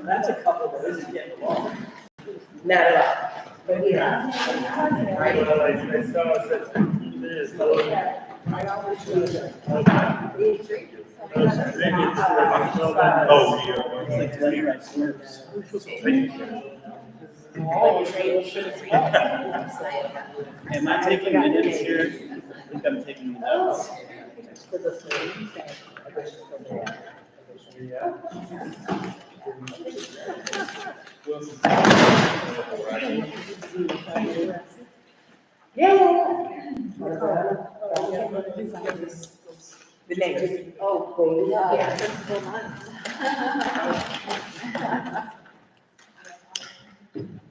That's a couple that isn't getting along. Not at all. But yeah. Right? Well, I saw it says 15 minutes. Am I taking minutes here? I think I'm taking notes. Yeah. The name. Oh, cool. Yeah.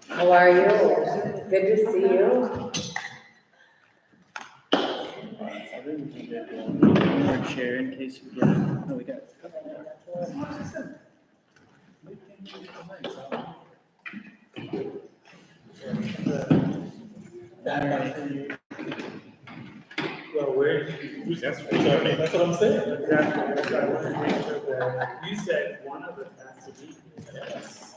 How are you? Good to see you. One more chair in case you get it. Oh, we got it. Well, who's answering? That's what I'm saying. Exactly. You said one of us has to be. Yes.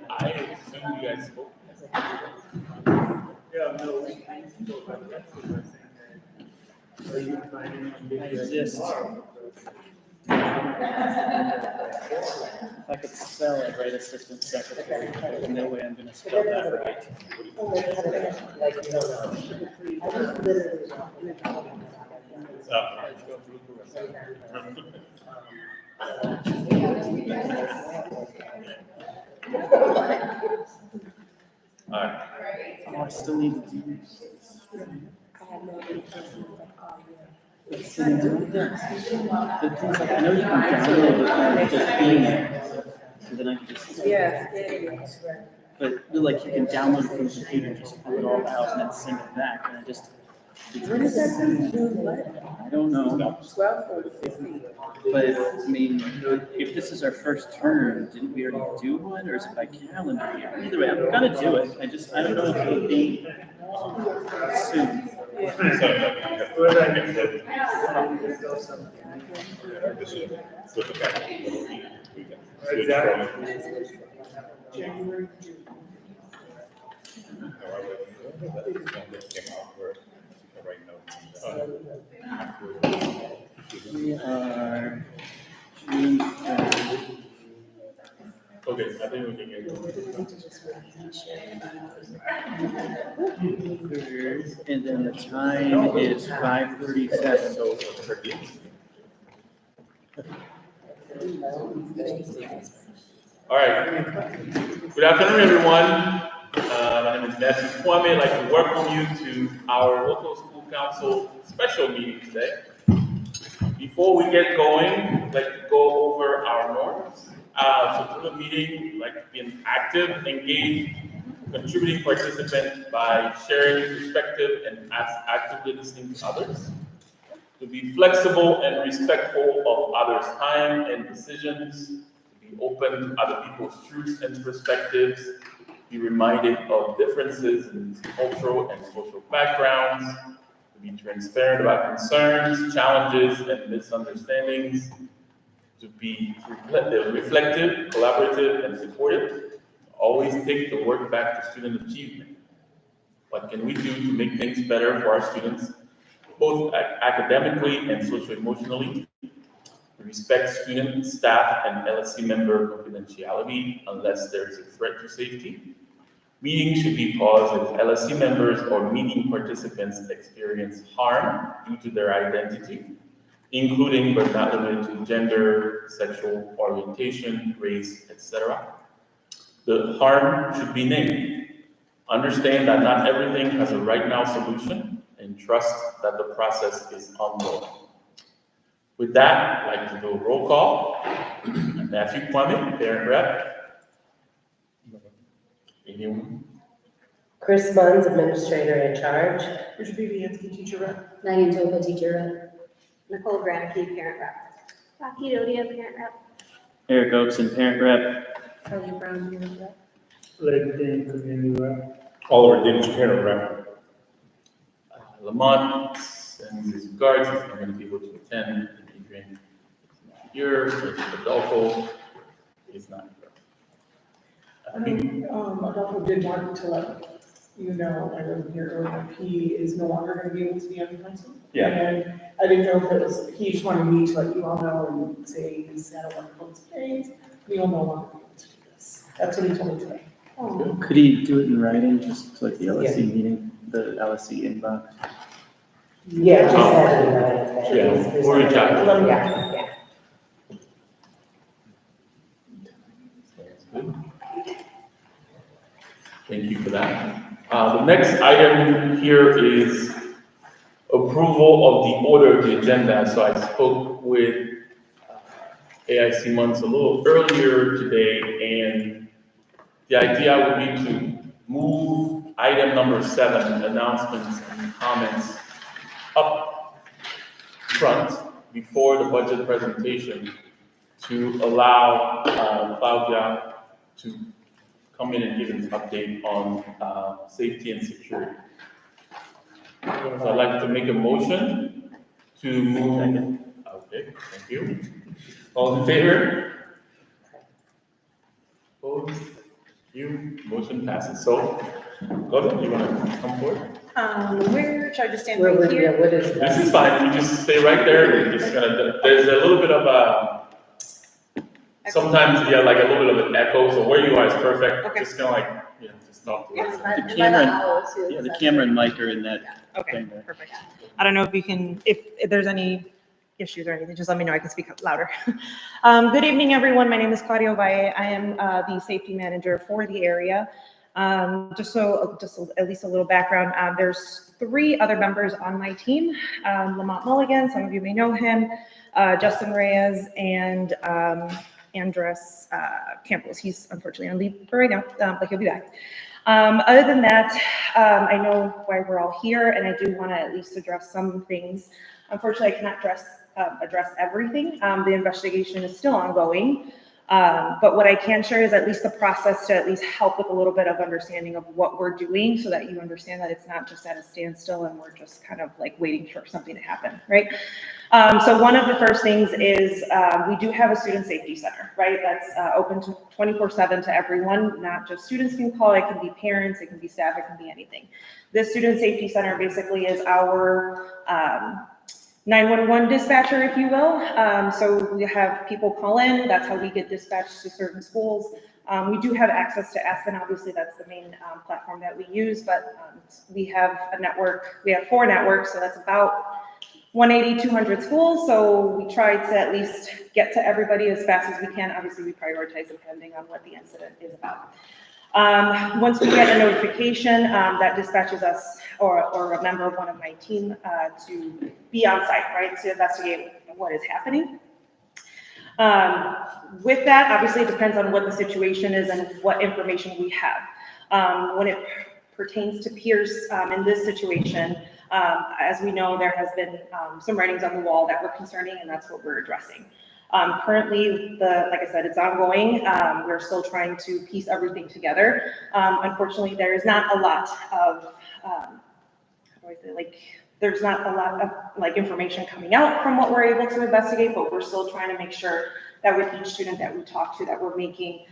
I assume you guys spoke. Yeah, no, we spoke about that. Are you planning on being Just- If I could spell it right, assistant secretary, there's no way I'm gonna spell that right. All right. Oh, I still need to do this. It's sitting right there. The things like, I know you can download it, just email, so then I can just. Yeah. But like you can download it from the computer, just pull it all out and then send it back, and I just. When is that thing due? What? I don't know, 12 or 15? but I mean, if this is our first term, didn't we already do one, or is it by calendar year? Either way, I'm gonna do it, I don't know if it'll be soon. We are June 3rd. Okay, I think we can get And then the time is 5:37. All right. Good afternoon, everyone. My name is Matthew Kwame. I'd like to welcome you to our local school council special meeting today. Before we get going, I'd like to go over our norms. So through the meeting, we'd like to be an active, engaged, contributing participant by sharing perspective and actively listening to others. To be flexible and respectful of others' time and decisions. To be open to other people's truths and perspectives. Be reminded of differences in cultural and social backgrounds. To be transparent about concerns, challenges, and misunderstandings. To be reflective, collaborative, and supportive. Always take the work back to student achievement. What can we do to make things better for our students, both academically and socio-emotionally? Respect student, staff, and LSC member confidentiality unless there is a threat to safety. Meetings should be paused if LSC members or meeting participants experience harm due to their identity, including but not limited to gender, sexual orientation, race, etc. The harm should be named. Understand that not everything has a right now solution and trust that the process is ongoing. With that, I'd like to do a roll call. Matthew Kwame, parent rep. Anyone? Chris Buns, administrator in charge. Richard Viviansky, teacher rep. Megan Topa, teacher rep. Nicole Granicki, parent rep. Rocky Dodia, parent rep. Eric Oakson, parent rep. Kelly Brown, parent rep. Lake Dane, community rep. Oliver Dinch, parent rep. Lamont sends his regards. He's not going to be able to attend. Adrian is not here. Adolfo is not here. Adolfo did want to let you know, I wrote here earlier, he is no longer going to be able to be on the council. Yeah. And I didn't know if it was, he just wanted me to let you all know and say he's had a wonderful experience. We will no longer be able to do this. That's what he told me today. Oh, Could he do it in writing, just like the LSC meeting, the LSC inbox? yeah, just Oh. had it, Yeah, we'll reach out. Yeah, yeah. Good. Thank you for that. The next item here is approval of the order of the agenda. So I spoke with AIC Months a little earlier today, and the idea would be to move item number 7, announcements and comments, up front before the budget presentation to allow Claudia to come in and give an update on safety and security. So I'd like to make a motion to move. Okay, thank you. All in favor? Opposed? You, motion passes. So, go ahead, you want to come forward? Where, should I just stand Where right would, yeah, here? what is This that? is fine, you just stay right there, we're just gonna, there's a little bit of sometimes, yeah, like a little bit of an echo, so where you are is perfect. Okay. Just kind of like, you know, just talk to us. The camera, yeah, the camera and mic are in that Okay, thing there. perfect. I don't know if you can, if there's any issues or anything, just let me know, I can speak up louder. Good evening, everyone. My name is Claudia Valle. I am the safety manager for the area. Just at least a little background, there's 3 other members on my team. Lamont Mulligan, some of you may know him, Justin Reyes, and Andres Campos. He's unfortunately on leave for right now, but he'll be back. Other than that, I know why we're all here, and I do want to at least address some things. Unfortunately, I cannot address everything. The investigation is still ongoing. But what I can share is at least the process to at least help with a little bit of understanding of what we're doing so that you understand that it's not just at a standstill and we're just kind of like waiting for something to happen, right? So one of the first things is we do have a student safety center, right? That's open to 24/7 to everyone, not just students can call, it can be parents, it can be staff, it can be anything. This student safety center basically is our 911 dispatcher, if you will. So we have people call in, that's how we get dispatched to certain schools. We do have access to Aspen, obviously that's the main platform that we use, but we have a network, we have 4 networks, so that's about 180, 200 schools, so we try to at least get to everybody as fast as we can. Obviously, we prioritize depending on what the incident is about. Once we get a notification, that dispatches us or a member of one of my team to be on site, right, to investigate what is happening. With that, obviously, it depends on what the situation is and what information we have. When it pertains to Peirce in this situation, as we know, there has been some writings on the wall that were concerning, and that's what we're addressing. Currently, like I said, it's ongoing. We're still trying to piece everything together. Unfortunately, there is not a lot of, how do I say, like, there's not a lot of like information coming out from what we're able to investigate, but we're still trying to make sure that with each student that we talk to, that we're making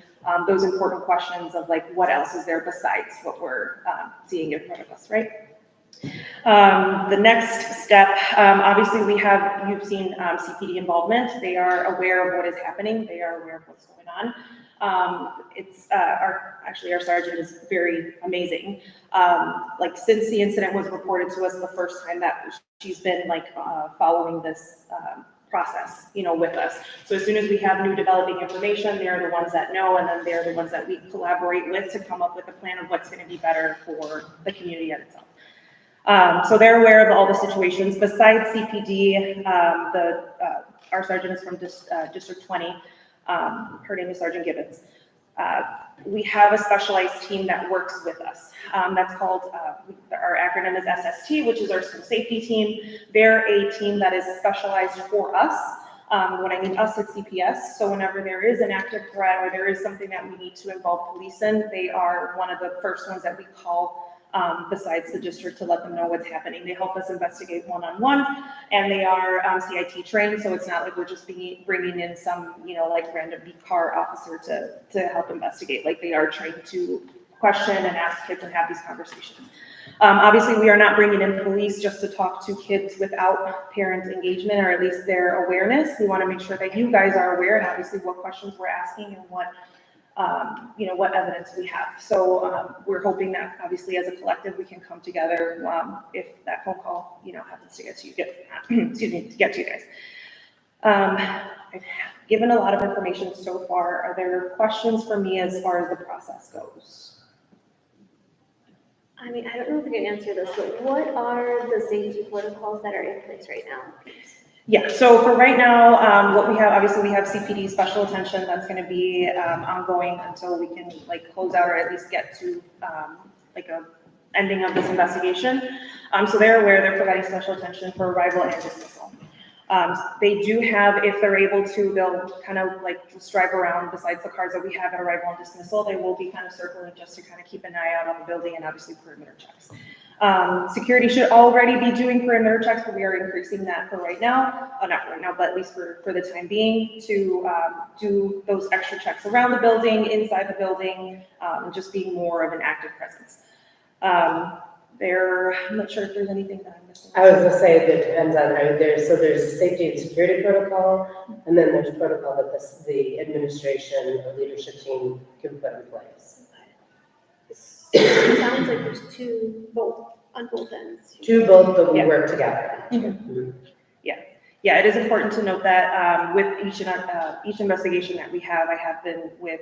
those important questions of like, what else is there besides what we're seeing in front of us, right? The next step, obviously you've seen CPD involvement. They are aware of what is happening. They are aware of what's going on. Our sergeant is very amazing. Like since the incident was reported to us the first time, that she's been like following this process, you know, with us. So as soon as we have new developing information, they're the ones that know, and then they're the ones that we collaborate with to come up with a plan of what's going to be better for the community at itself. So they're aware of all the situations. Besides CPD, our sergeant is from District 20. Her name is Sergeant Gibbons. We have a specialized team that works with us. That's called, our acronym is SST, which is our school safety team. They're a team that is specialized for us. When I mean us, it's CPS. So whenever there is an active threat or there is something that we need to involve police in, they are one of the first ones that we call besides the district to let them know what's happening. They help us investigate one-on-one, and they are CIT trained, so it's not like we're just bringing in some, like random car officer to help investigate. Like they are trained to question and ask kids and have these conversations. Obviously, we are not bringing in police just to talk to kids without parent engagement, or at least their awareness. We want to make sure that you guys are aware and obviously what questions we're asking and what evidence we have. So we're hoping that obviously as a collective, we can come together if that phone call, happens to get to you guys. I've given a lot of information so far. Are there questions for me as far as the process goes? I mean, I don't know if you can answer this, but what are the safety protocols that are in place right now? Yeah, so for right now, what we have, obviously we have CPD special attention that's going to be ongoing until we can close out or at least get to a ending of this investigation. So they're aware they're providing special attention for arrival and dismissal. They do have, if they're able to, they'll kind of just drive around besides the cars that we have at arrival and dismissal. They will be kind of circling just to kind of keep an eye out on the building and obviously perimeter checks. Security should already be doing perimeter checks, but we are increasing that for right now, not for right now, but at least for the time being, to do those extra checks around the building, inside the building, and just being more of an active presence. I'm not sure if there's anything that I'm missing. I was gonna say that depends on there's a safety and security protocol, and then there's protocol that the administration or leadership team can put in place. It sounds like there's both on both ends. Both, but we Yeah. work together. Yeah, it is important to note that with each investigation that we have, I have been with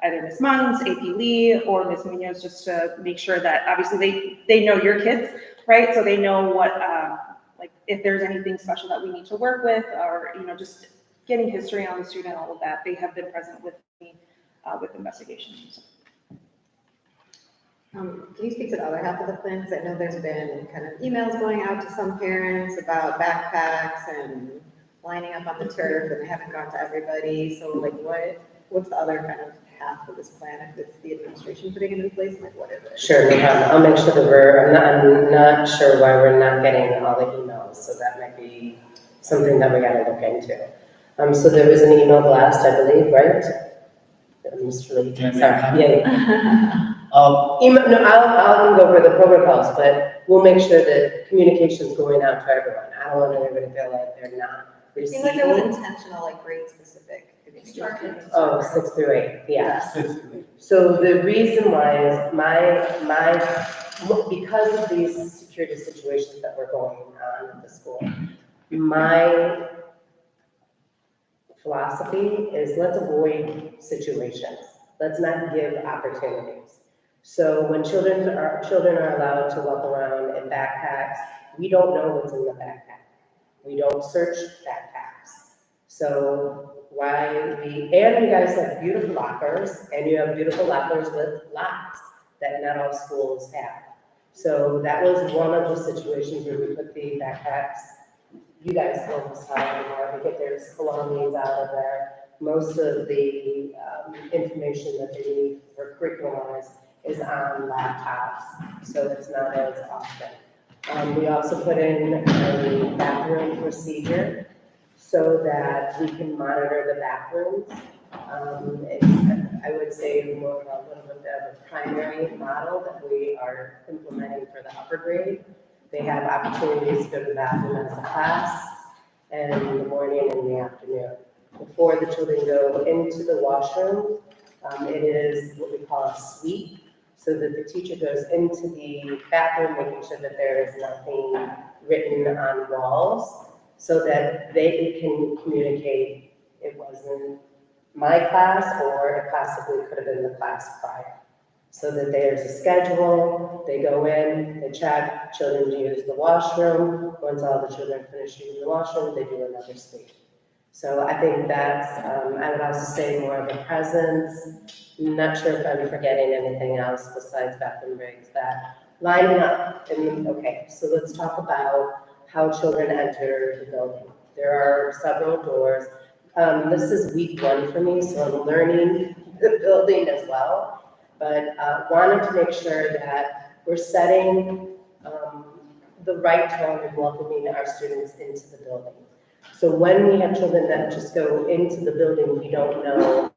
either Ms. Munns, AP Lee, or Ms. Munoz, just to make sure that obviously they know your kids, right? So they know what, if there's anything special that we need to work with, or, just getting history on the student, all of that. They have been present with me with investigations. Can you speak to the other half of the plan? Because I know there's been kind of emails going out to some parents about backpacks and lining up on the turf, and they haven't gone to everybody. So what's the other kind of half of this plan? If it's the administration putting it in place, what is it? Sure, no problem. I'll make sure that I'm not sure why we're not getting all the emails, so that might be something that we gotta look into. So there was an email blast, I believe, right? Mr. Lee, sorry, yeah. I'll go over the protocols, but we'll make sure that communication's going out to everyone. I don't want anybody to feel like they're not It seemed receiving. like it was intentional, grade specific. Oh, 6 through 8, yes. So the reason why is because of these security situations that were going on at the school, my philosophy is let's avoid situations. Let's not give opportunities. So when children are allowed to walk around in backpacks, we don't know what's in the backpack. We don't search backpacks. So you guys have beautiful lockers, and you have beautiful lockers with locks that not all schools have. So that was one of the situations where we put the backpacks. You guys don't decide anymore because there's belongings out of there. Most of the information that they need for curriculum-wise is on laptops, so it's not as often. We also put in a bathroom procedure so that we can monitor the bathrooms. I would say more of a little bit of a primary model that we are implementing for the upper grade. They have opportunities to go to the bathroom as a class, and in the morning and in the afternoon. Before the children go into the washroom, it is what we call a sweep, so that the teacher goes into the bathroom, making sure that there is nothing written on walls, so that they can communicate it wasn't my class, or it possibly could have been the class prior. So that there's a schedule, they go in, they check, children use the washroom. Once all the children finish using the washroom, they do another sweep. So I think that's, I would also say more of a presence. I'm not sure if I'm forgetting anything else besides bathroom breaks, that lining up. Okay, so let's talk about how children enter the building. There are several doors. This is week 1 for me, so I'm learning the building as well. But wanted to make sure that we're setting the right tone and welcoming our students into the building. So when we have children that just go into the building, we don't know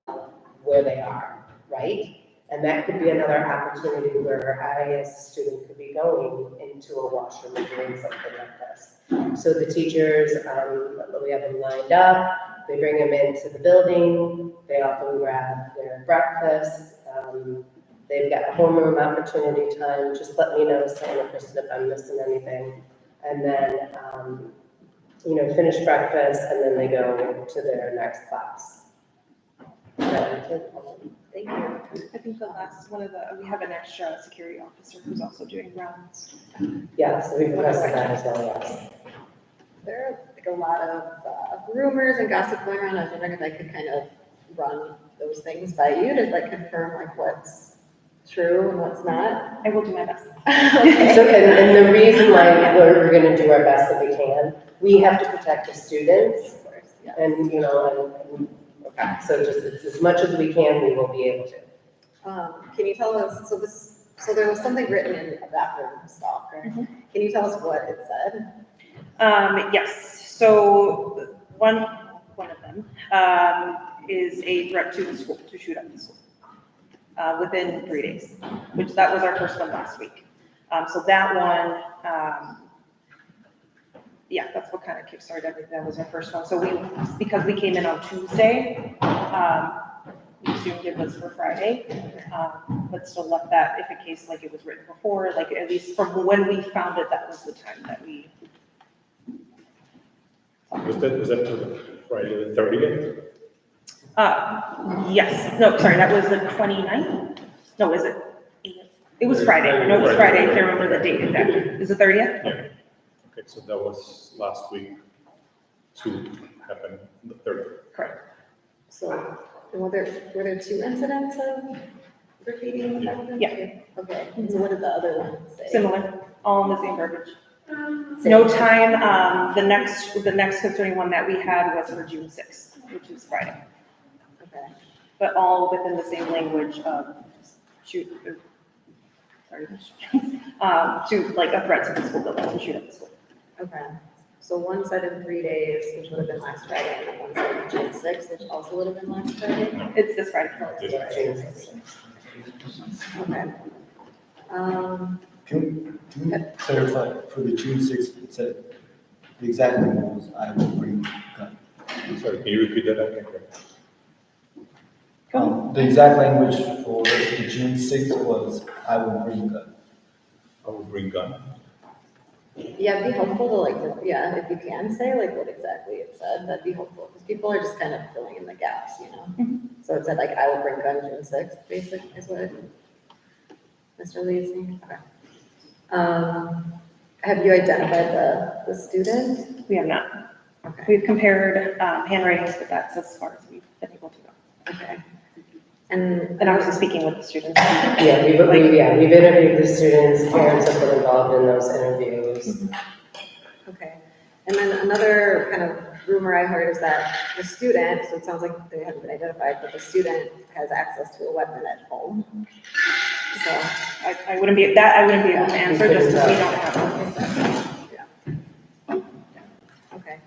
where they are, right? And that could be another opportunity where I, as a student, could be going into a washroom and doing something like this. So the teachers, we have them lined up, they bring them into the building, they often grab their breakfast, they've got homeroom opportunity time, just let me know, Santa Kristen, if I'm missing anything. And then, finish breakfast, and then they go to their next class. Thank you. I think the last one we have an extra security officer who's also doing rounds. Yeah, so we've requested that as well, yes. There are like a lot of rumors and gossip going around. I was wondering if I could kind of run those things by you to like confirm like what's true and what's not. I will do my best. Okay. So, and the reason why we're gonna do our best that we can, we have to protect the students, Of course, yeah. and, okay, so just as much as we can, we will be able to. Can you tell us, so there was something written in a bathroom stall, correct? Mhm. Can you tell us what it said? Yes, so one of them is a threat to the school, to shoot up the school within 3 days, which that was our first one last week. So that one, yeah, that's what kind of kickstarted everything. That was our first one. So because we came in on Tuesday, we assumed it was for Friday, but still left that if in case like it was written before, like at least from when we found it, that was the time that we. Was that to Friday the 30th? Yes, no, sorry, that was the 29th? No, is it? It was Friday. I know it was Friday. I can't remember the date exactly. Is it 30th? Yeah. Okay, so that was last week. Two happened the 30th. Correct. So, were there two incidents of graffiti in the bathroom? Yeah. Okay, and so what did the other one say? Similar, all in the same verbiage. No time, the next concerning one that we had was for June 6th, which is Friday. Okay, But all within the same language of to like a threat to the school building, to shoot at the school. okay. So one said in 3 days, which would have been last Friday, and then one said in June 6th, which also would have been last Friday? It's this Friday. Okay. Can we clarify, for the June 6th, it said, the exact name was, I will bring gun. Sorry, can you repeat that again? The exact language for the June 6th was, I will bring gun. I will bring gun. Yeah, it'd be helpful to like, yeah, if you can say like what exactly it said, that'd be helpful, because people are just kind of filling in the gaps, you know? So it said like, I will bring gun June 6th, basically, is what Mr. Lee is saying? Okay. Have you identified the student? We have not. Okay, We've compared handwritings, but that's as far as we've been able to go. okay. And And I was speaking with the students. Yeah, we've interviewed the students, parents have been involved in those interviews. okay. And then another kind of rumor I heard is that the student, so it sounds like they haven't been identified, but the student has access to a weapon at home. So, I wouldn't be able to answer just because we don't have one. okay.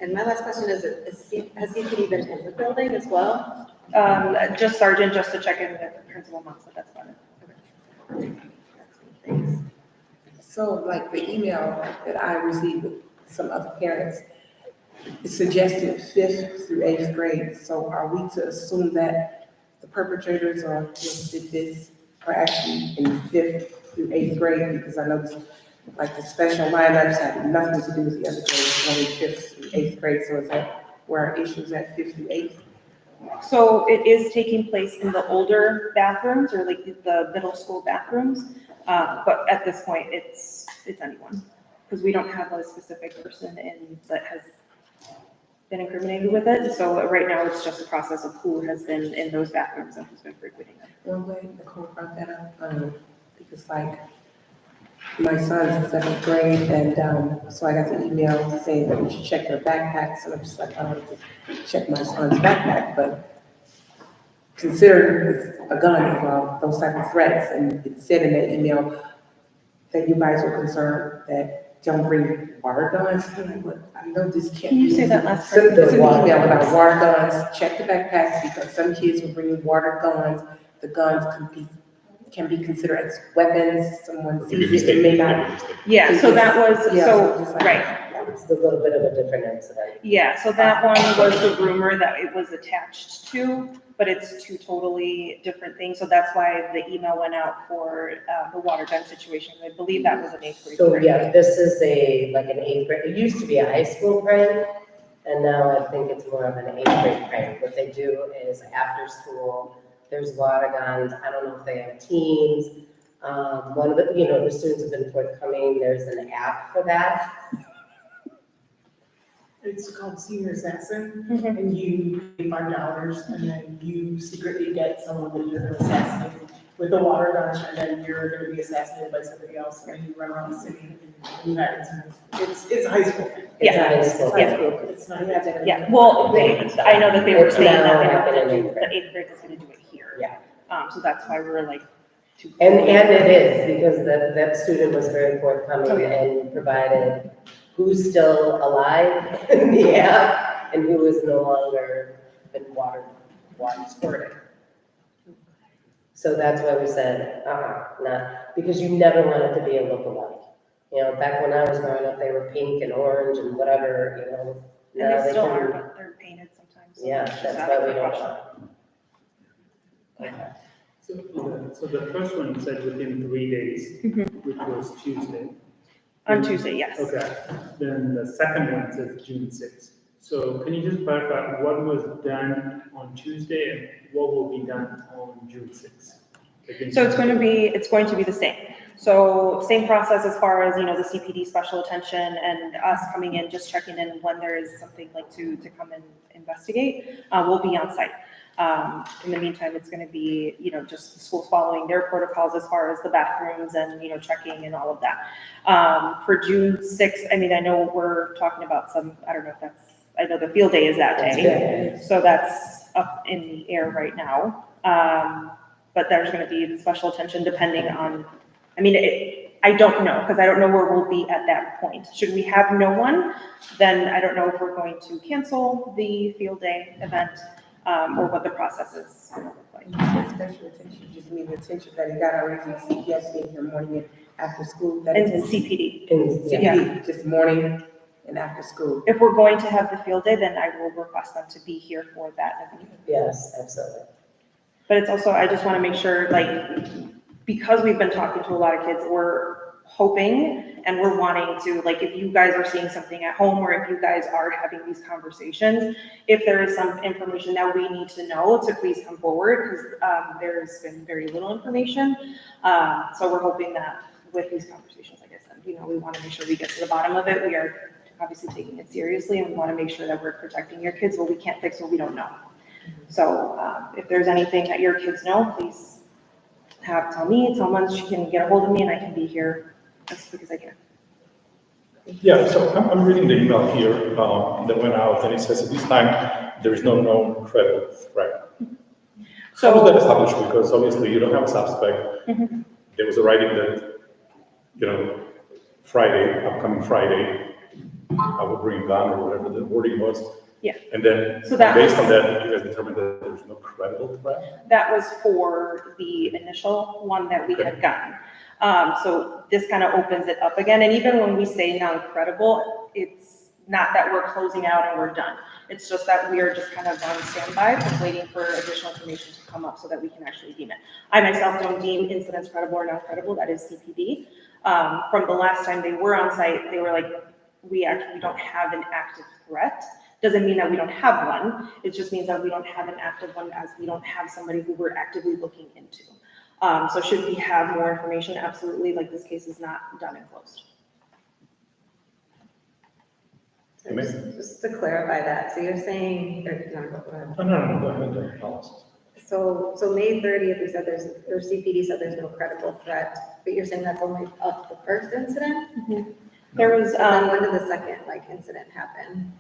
And my last question is has CPD been in the building as well? Just sergeant, just to check in with the principal months, but that's about it. Thanks. So like the email that I received with some other parents, it suggested 5th through 8th grade. So are we to assume that the perpetrators or did this are actually in 5th through 8th grade? Because I know like the special lineups have nothing to do with the other grades, only 5th through 8th grade. So is that where our issues at 5th through 8th? So it is taking place in the older bathrooms or like the middle school bathrooms. But at this point, it's anyone. Because we don't have a specific person that has been incriminated with it. So right now, it's just a process of who has been in those bathrooms and who's been frequenting them. Well, I'm glad Nicole brought that up, because like, my son's in 7th grade, and, so I got the email saying that we should check their backpacks, and I'm just like, I don't have to check my son's backpack, but consider a gun involved, those type of threats. And it said in that email that you guys were concerned that don't bring water guns. I'm like, what? I know this can't. Can you say that last So part? it's an email about water guns, check the backpacks, because some kids were bringing water guns. The guns can be considered as weapons, someone sees it, it may not. Yeah, so that was, Yeah, so, just like- right, It's a little bit of a different incident. yeah, so that one was the rumor that it was attached to, but it's two totally different things, so that's why the email went out for, the water gun situation, I believe that was an 8th grade. So, prank. yeah, this is like an 8th grade, it used to be a high school prank, and now I think it's more of an 8th grade prank. What they do is after school, there's water guns, I don't know if they have teams. One of the, the students have been forthcoming, there's an app for that. It's called Senior Assassin, Mhm. and you pay $5, and then you secretly get someone that you're gonna assassinate with a water gun, and then you're gonna be assassinated by somebody else, and then you run around the city and you have it's a high school thing. It's a high school. It's high school, it's not. Yeah, well, I know that they were It's saying now that they were happening gonna in do, 8th the grade. 8th grade was gonna do it here. Yeah. So that's why we were like. And it is, because that student was very forthcoming Oh, yeah. and provided who's still alive in the app and who is no longer been water squirted. So that's why we said, not, because you never want it to be a lookalike. Back when I was growing up, they were pink and orange and whatever, And now they they still are, can, but they're painted sometimes. so yeah, it's just that's out why of we don't precaution. want. So the first one said within 3 days, which was Tuesday. On Tuesday, yes. Okay, then the second one says June 6th. So can you just clarify what was done on Tuesday and what will be done on June 6th? So it's going to be the same. So same process as far as, the CPD special attention and us coming in, just checking in when there is something like to come and investigate, we'll be on site. In the meantime, it's going to be, just the schools following their protocols as far as the bathrooms and, checking and all of that. For June 6th, I know we're talking about I don't know if I know the field day is that day. So that's up in the air right now. But there's going to be special attention depending on, I don't know, because I don't know where we'll be at that point. Should we have no one, then I don't know if we're going to cancel the field day event, or what the process is going to look like. Special attention, just mean attention that it got already from CPS being here morning and after school. That And attention- CPD. CPD, just morning and after school. If we're going to have the field day, then I will request them to be here for that event. Yes, absolutely. But it's also, I just want to make sure, because we've been talking to a lot of kids, we're hoping and we're wanting to, if you guys are seeing something at home or if you guys are having these conversations, if there is some information that we need to know, to please come forward, because there's been very little information. So we're hoping that with these conversations, like I said, we want to make sure we get to the bottom of it. We are obviously taking it seriously and we want to make sure that we're protecting your kids. Well, we can't fix what we don't know. So if there's anything that your kids know, please tell me, someone can get a hold of me and I can be here as quick as I can. Yeah, so I'm reading the email here that went out, and it says at this time, there is no known credible threat. How was that established? Because obviously you don't have a suspect. Mhm. There was a writing that, upcoming Friday, I will bring a gun or whatever the wording was. Yeah. And then, So that based was- on that, you guys determined that there's no credible threat? That was for the initial one that we had gotten. So this kind of opens it up again. And even when we say non-credible, it's not that we're closing out and we're done. It's just that we are just kind of on standby, just waiting for additional information to come up so that we can actually deem it. I myself don't deem incidents credible or non-credible, that is CPD. From the last time they were on site, they were like, we actually don't have an active threat. Doesn't mean that we don't have one. It just means that we don't have an active one, as we don't have somebody who we're actively looking into. So should we have more information? Absolutely. This case is not done and closed. So just to clarify that, so you're saying, go ahead. No, go ahead, Alice. So May 30th, you said CPD said there's no credible threat, but you're saying that's only of the first incident? There was, Then when did the second incident happen?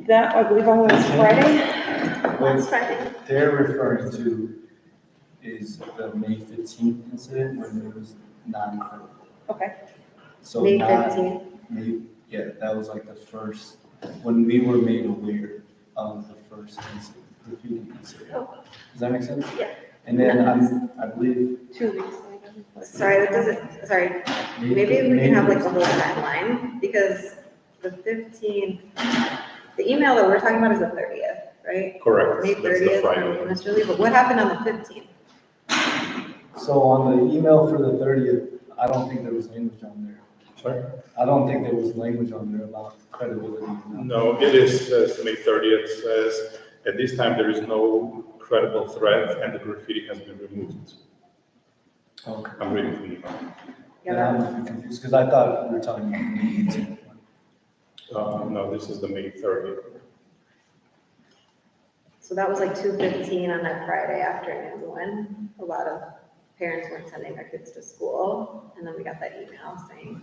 that, I believe, on was Friday. Last Friday. They're referring to is the May 15th incident when there was non-credible. Okay. So May not, 15th. yeah, that was like the first, when we were made aware of the first incident, repeating incident. Does that make sense? Yeah. And then I believe. 2 weeks later. Sorry, that doesn't, sorry, maybe we can have like the whole timeline, because the 15th, the email that we're talking about is the 30th, right? Correct. May That's the 30th, Friday. from Mr. Lee, but what happened on the 15th? So on the email for the 30th, I don't think there was language on there. Sorry? I don't think there was language on there about credibility. No, it is, May 30th says, at this time, there is no credible threat and the graffiti has been removed. Okay. I'm reading from the email. Then I'm confused, because I thought we were talking about the May 15th one. No, this is the May 30th. So that was like 2:15 on that Friday afternoon when a lot of parents weren't sending their kids to school. And then we got that email saying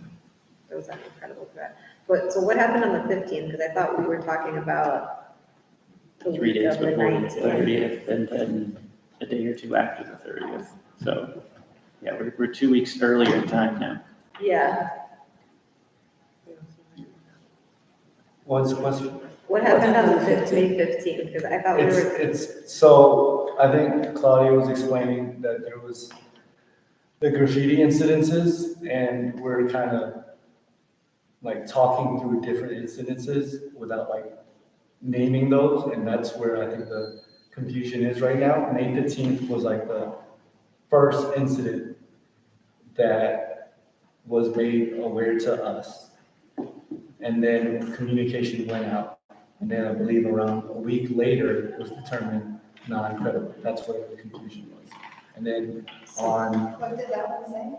there was an incredible threat. But, so what happened on the 15th? Because I thought we were talking about the 3 week days of the before the 19th. 30th, and then a day or two after the 30th. So, yeah, we're 2 weeks earlier in time now. Yeah. What's the question? What happened on the May 15th? Because I thought we were, It's, so I think Claudia was explaining that there was the graffiti incidences, and we're kind of like talking through different incidences without like naming those, and that's where I think the confusion is right now. May 15th was like the first incident that was made aware to us. And then communication went out. And then I believe around a week later, it was determined non-credible. That's where the confusion was. And then on what did that one say?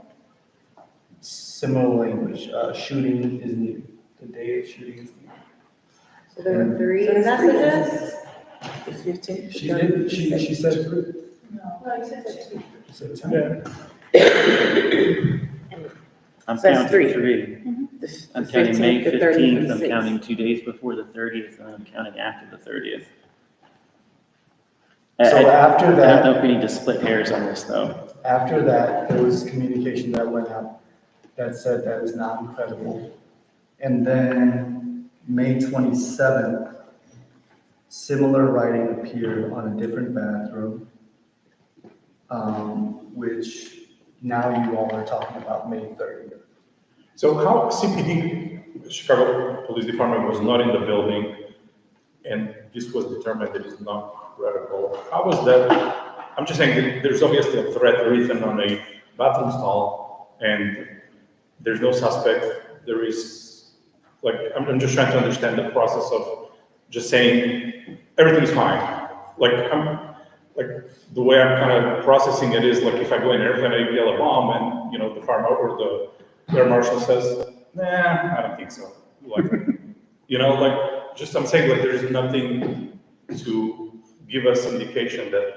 similar language, shooting is needed. The day of shooting is needed. So there were 3 So that's 3 messages? The 15th. She did, she said three. No, you said 2. She said 10. I'm So that's counting 3. 3. The I'm counting May 15th, the 30th, 15th, and the I'm 6th. counting 2 days before the 30th, and I'm counting after the 30th. So I after don't know that, if we need to split hairs on this, though. after that, there was communication that went out that said that was not incredible. And then May 27th, similar writing appeared on a different bathroom, which now you all are talking about May 30th. So how CPD, Chicago Police Department, was not in the building, and this was determined that it's not credible. How was that? I'm just saying that there's obviously a threat written on a bathroom stall, and there's no suspect. There is, like, I'm just trying to understand the process of just saying everything's fine. Like, the way I'm kind of processing it is like if I go in an airplane, I yell a bomb, and the farmer or the air marshal says, "Nah, I don't think so." Like, just I'm saying like there is nothing to give us indication that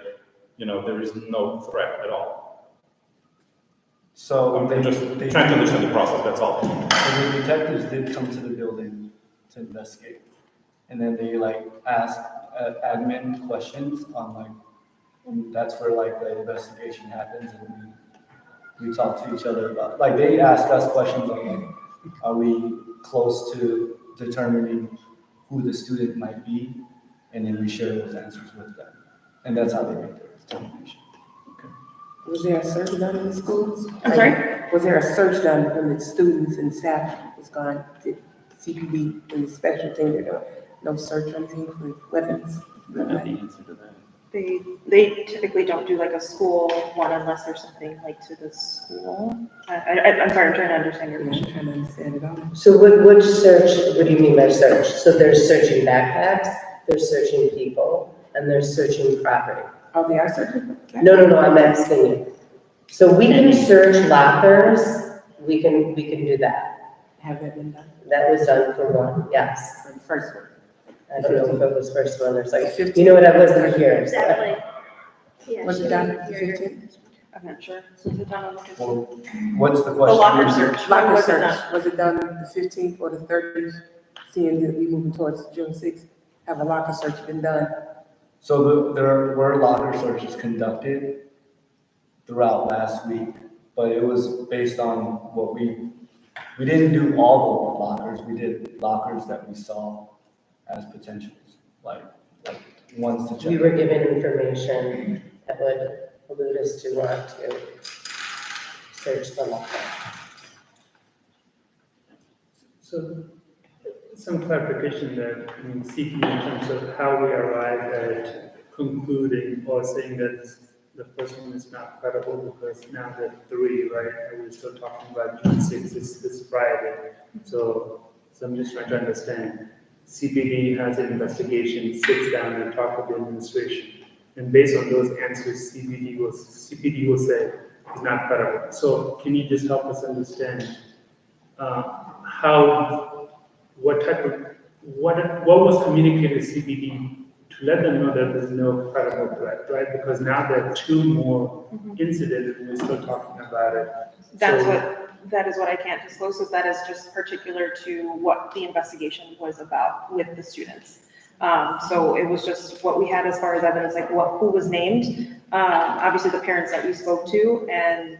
there is no threat at all. So I'm they just they- trying to understand the process. That's all. And the detectives did come to the building to investigate. And then they like asked admin questions on like, and that's where like the investigation happens, and we talk to each other about, like they asked us questions on like, are we close to determining who the student might be? And then we share those answers with them. And that's how they make their determination. Was there a search done in the schools? I'm sorry? Was there a search done when the students and staff was gone? Did CPD and the special team, there were no search or anything for weapons? I don't know the answer to that. They typically don't do like a school one unless there's something like to the school. I'm sorry, I'm trying to understand your I'm question. trying to understand it all. So which search, what do you mean by search? So they're searching backpacks, they're searching people, and they're searching property. Oh, they are searching? No, I'm asking you. So we can search lockers, we can do that. Have that been done? That was done for one, yes. For the first one? I don't know if it was first one or second. 15th. You know what, I wasn't here. so- Definitely. Yeah, Was it she- done the you're- 15th? I'm not sure. So is it done on the 15th? Well, what's the The question? locker search. When Locker was it search, done? was it done the 15th or the 30th? Seeing that we moving towards June 6th, have a locker search been done? So there were locker searches conducted throughout last week, but it was based on what we didn't do all the lockers, we did lockers that we saw as potentials, like ones to check. We were given information that would allude us to want to search the locker. So, some clarification that I'm seeking in terms of how we arrived at concluding or saying that the first one is not credible, because now there are three, right? And we're still talking about June 6th, this Friday. So I'm just trying to understand. CPD has an investigation, sits down and talk with the administration. And based on those answers, CPD will say it's not credible. So can you just help us understand what was communicated to CPD to let them know that there's no credible threat, right? Because now there are two more incidents and we're still talking about it. That is what I can't disclose, because that is just particular to what the investigation was about with the students. So it was just what we had as far as evidence, like who was named, obviously the parents that we spoke to, and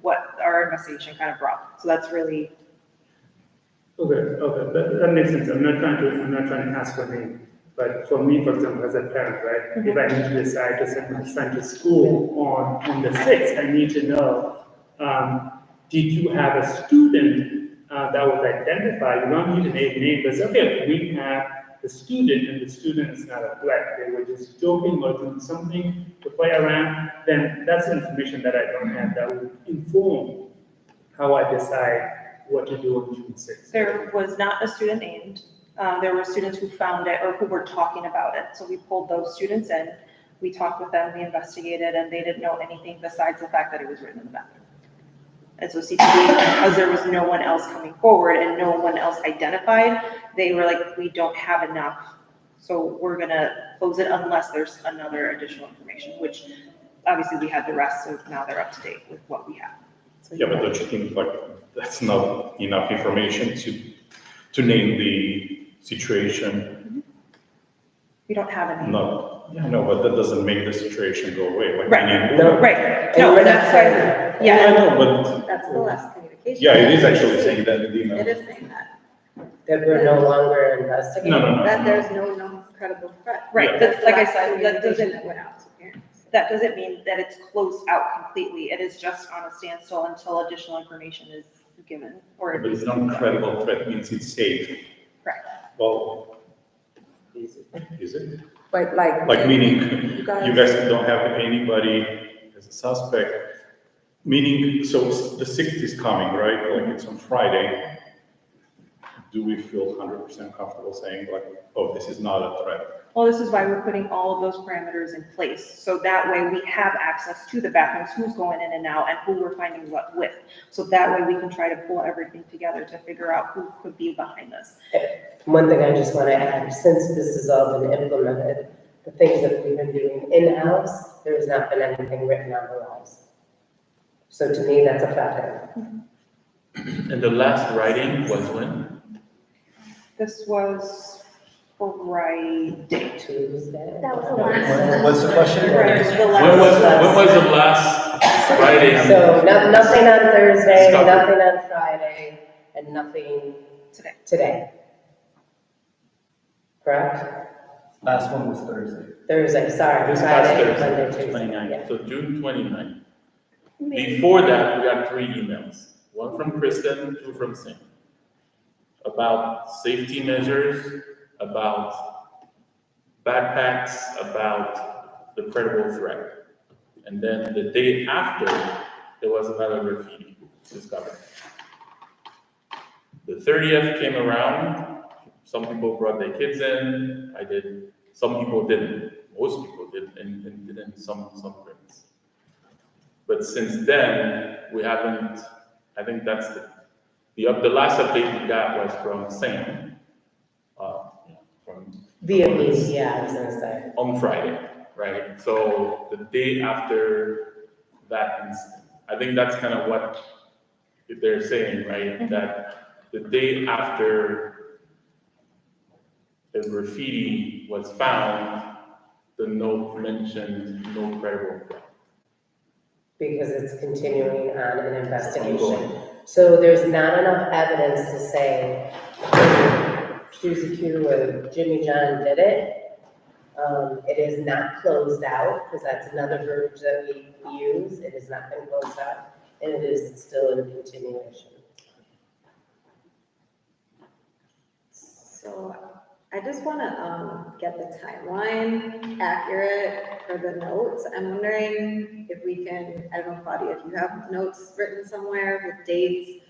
what our investigation kind of brought. So that's really. Okay, that makes sense. I'm not trying to ask for name, but for me, for example, as a parent, right? If I need to decide to send my son to school on the 6th, I need to know, did you have a student that was identified? You don't need to name, but it's okay, we have the student and the student is not a threat. They were just joking or doing something to play around, then that's information that I don't have that would inform how I decide what to do on June 6th. There was not a student named. There were students who found it or who were talking about it. So we pulled those students in, we talked with them, we investigated, and they didn't know anything besides the fact that it was written in the bathroom. And so CPD, because there was no one else coming forward and no one else identified, they were like, we don't have enough. So we're gonna close it unless there's another additional information, which obviously we had the rest, so now they're up to date with what we have. So, Yeah, but don't you think that's not enough information to name the situation? We don't have any. No, yeah, no, but that doesn't make the situation go away. Like, Right. No. Right. And No, we're and not that's saying why, that. I yeah. know, but, That's the last communication. yeah, it is actually saying that in the email. It is saying that, That we're no longer investigating. No. that there's no known credible threat. Right, That's but like I the last said, that communication doesn't, that went out to parents. that doesn't mean that it's closed out completely. It is just on a standstill until additional information is given or. But it's not credible threat means it's safe. Correct. Well, is it? But like. Like meaning, You guys- you guys don't have anybody as a suspect, meaning, so the 6th is coming, right? Like it's on Friday. Do we feel 100% comfortable saying like, oh, this is not a threat? Well, this is why we're putting all of those parameters in place. So that way we have access to the bathrooms, who's going in and out and who we're finding what with. So that way we can try to pull everything together to figure out who could be behind this. One thing I just want to add, since this has all been implemented, the things that we've been doing in-house, there has not been anything written on the walls. So to me, that's a factor. And the last writing was when? This was Friday. Tuesday. That was the last. What's the question? Right, the When was the last Friday? So nothing on Thursday, Stop it. nothing on Friday, and nothing today. Correct? Last one was Thursday. Thursday, sorry, This past Friday, Thursday, Monday, Tuesday. 29th. Yeah. So June 29th. Before that, we got 3 emails. One from Kristen, 2 from Sam. About safety measures, about backpacks, about the credible threat. And then the day after, there was another graffiti discovered. The 30th came around, some people brought their kids in, I did, some people didn't, most people did, and didn't, some friends. But since then, we haven't, I think that's the last update we got was from Sam. Via me, yeah, I was gonna say. On Friday, right? So the day after that incident, I think that's kind of what they're saying, right? That the day after the graffiti was found, the note mentioned no credible threat. because it's continuing on an investigation. So there's not enough evidence to say Susie Q or Jimmy John did it. It is not closed out, because that's another verbiage that we use. It has not been closed out, and it is still in continuation. So I just want to get the timeline accurate for the notes. I'm wondering if we can, I don't know, Claudia, if you have notes written somewhere with dates,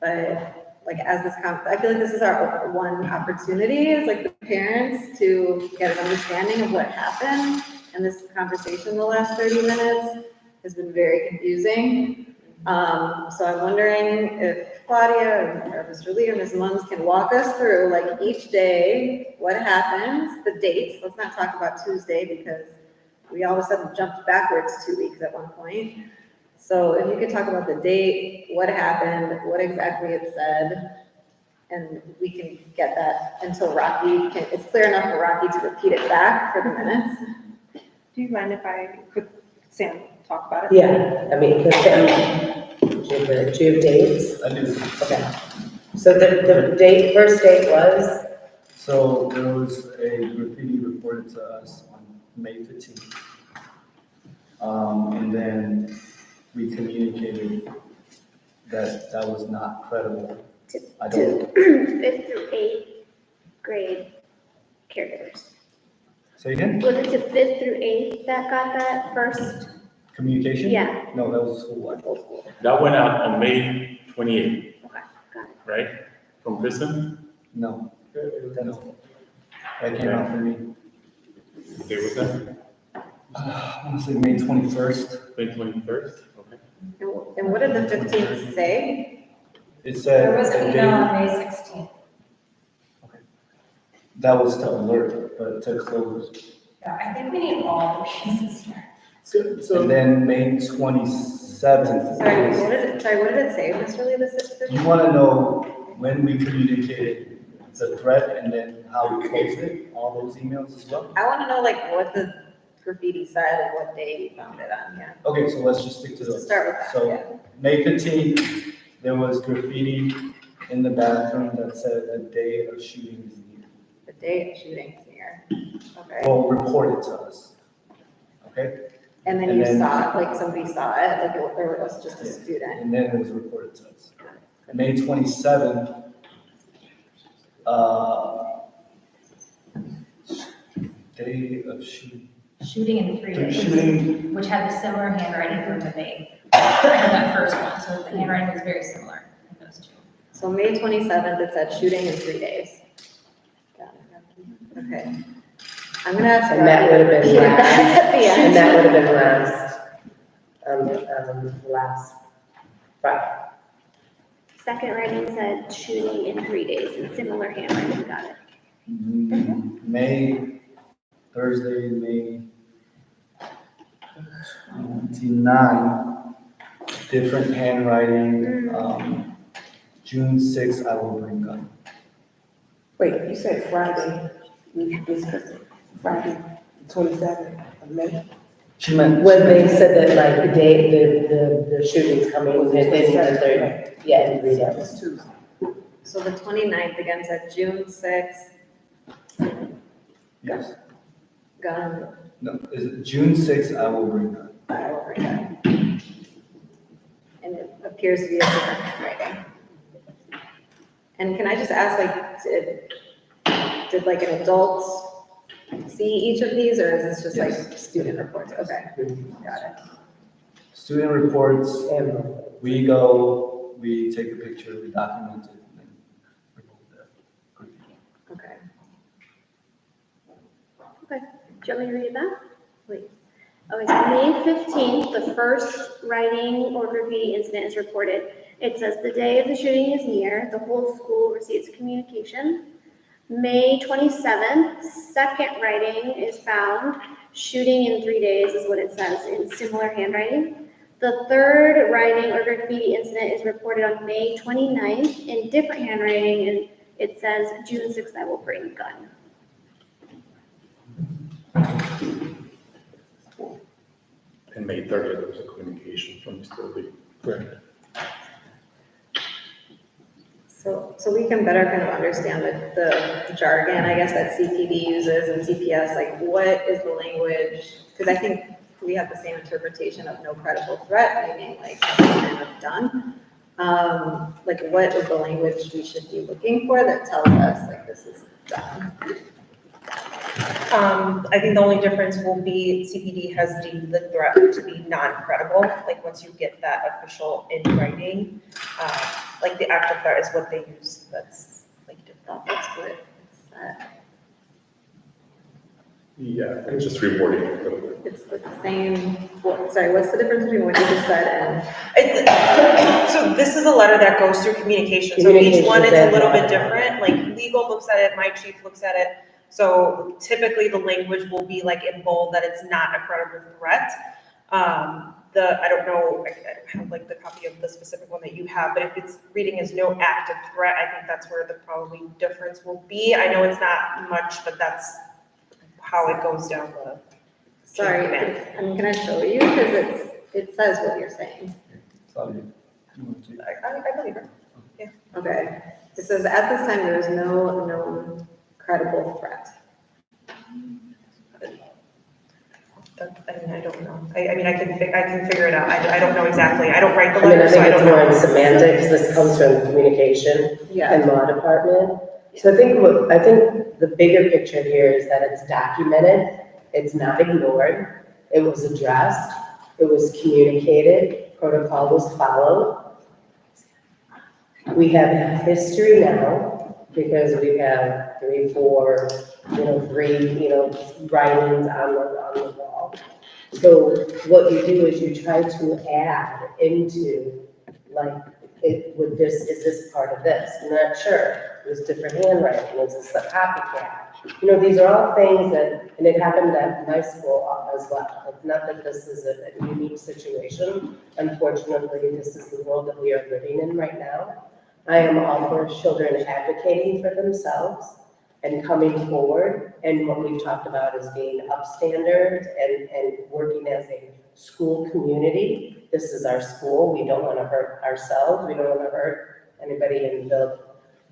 but like as this, I feel like this is our one opportunity as like the parents to get an understanding of what happened. And this conversation the last 30 minutes has been very confusing. So I'm wondering if Claudia or Mr. Lee or Ms. Munns can walk us through like each day, what happened, the dates. Let's not talk about Tuesday because we all of a sudden jumped backwards 2 weeks at one point. So if you could talk about the date, what happened, what exactly it said, and we can get that until Rocky can, it's clear enough for Rocky to repeat it back for the minutes. Do you mind if I could, Sam, talk about it? Yeah, I mean, because do you have dates? I do. Okay. So the date, first date was? So there was a graffiti reported to us on May 15th. And then we communicated that that was not credible. I don't. 5th through 8th grade caregivers. Say again? Was it to 5th through 8th that got that first? Communication? Yeah. No, that was school-wide. That went out on May 28th, Okay, got it. right? From Kristen? No. No. That came out for me. Okay, what's that? I want to say May 21st. May 21st? Okay. And what did the 15th say? It said. There was the an date- email on May 16th. That was to alert, but to close. Yeah, I think we need all the pieces here. And then May 27th. Sorry, is- what did it say, Mr. Lee, the You want to know when we communicated the threat and then how we closed it, all those emails as well? I want to know like what the graffiti said and what day you found it on, yeah. Okay, so let's just stick to Just to those. start with that, So yeah. May 15th, there was graffiti in the bathroom that said a day of shooting is near. The day of shooting is near, okay. Well, reported to us. Okay? And then and you then- saw it, like somebody saw it, like it was just a student. And then it was reported to us. May 27th, day of shooting. Shooting in 3 days, Shooting. which had the similar handwriting from the May, that first one, so the handwriting was very similar in those two. So May 27th, it said shooting in 3 days. Got it. Okay. I'm gonna ask. And that would have been Rocky to last, at the end. and that would have been last Friday. Second writing said shooting in 3 days in similar handwriting, got it. May, Thursday, May 29, different handwriting. June 6th, I will bring gun. Wait, you said Friday, we discussed it, Friday, 27th of May? She meant. When they said that like the day, the shooting's coming, and then the third, yeah, in 3 days. It's Tuesday. So the 29th again said June 6th, Yes. gun, No, is it June 6th, I will bring gun. I will bring gun. And it appears to be a different handwriting. And can I just ask, like, did like an adult see each of these, or is this just like Yes. student reports? Okay, got it. Student reports, And we go, we take a picture, we document it, and then report that. Okay. Okay, do you want me to read that? Wait. Okay, so May 15th, the first writing or graffiti incident is reported. It says the day of the shooting is near, the whole school receives communication. May 27th, second writing is found, shooting in 3 days is what it says in similar handwriting. The third writing or graffiti incident is reported on May 29th in different handwriting, and it says June 6th, I will bring gun. and May 30th, there was a communication from Mr. Lee. Correct. So we can better kind of understand the jargon, I guess, that CPD uses and CPS, like what is the language? Because I think we have the same interpretation of no credible threat, meaning like this is kind of done. Like what is the language we should be looking for that tells us like this is done? I think the only difference will be CPD has deemed the threat to be non-credible, like once you get that official in writing, like the active threat is what they use, that's like different. That's what it's said. Yeah, it's just rewording it a little bit. It's the same, sorry, what's the difference between what you just said and? So this is a letter that goes through communication, so each one is a little bit different, like legal looks at it, my chief looks at it. So typically the language will be like in bold that it's not a credible threat. I don't know, I don't have like the copy of the specific one that you have, but if it's reading as no active threat, I think that's where the probably difference will be. I know it's not much, but that's how it goes down the. Sorry, I mean, can I show you? Because it says what you're saying. Claudia, you want to? I believe her. Okay. It says, at this time, there is no known credible threat. I don't know. I mean, I can figure it out. I don't know exactly. I don't write the I mean, I letter, so think I it's don't more in know. semantics, this comes from communication Yeah. and law department. So I think the bigger picture here is that it's documented, it's not ignored, it was addressed, it was communicated, protocol was followed. We have history now, because we have 3, 4, 3, writings on the wall. So what you do is you try to add into, like, is this part of this? I'm not sure. There's different handwriting, is this a copycat? These are all things that, and it happened at my school as well. It's not that this is a unique situation. Unfortunately, this is the world that we are living in right now. I am all for children advocating for themselves and coming forward. And what we've talked about is being upstanders and working as a school community. This is our school. We don't want to hurt ourselves. We don't want to hurt anybody in the building.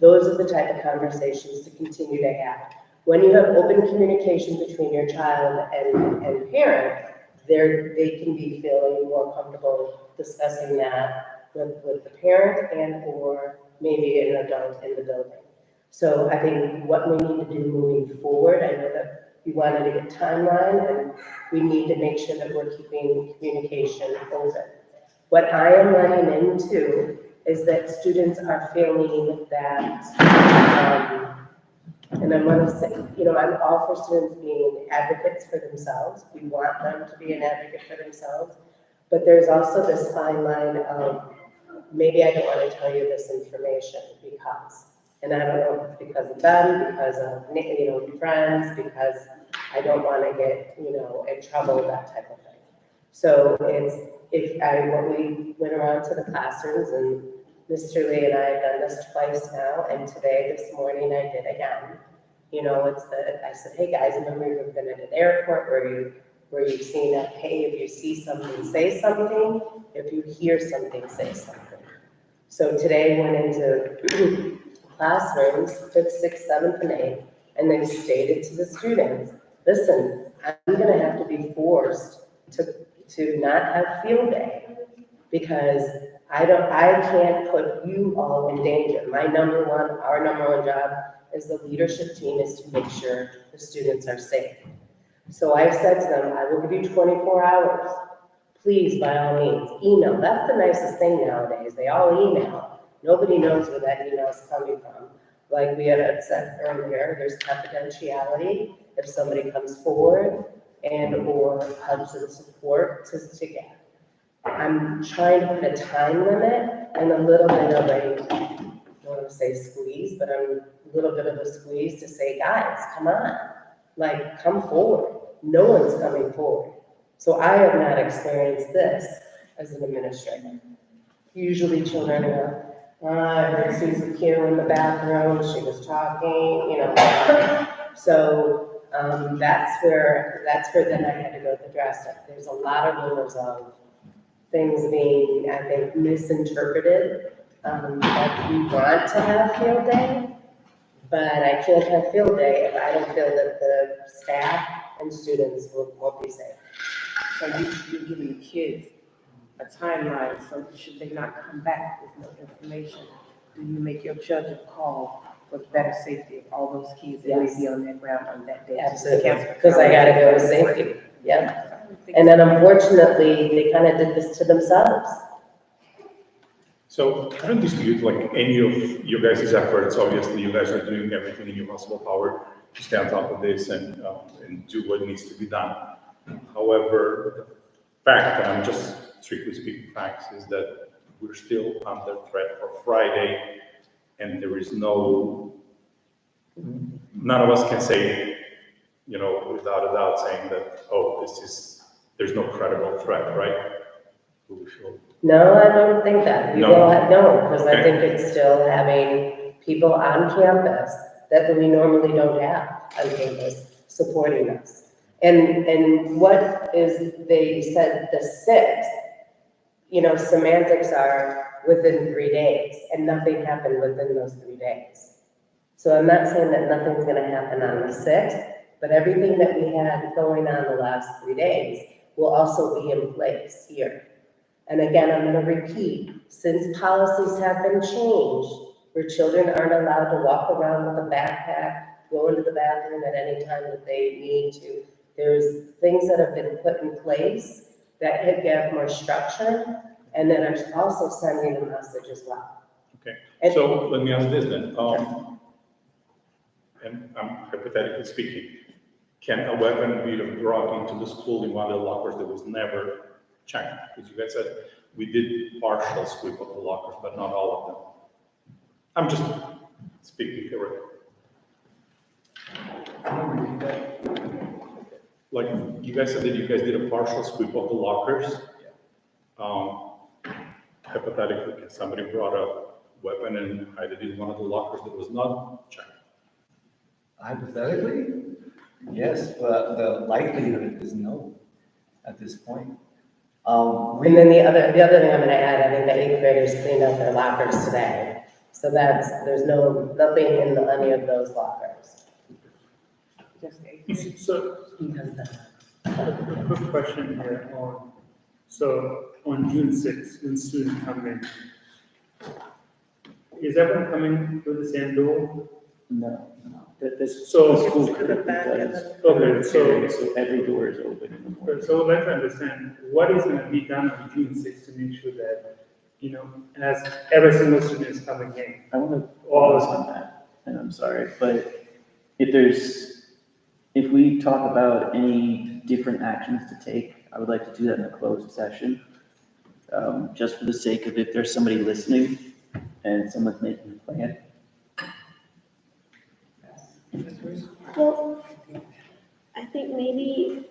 Those are the type of conversations to continue to have. When you have open communication between your child and parent, they can be feeling more comfortable discussing that with the parent and or maybe an adult in the building. So I think what we need to do moving forward, I know that we wanted to get timeline and we need to make sure that we're keeping communication open. What I am running into is that students are feeling that, and I'm going to say, I'm all for students being advocates for themselves. We want them to be an advocate for themselves. But there's also this fine line of, maybe I don't want to tell you this information because, and I don't know if it's because of them, because of, friends, because I don't want to get, in trouble, that type of thing. So when we went around to the classrooms, and Mr. Lee and I have done this twice now, and this morning I did again. I said, hey guys, remember you've been at an airport where you've seen that, hey, if you see something, say something. If you hear something, say something. So today went into classrooms, 5th, 6th, 7th, and 8th, and they stated to the students, listen, I'm gonna have to be forced to not have field day because I can't put you all in danger. Our number one job as the leadership team is to make sure the students are safe. So I said to them, I will give you 24 hours. Please, by all means, email. That's the nicest thing nowadays. They all email. Nobody knows where that email is coming from. Like we had said earlier, there's confidentiality if somebody comes forward and or helps and support to get. I'm trying to put a time limit and a little bit of a, I don't want to say squeeze, but a little bit of a squeeze to say, guys, come on, like come forward. No one's coming forward. So I have not experienced this as an administrator. Usually children are, I heard Susie Q in the bathroom, she was talking, So That's where then I had to go to the drastic. There's a lot of rumors of things being, I think, misinterpreted, that we want to have field day, but I can't have field day if I don't feel that the staff and students won't be safe. So you're giving the kids a timeline, so should they not come back with no information, do you make your judgment call for the better safety of all those kids that may be on that ground on that day? Absolutely, because I gotta go to safety, yeah. And then unfortunately, they kind of did this to themselves. So I don't dispute like any of your guys' efforts. Obviously, you guys are doing everything in your possible power to stay on top of this and do what needs to be done. However, the fact, and I'm just strictly speaking facts, is that we're still under threat for Friday, and there is none of us can say, without a doubt saying that, oh, there's no credible threat, right? No, I don't think that. No? No, because I Okay. think it's still having people on campus that we normally don't have on campus supporting us. And what is, they said the 6th, semantics are within 3 days, and nothing happened within those 3 days. So I'm not saying that nothing's gonna happen on the 6th, but everything that we had going on the last 3 days will also be in place here. And again, I'm gonna repeat, since policies have been changed, where children aren't allowed to walk around with a backpack, go into the bathroom at any time that they need to, there's things that have been put in place that could give more structure, and then I'm also sending a message as well. Okay, And- so let me ask this then. And I'm hypothetically speaking, can a weapon be brought into the school in one of the lockers that was never checked? Because you guys said we did partial sweep of the lockers, but not all of them. I'm just speaking theoretically. Like, you guys said that you guys did a partial sweep of the lockers. Hypothetically, can somebody brought a weapon and hide it in one of the lockers that was not checked? Hypothetically, yes, but the likelihood is no at this point. And then the other thing I'm gonna add, I think the 8th graders cleaned out their lockers today. So there's nothing in any of those lockers. So, a quick question here on June 6th, when students come in, is everyone coming through the same door? No. This So- school To the back of does. the- Okay, So every door is open in the morning. So I'd like to understand, what is gonna be done on June 6th to make sure that, as every single student is coming in, I want to all pause of on that, and I'm sorry, but if we talk about any different actions to take, I would like to do that in a closed session. Just for the sake of if there's somebody listening and someone's making a plan. Well, I think maybe,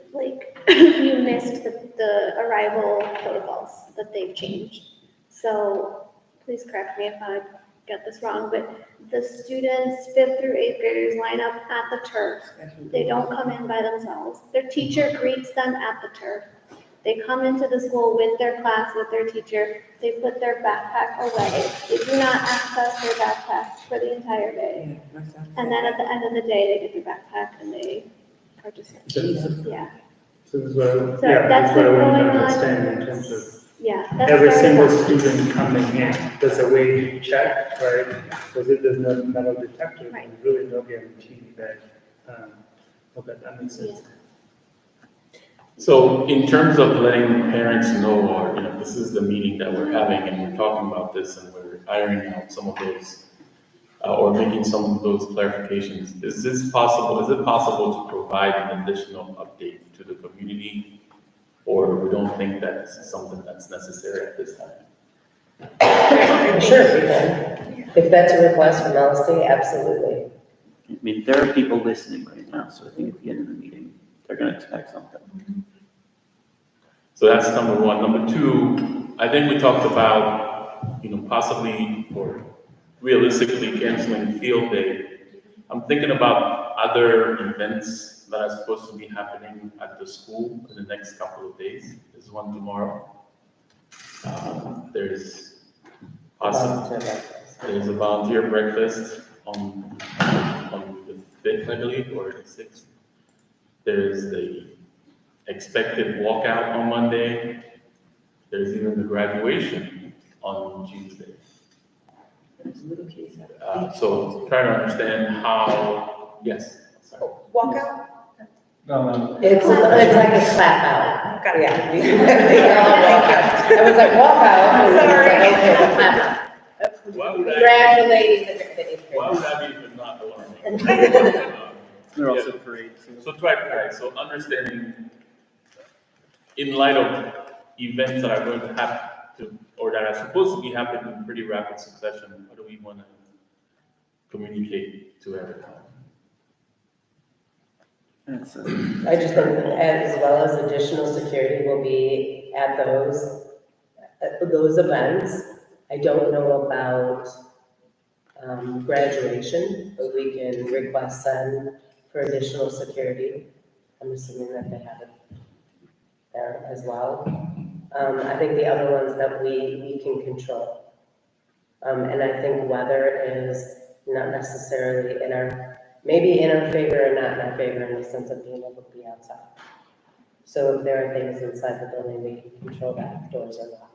you missed the arrival protocols that they've changed. So, please correct me if I get this wrong, but the students, 5th through 8th graders line up at the turf. They don't come in by themselves. Their teacher greets them at the turf. They come into the school with their class, with their teacher. They put their backpack away. They do not access their backpack for the entire day. And then at the end of the day, they get their backpack and they participate. Yeah, so this is what, So yeah, that's that's what I been want to going on. understand in terms of yeah. That's every part of single that. student coming in, there's a way to check, right? Because if there's no metal detector, Right. there's really no guarantee that, okay, that makes sense. So in terms of letting parents know, or, this is the meeting that we're having and we're talking about this and we're ironing out some of those, or making some of those clarifications, is it possible to provide an additional update to the community? Or we don't think that's something that's necessary at this time? Sure, we can. If that's a request from LSC, absolutely. I mean, there are people listening right now, so I think at the end of the meeting, they're gonna expect something. So that's number one. Number two, I think we talked about, possibly or realistically canceling field day. I'm thinking about other events that are supposed to be happening at the school in the next couple of days. There's one tomorrow. There's there's a volunteer breakfast on the 5th, I believe, or the 6th. There's the expected walkout on Monday. There's even the graduation on Tuesday. Little kids have. So trying to understand how, yes, sorry. Walkout? No. It's like a clap out. Got it. Yeah. I was like, walk out. and Sorry. I was like, okay, clap out. Why would I? Congratulating the eighth Why graders. would I be if not alarming? They're Yeah. also parades. So so understanding in light of events that are going to happen or that are supposed to be happening in pretty rapid succession, how do we want to communicate to everyone? That's, I just think as well as additional security will be at those events. I don't know about graduation, but we can request them for additional security. I'm assuming that they have it there as well. I think the other ones that we can control. And I think weather is not necessarily maybe in our favor or not in our favor in the sense of being able to be outside. So if there are things inside the building, we can control that if doors are locked.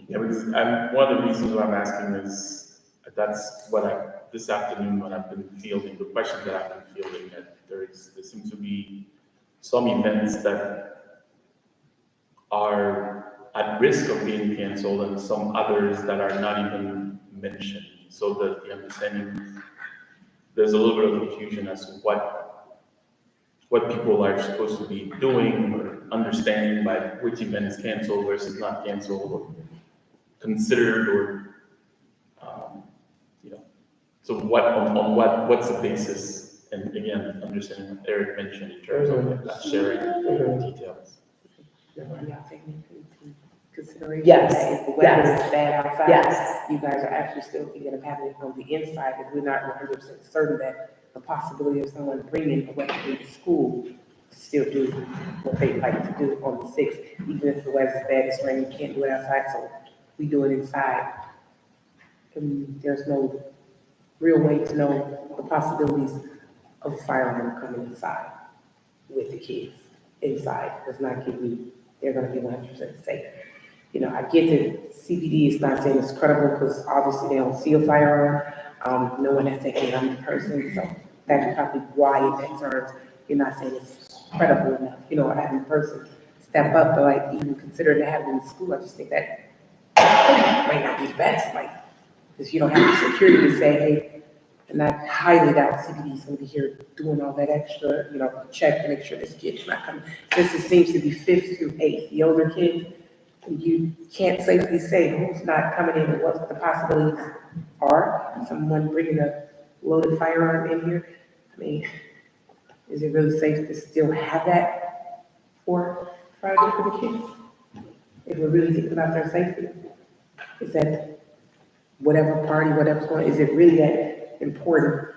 Yeah, because one of the reasons why I'm asking is that's what this afternoon when I've been fielding, the questions that I've been fielding, that there seems to be some events that are at risk of being canceled and some others that are not even mentioned. So that the understanding, there's a little bit of confusion as to what people are supposed to be doing or understanding by which event is canceled versus not canceled or considered or, so what's the basis? And again, understanding what Eric mentioned in terms of not sharing details. Are y'all taking into consideration? Yes, that if the weather yes. is bad outside? Yes. You guys are actually still thinking of having it on the inside, if we're not 100% certain that the possibility of someone bringing a weapon into school to still do what they like to do on the 6th, even if the weather's bad, it's raining, you can't do it outside, so we do it inside. And there's no real way to know the possibilities of a firearm coming inside with the kids. Inside does not give me, they're gonna be 100% safe. I get that CPD is not saying it's credible because obviously they don't see a firearm. No one has taken it on the person, so that's probably why it concerns. You're not saying it's credible enough, having a person step up, but like even considering to have it in school, I just think that might not be the best, because you don't have the security to say, hey, and I highly doubt CPD is gonna be here doing all that extra, check to make sure this kid's not coming. Since it seems to be 5th through 8th, the older kids, you can't safely say who's not coming in and what the possibilities are. Someone bringing a loaded firearm in here. I mean, is it really safe to still have that for Friday for the kids? If we're really thinking about their safety, is that whatever party, whatever's going, is it really that important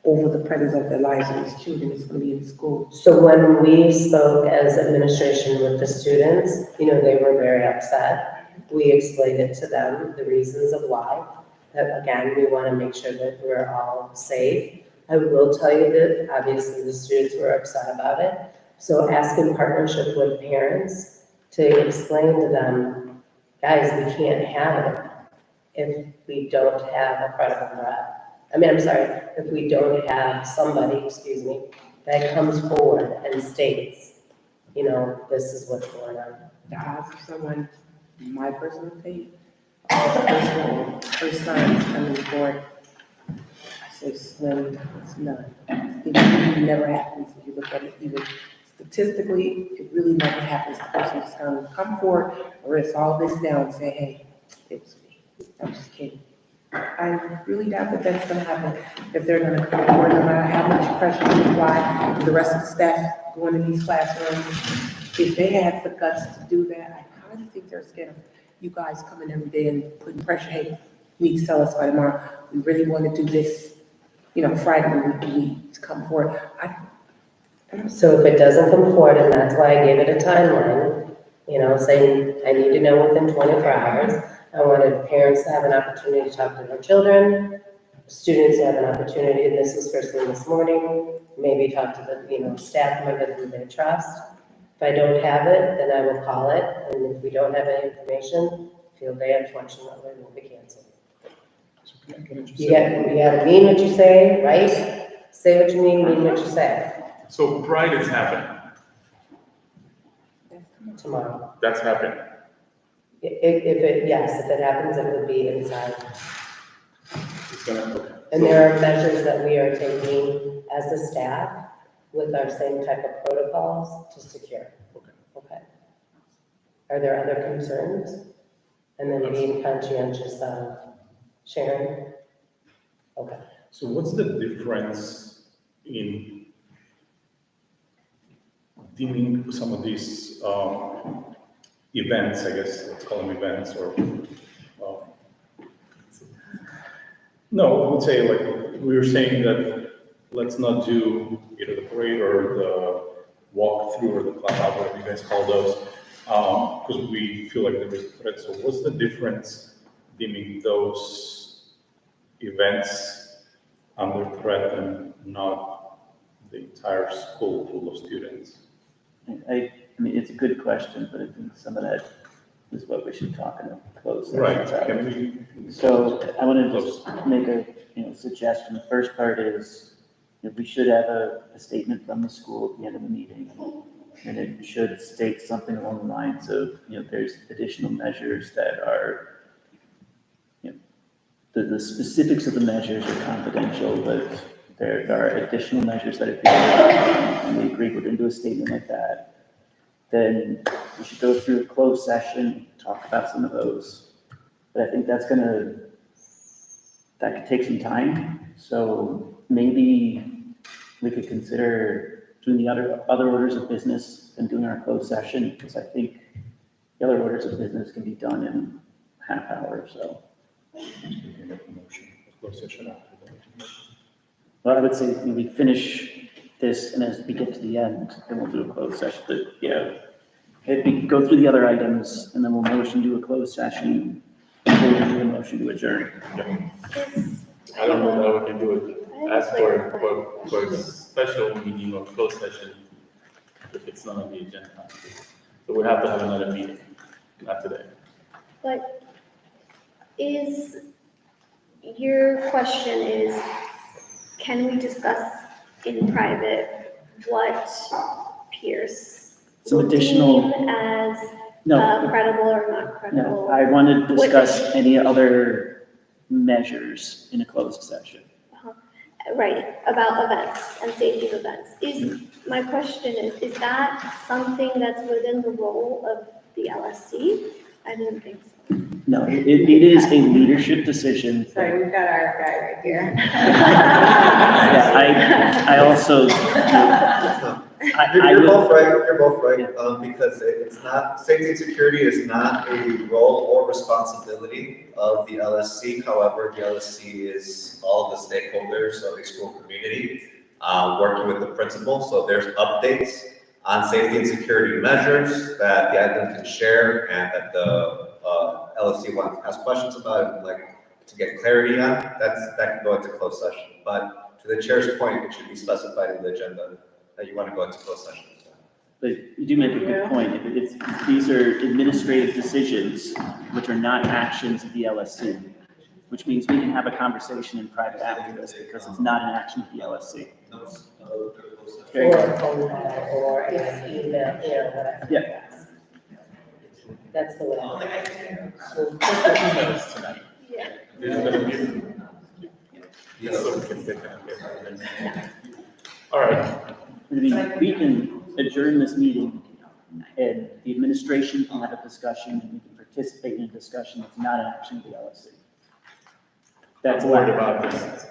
over the presence of the lives of these children that's going to be in school? So when we spoke as administration with the students, they were very upset. We explained it to them, the reasons of why. That again, we want to make sure that we're all safe. I will tell you that obviously the students were upset about it. So ask in partnership with parents to explain to them, guys, we can't have it if we don't have a credible threat. If we don't have somebody, that comes forward and states, this is what's going on. The odds of someone, in my personal opinion, first time coming forward, I say slim, it's none. It never happens if you look at it, even statistically, it really never happens. The person just gonna come forward, or it's all this down and say, hey, it was me. I'm just kidding. I really doubt that that's gonna happen if they're gonna come forward, no matter how much pressure you apply, and the rest of the staff going in these classrooms. If they had the guts to do that, I highly think they're scared of you guys coming every day and putting pressure, hey, need to tell us by tomorrow, we really want to do this, Friday, we need to come forward. So if it doesn't come forward, and that's why I gave it a timeline, saying I need to know within 24 hours. I wanted parents to have an opportunity to talk to their children, students to have an opportunity, and this was first thing this morning, maybe talk to the, staff members who they trust. If I don't have it, then I will call it, and if we don't have any information, field day unfortunately will be canceled. You gotta mean what you say, right? Say what you mean what you say. So Pride is happening. Tomorrow. That's happening. If it happens, it would be inside. It's gonna, okay. And there are measures that we are taking as a staff with our same type of protocols to secure. Okay. Are there other concerns? And then being conscientious of sharing? Okay. So what's the difference in deeming some of these events, I guess, let's call them events, or no, I would say, like, we were saying that let's not do either the parade or the walk-through or the clap out, whatever you guys call those, because we feel like there is a threat. So what's the difference deeming those events under threat and not the entire school full of students? I mean, it's a good question, but I think some of that is what we should talk in a closed session. Right, about. can we? So I want to just make a, suggestion. The first part is, we should have a statement from the school at the end of the meeting. And it should state something along the lines of, there's additional measures that are, the specifics of the measures are confidential, but there are additional measures that are being taken, and we agree we're going to do a statement like that. Then we should go through a closed session, talk about some of those. But I think that could take some time. So maybe we could consider doing the other orders of business and doing our closed session, because I think the other orders of business can be done in a half hour or so. Well, I would say we finish this, and as we get to the end, then we'll do a closed session. But yeah, if we go through the other items, and then we'll motion to a closed session, and we'll do a motion to adjourn. I don't know how we can do it. Ask for a special meeting or closed session if it's not on the agenda. So we have to have another meeting, not today. But your question is, can we discuss in private what Peirce Some will additional- deem as No, credible or not credible? no, I want to discuss any other measures in a closed session. Right, about events and safety of events. My question is that something that's within the role of the LSC? I didn't think so. No, it is a leadership decision. Sorry, we've got our guy right here. Yeah, I also, You're both right, because it's not, safety and security is not a role or responsibility of the LSC. However, the LSC is all of the stakeholders of a school community, working with the principal. So there's updates on safety and security measures that the admin can share and that the LSC wants to ask questions about and like to get clarity on. That can go into closed session. But to the chair's point, it should be specified in the agenda that you want to go into closed session. but you do make a good point. These are administrative decisions, which are not actions of the LSC, which means we can have a conversation in private after this because it's not an action of the LSC. Very Or good. a phone call, or an email, whatever. Yeah. That's the way. Yeah. There's gonna be. Yes, so we can take that. All right. We can adjourn this meeting and the administration can have a discussion and we can participate in a discussion that's not an action of the LSC. That's I'm worried allowed. about this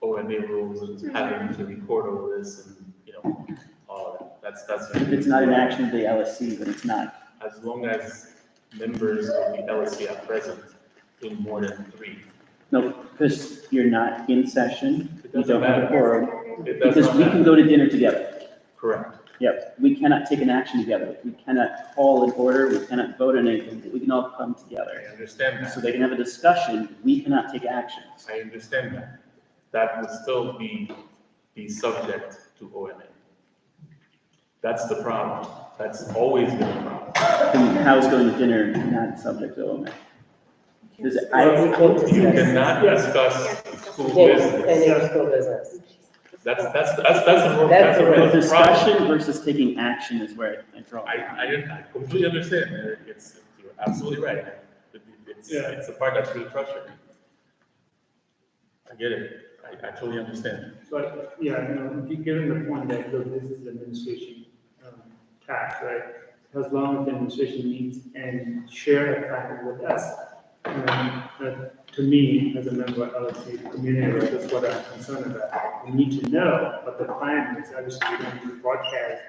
OMA rules and having to record all this and, all that. That's. If it's not an action of the LSC, then it's not. As long as members of the LSC are present, in more than 3. No, because you're not in session, It you doesn't don't have a matter. quorum, It does because not we can matter. go to dinner together. Correct. Yep, we cannot take an action together, we cannot call an order, we cannot vote on anything, we can all come I together. understand So that. they can have a discussion, we cannot take actions. I understand that. That would still be subject to OMA. That's the problem. That's always been a problem. Then how's going to dinner not subject to OMA? Because We I, can't discuss You cannot discuss school business. any school business. That's a That's the real problem. discussion versus taking action is where I draw. I completely understand. You're absolutely right. It's the part that's really frustrating. I get it. I totally understand. But, yeah, given the point that, look, this is administration task, right? As long as the administration meets and share a packet with us, to me, as a member of LSC community, that's what I'm concerned about. We need to know what the plan is. Obviously, we don't need to broadcast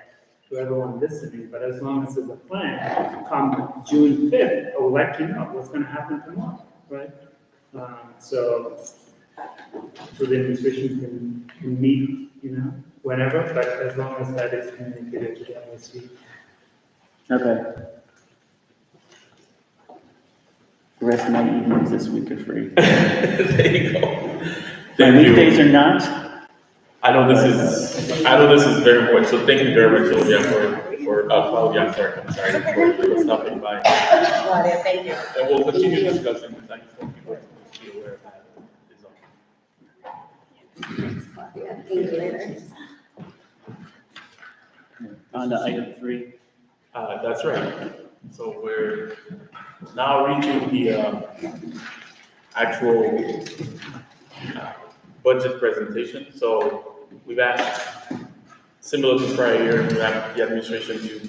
to everyone listening, but as long as there's a plan, come June 5th, I would like to know what's going to happen tomorrow, right? So the administration can meet, whenever, but as long as that is communicated to the LSC. Okay. The rest of my evenings this week are free. There you go. My Thank you. weekdays are not. I know this is very important, so thank you very much, Sylvia, Claudia, for stopping by. Claudia, thank you. And we'll continue discussing this. I just want people to be aware of that. Yeah, see you later. On to item 3. That's right. So we're now reaching the actual budget presentation. So we've asked, similar to prior year, we've asked the administration to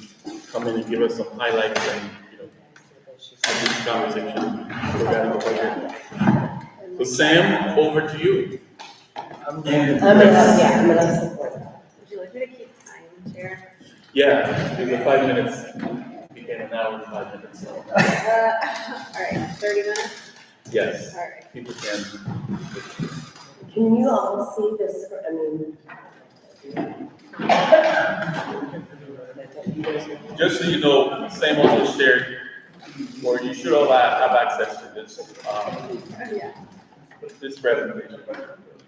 come in and give us some highlights and, have this conversation regarding the budget. So Sam, over to you. I'm gonna support that. Would you like me to keep time, Chair? Yeah, there's a 5 minutes. Became an hour and 5 minutes, so, All right, 30 minutes? yes, All right. people can. Can you all see this, Just so you know, Sam also shared, or you should all have access to this, Yeah. this presentation.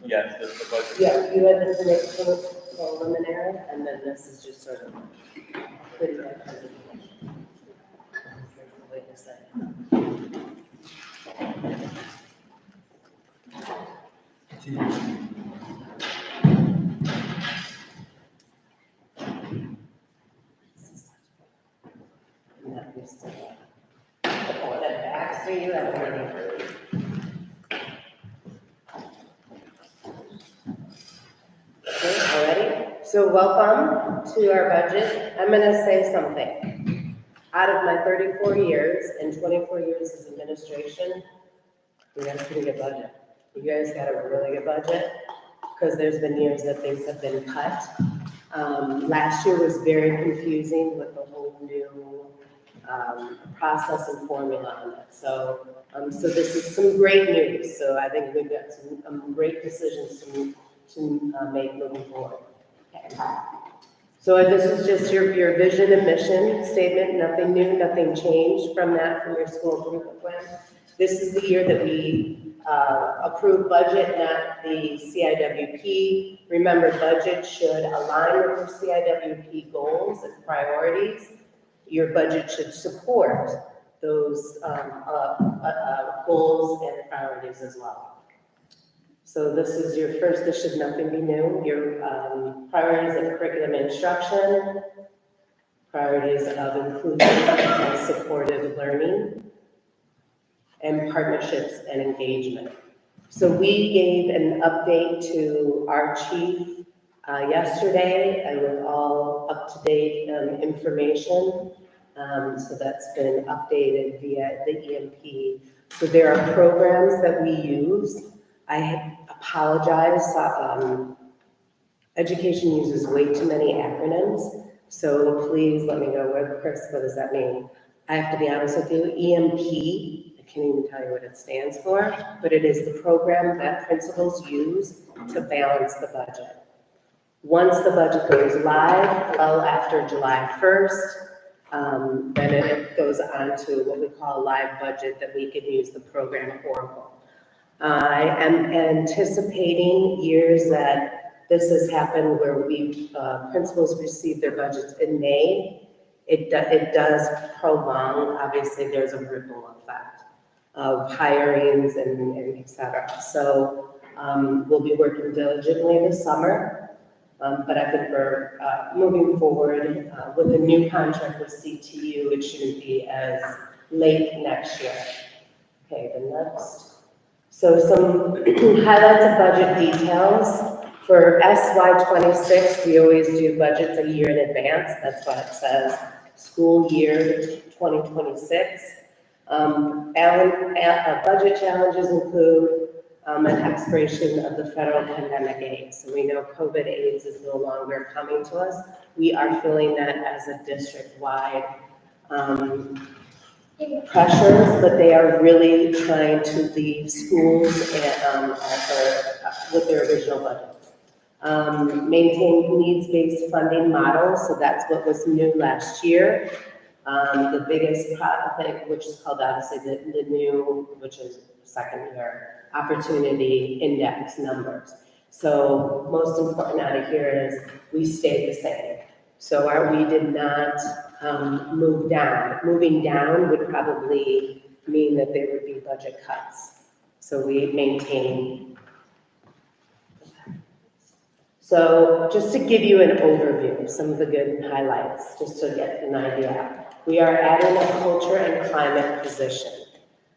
Yes, this the budget. Yeah, you had the preliminary, and then this is just sort of pretty much presentation. Wait a second. So you have already. Okay, already? So welcome to our budget. I'm gonna say something. Out of my 34 years and 24 years as administration, we got a pretty good budget. You guys got a really good budget, because there's been years that things have been cut. Last year was very confusing with the whole new process and formula on it. So this is some great news. So I think we've got some great decisions to make moving forward. Okay. So this is just your vision and mission statement, nothing new, nothing changed from your school improvement plan. This is the year that we approve budget, not the CIWP. Remember, budget should align with your CIWP goals and priorities. Your budget should support those goals and priorities as well. So this is your first, this should nothing be new. Your priorities of curriculum instruction, priorities of inclusive and supportive learning, and partnerships and engagement. So we gave an update to our chief yesterday, and with all up-to-date information. So that's been updated via the EMP. So there are programs that we use. I apologize, education uses way too many acronyms. So please let me know, Chris, what does that mean? I have to be honest with you, EMP, I can't even tell you what it stands for, but it is the program that principals use to balance the budget. Once the budget goes live, well after July 1st, then it goes on to what we call a live budget that we can use the program Oracle. I am anticipating years that this has happened where principals receive their budgets in May. It does prolong, obviously there's a ripple effect of hirings and et cetera. So we'll be working diligently this summer, but I think we're moving forward with the new contract with CTU. It shouldn't be as late next year. Okay, the next. So some highlights of budget details. For SY26, we always do budgets a year in advance. That's why it says school year 2026. Budget challenges include an expiration of the federal pandemic aid. So we know COVID AIDS is no longer coming to us. We are feeling that as a district-wide pressures, but they are really trying to leave schools with their original budgets. Maintain needs-based funding models, so that's what was new last year. The biggest product, which is called obviously the new, which is second year, opportunity index numbers. So most important out of here is we stayed the same. So we did not move down. Moving down would probably mean that there would be budget cuts. So we maintain. So just to give you an overview of some of the good highlights, just to get an idea. We are adding a culture and climate position.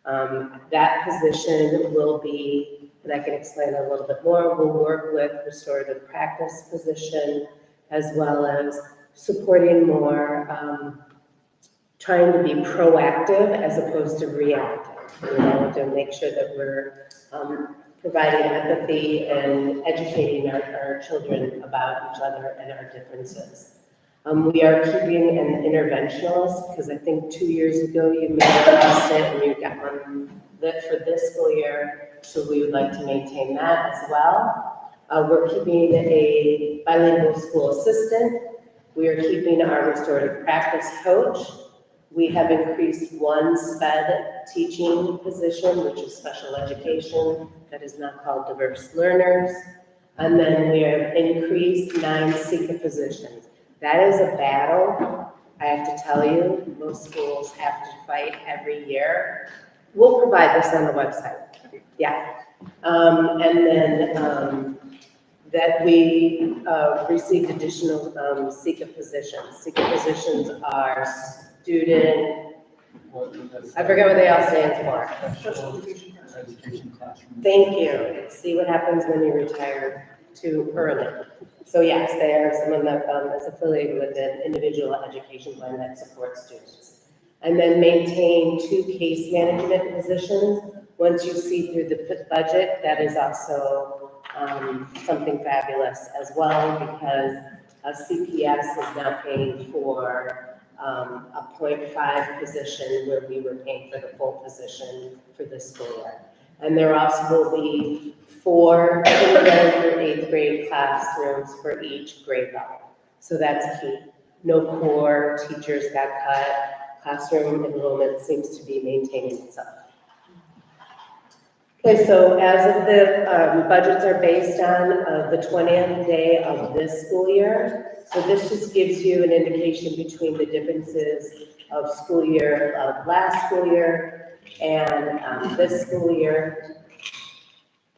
That position will be, and I can explain a little bit more, we'll work with restorative practice position, as well as supporting more, trying to be proactive as opposed to reactive. To make sure that we're providing empathy and educating our children about each other and our differences. We are keeping an interventionalist, because I think 2 years ago you made a request and you got one that for this school year, so we would like to maintain that as well. We're keeping a bilingual school assistant. We are keeping our restorative practice coach. We have increased one SPED teaching position, which is special education, that is now called diverse learners. And then we have increased 9 SICA positions. That is a battle, I have to tell you. Most schools have to fight every year. We'll provide this on the website. Yeah. And then that we received additional SICA positions. SICA positions are student, I forget what they all stand for. Thank you. See what happens when you retire too early. So yes, they are someone that is affiliated with an individual education plan that supports students. And then maintain 2 case management positions. Once you see through the budget, that is also something fabulous as well, because CPS is now paying for a 0.5 position where we were paying for the full position for this school year. And there also will be 4 kindergarten through 8th grade classrooms for each grade level. So that's key. No core teachers got cut. Classroom enrollment seems to be maintaining itself. Okay, so as of the budgets are based on the 20th day of this school year. So this just gives you an indication between the differences of school year of last school year and this school year.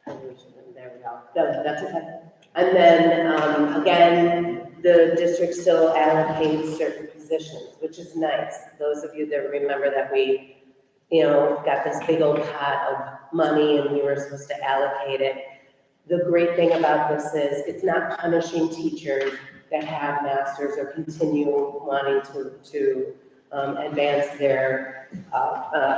There we go. No, that's okay. And then again, the district still allocates certain positions, which is nice. Those of you that remember that we, got this big old pot of money and we were supposed to allocate it. The great thing about this is it's not punishing teachers that have masters or continue wanting to advance their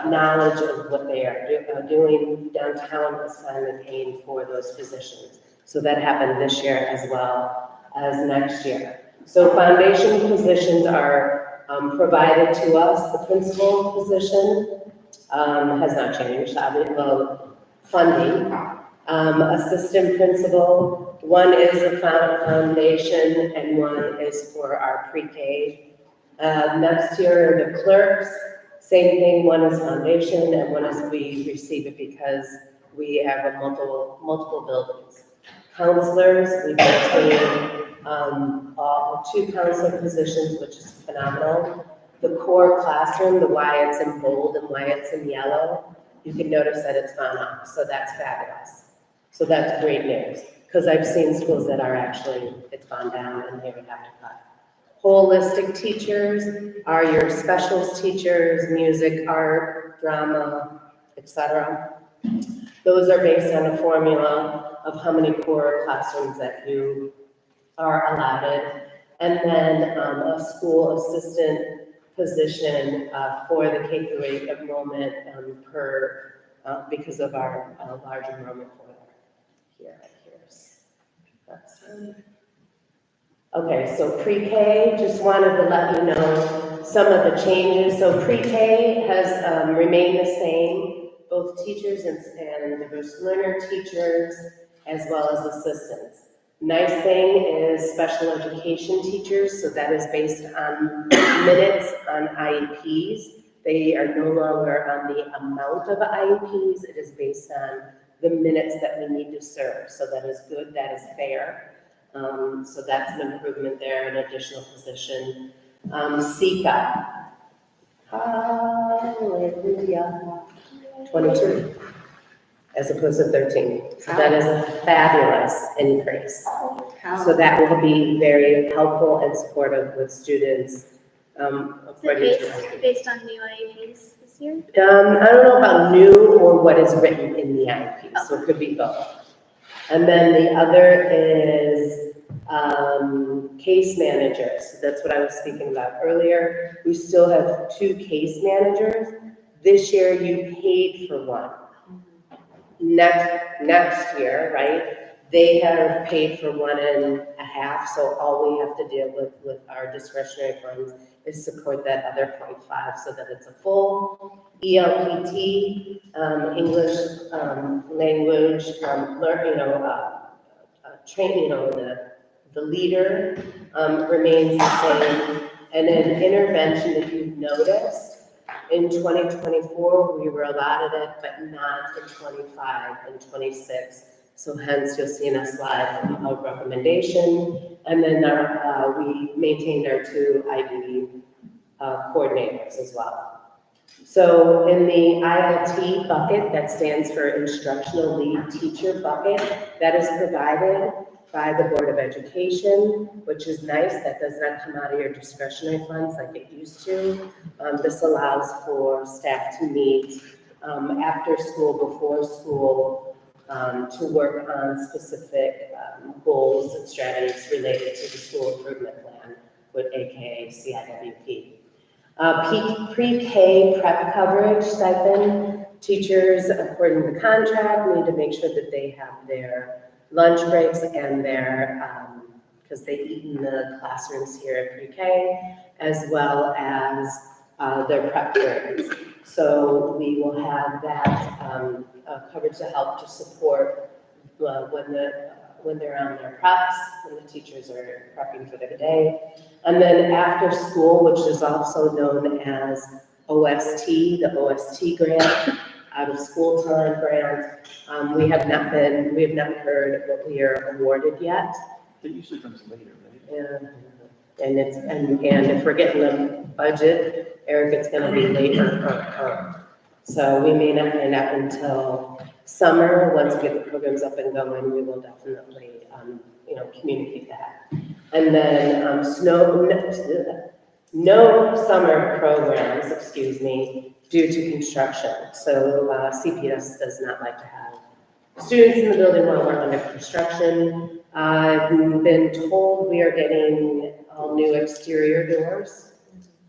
knowledge of what they are doing downtown this time and paying for those positions. So that happened this year as well as next year. So foundation positions are provided to us, the principal position, has not changed, obviously, well, funding. Assistant principal, one is a foundation and one is for our pre-K. Next year, the clerks, same thing, one is foundation and one is we receive it because we have a multiple buildings. Counselors, we maintain, two counselor positions, which is phenomenal. The core classroom, the why it's in bold and why it's in yellow, you can notice that it's gone up, so that's fabulous. So that's great news, because I've seen schools that are actually, it's gone down and they would have to cut. Holistic teachers are your specials teachers, music, art, drama, etc. Those are based on a formula of how many core classrooms that you are allotted. And then a school assistant position for the K-8 enrollment because of our large enrollment for here at Peirce. Okay, so pre-K, just wanted to let you know some of the changes. So pre-K has remained the same, both teachers and diverse learner teachers, as well as assistants. Nice thing is special education teachers, so that is based on minutes on IEPs. They are no longer on the amount of IEPs, it is based on the minutes that we need to serve. So that is good, that is fair. So that's an improvement there, an additional position. CIWP, hallelujah, 22, as opposed to 13. So that is a fabulous increase. So that will be very helpful and supportive with students. Is it based on new IEPs this year? I don't know about new or what is written in the IEP, so it could be both. And then the other is case managers. So that's what I was speaking about earlier. We still have 2 case managers. This year you paid for one. Next year, right? They have paid for 1.5, so all we have to deal with our discretionary funds is support that other 0.5 so that it's a full ELPT, English language, training, the leader remains the same. And then intervention, if you've noticed, in 2024, we were allotted it, but not in 25 and 26. So hence, you'll see in a slide of recommendation. And then we maintained our 2 IB coordinators as well. So in the ILT bucket, that stands for Instructional Lead Teacher bucket, that is provided by the Board of Education, which is nice. That does not come out of your discretionary funds like it used to. This allows for staff to meet after school, before school, to work on specific goals and strategies related to the school improvement plan with AKA CIWP. Pre-K prep coverage stipend. Teachers, according to contract, need to make sure that they have their lunch breaks and their, because they eat in the classrooms here at pre-K, as well as their prep periods. So we will have that coverage to help to support when they're on their preps, when the teachers are prepping for the day. And then after school, which is also known as OST, the OST grant, out of school time grant. We have not heard what we are awarded yet. It usually comes later, right? Yeah, and if we're getting the budget, Eric, it's gonna be later. So we may not find out until summer. Once we get the programs up and going, we will definitely, communicate that. And then, no summer programs, due to construction. So CPS does not like to have students in the building while we're under construction. I've been told we are getting all new exterior doors.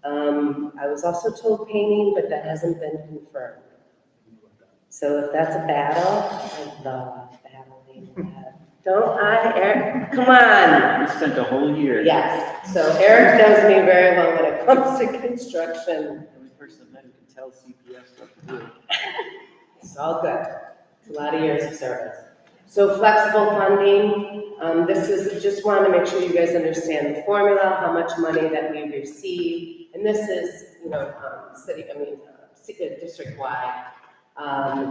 I was also told painting, but that hasn't been confirmed. So if that's a battle, I love battling that. Don't I, Eric? Come on. We spent a whole year. Yes, so Eric knows me very well when it comes to construction. Every person I've met who can tell CPS what to do. It's all good. It's a lot of years of service. So flexible funding, this is, just want to make sure you guys understand the formula, how much money that we receive. And this is, district-wide.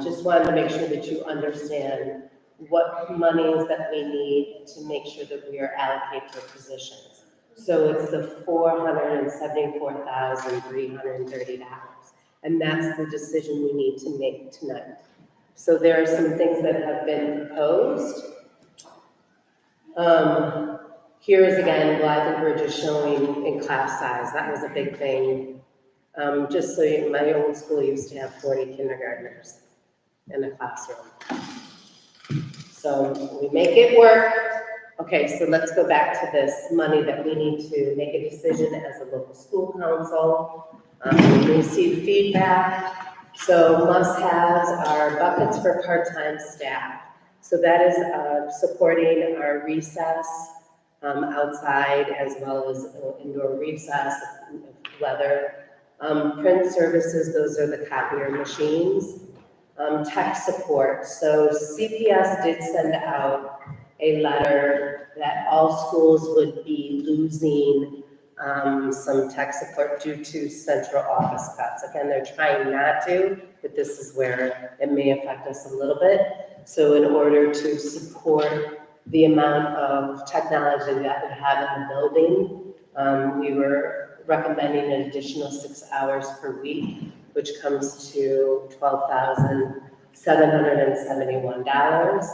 Just wanted to make sure that you understand what monies that we need to make sure that we are allocated for positions. So it's the $474,330. And that's the decision we need to make tonight. So there are some things that have been proposed. Here is again, well, I think we're just showing in class size. That was a big thing. Just so you, my old school used to have 40 kindergartners in a classroom. So we make it work. Okay, so let's go back to this money that we need to make a decision as a local school council. We receive feedback. So must-haves are buckets for part-time staff. So that is supporting our recess outside as well as indoor recess, weather. Print services, those are the copier machines. Tech support. So CPS did send out a letter that all schools would be losing some tech support due to central office cuts. Again, they're trying not to, but this is where it may affect us a little bit. So in order to support the amount of technology that we have in the building, we were recommending an additional 6 hours per week, which comes to $12,771.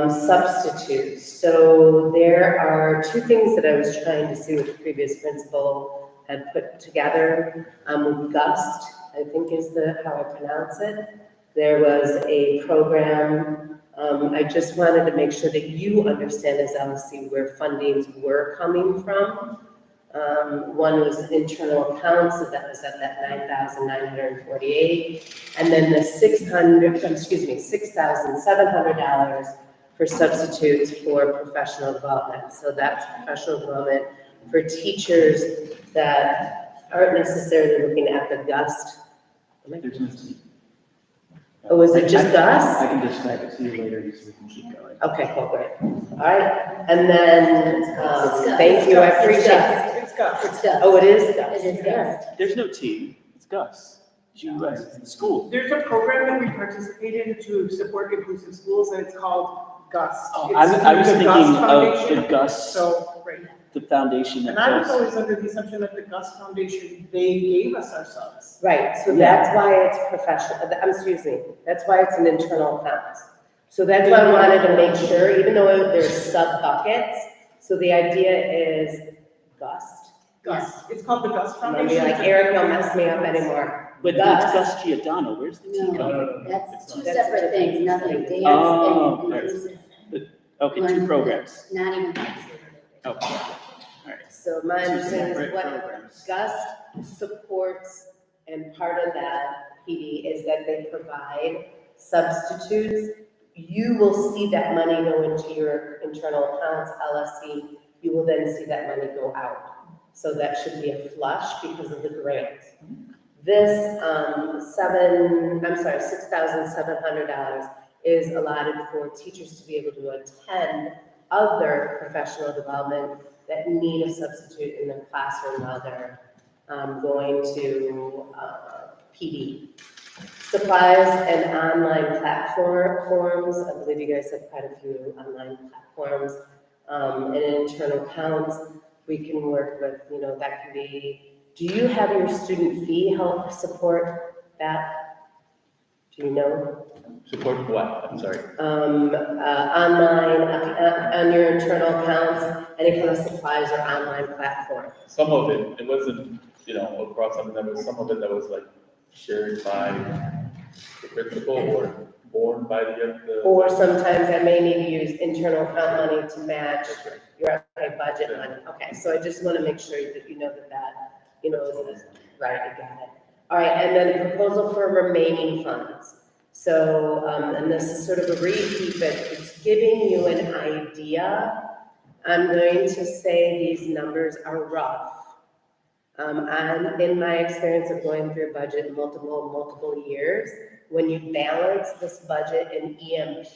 Substitutes. So there are two things that I was trying to see what the previous principal had put together. GUST, I think is how I pronounce it. There was a program. I just wanted to make sure that you understand as LSC where fundings were coming from. One was internal accounts, so that was at that $9,948. And then the $6,700 for substitutes for professional development. So that's professional development for teachers that aren't necessarily looking at the GUST. There's no team. Oh, is it just GUST? I can describe it to you later so we can keep going. Okay, cool, great. All right, and then, thank you, I appreciate it. It's got. Oh, it is GUST. It is GUST. There's no team, it's Gus. GUS, it's the school. There's a program that we participate in to support inclusive schools, and it's called GUST. Oh, It's I was through the GUST thinking of Foundation. the Gus, So, right. the foundation that And I was does. always under the assumption that the GUST Foundation, they gave us our subs. Right, so that's why it's professional, that's why it's an internal account. So that's why I wanted to make sure, even though there's sub-buckets, so the idea is GUST. GUST, it's called the GUST I'm gonna Foundation. be like, Eric, don't mess me up anymore. But it's Gus Giordano, where's the team No, coming from? that's two That's separate different. things, nothing, dance Oh, and right. inclusive. Okay, two One programs. that's Not even considered. Okay, all right. So my Two understanding is separate what programs. GUST supports, and part of that, PD, is that they provide substitutes. You will see that money go into your internal accounts, LSC, you will then see that money go out. So that should be a flush because of the grant. This, $6,700 is allotted for teachers to be able to attend other professional development that need a substitute in their classroom while they're going to PD. Supplies and online platforms. I believe you guys have quite a few online platforms. And internal accounts, we can work with, that can be, do you have your student fee help support that? Do you know? Support what? I'm sorry. Online, on your internal accounts, any kind of supplies or online platform. Some of it wasn't, across, there was some of it that was like shared by the principal or borne by the. Or sometimes I may need to use internal account money to match your budget money. Okay, so I just want to make sure that you know that, is right, I got it. All right, and then a proposal for remaining funds. So, and this is sort of a repeat, but it's giving you an idea. I'm going to say these numbers are rough. And in my experience of going through a budget multiple years, when you balance this budget in EMP,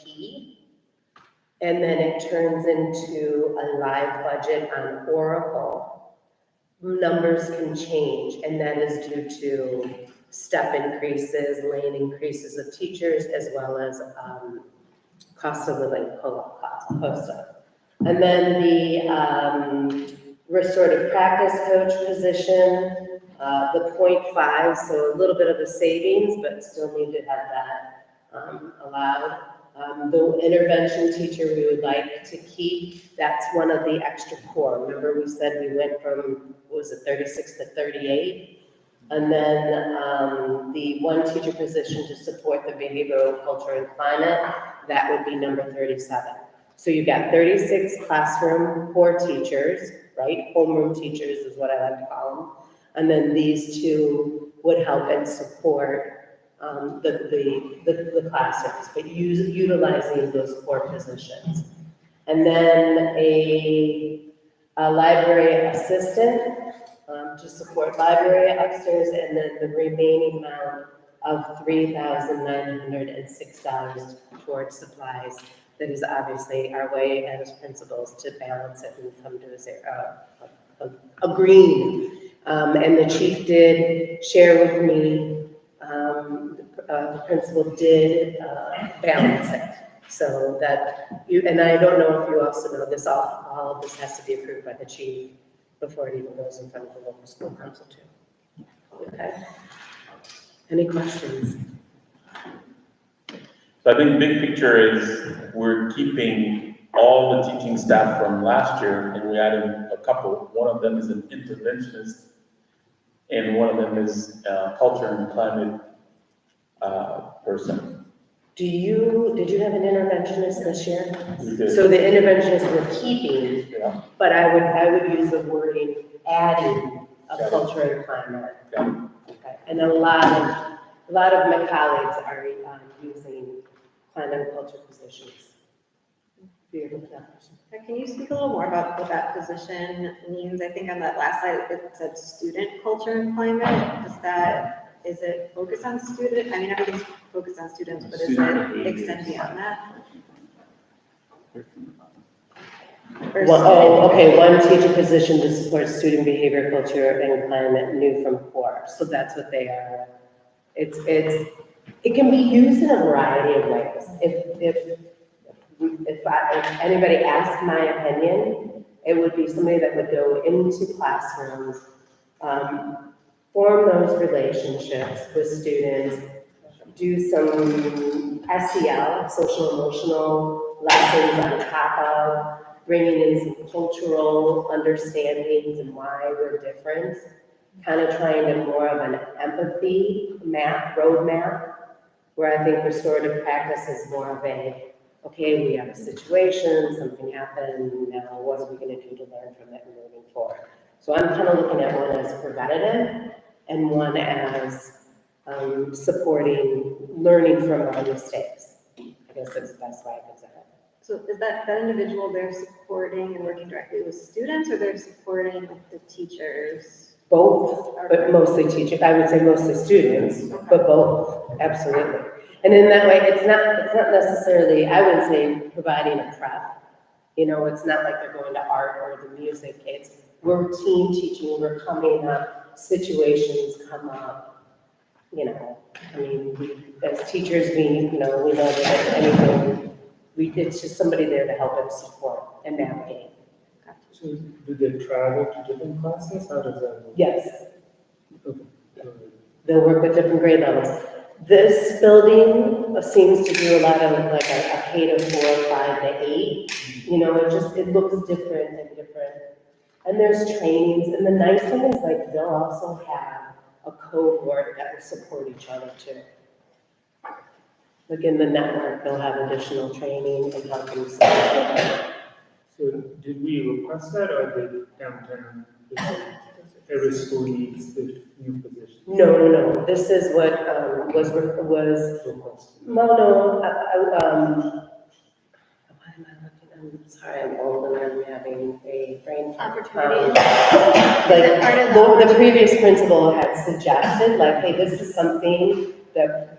and then it turns into a live budget on Oracle, numbers can change, and that is due to step increases, lane increases of teachers, as well as cost of living, cost of. And then the restorative practice coach position, the 0.5, so a little bit of a savings, but still need to have that allowed. The intervention teacher we would like to keep, that's one of the extra core. Remember we said we went from, what was it, 36 to 38? And then the one teacher position to support the behavioral culture and climate, that would be number 37. So you've got 36 classroom core teachers, right? Homeroom teachers is what I like to call them. And then these two would help and support the classrooms, but utilizing those core positions. And then a library assistant to support library upstairs, and then the remaining amount of $3,906 towards supplies. That is obviously our way as principals to balance it and come to a green. And the chief did share with me, the principal did balance it. So that you, and I don't know if you also know this, all of this has to be approved by the chief before it even goes in front of the local school council too. Okay. Any questions? So I think big picture is we're keeping all the teaching staff from last year and we added a couple. One of them is an interventionist and one of them is culture and climate person. Did you have an interventionist this year? We did. So the interventionist we're keeping, Yeah. but I would use the wording adding of culture and climate. Okay. Okay. And a lot of my colleagues are using climate and culture positions. Can you speak a little more about what that position means? I think on that last slide, it said student culture and climate. Is it focused on student? I mean, everything's focused on students, but is it extend beyond that? Well, okay, one teacher position to support student behavior, culture, and climate new from core. So that's what they are. It can be used in a variety of ways. If anybody asked my opinion, it would be somebody that would go into classrooms, form those relationships with students, do some SEL, social emotional lessons on top of, bringing in some cultural understandings and why we're different, kind of trying to more of an empathy roadmap, where I think restorative practice is more of a, okay, we have a situation, something happened, now what are we going to do to learn from it and moving forward? So I'm kind of looking at one as preventative and one as supporting learning from our mistakes. I guess that's the best way I could say it. So is that individual they're supporting and working directly with students, or they're supporting the teachers? Both, but mostly teachers. I would say mostly students, but both, absolutely. And in that way, it's not necessarily, I wouldn't say providing a prep. You know, it's not like they're going to art or the music. We're team teaching, we're coming up, situations come up, you know. I mean, as teachers, we know that anything, it's just somebody there to help us support and navigate. So do they travel to different classes? How does that work? Yes, Okay. they'll work with different grade levels. This building seems to do a lot of like a K to 4, 5 to 8. You know, it looks different and different. And there's trainings, and the nice thing is like they'll also have a cohort that will support each other too. Like in the network, they'll have additional training and helping support. So did we request that, or did downtown, every school needs the new position? No. This is what was Requested. no. Why am I looking? I'm sorry, I'm old and I'm having a brain fart. Opportunity. Like, Part of the previous principal had suggested, like, hey, this is something that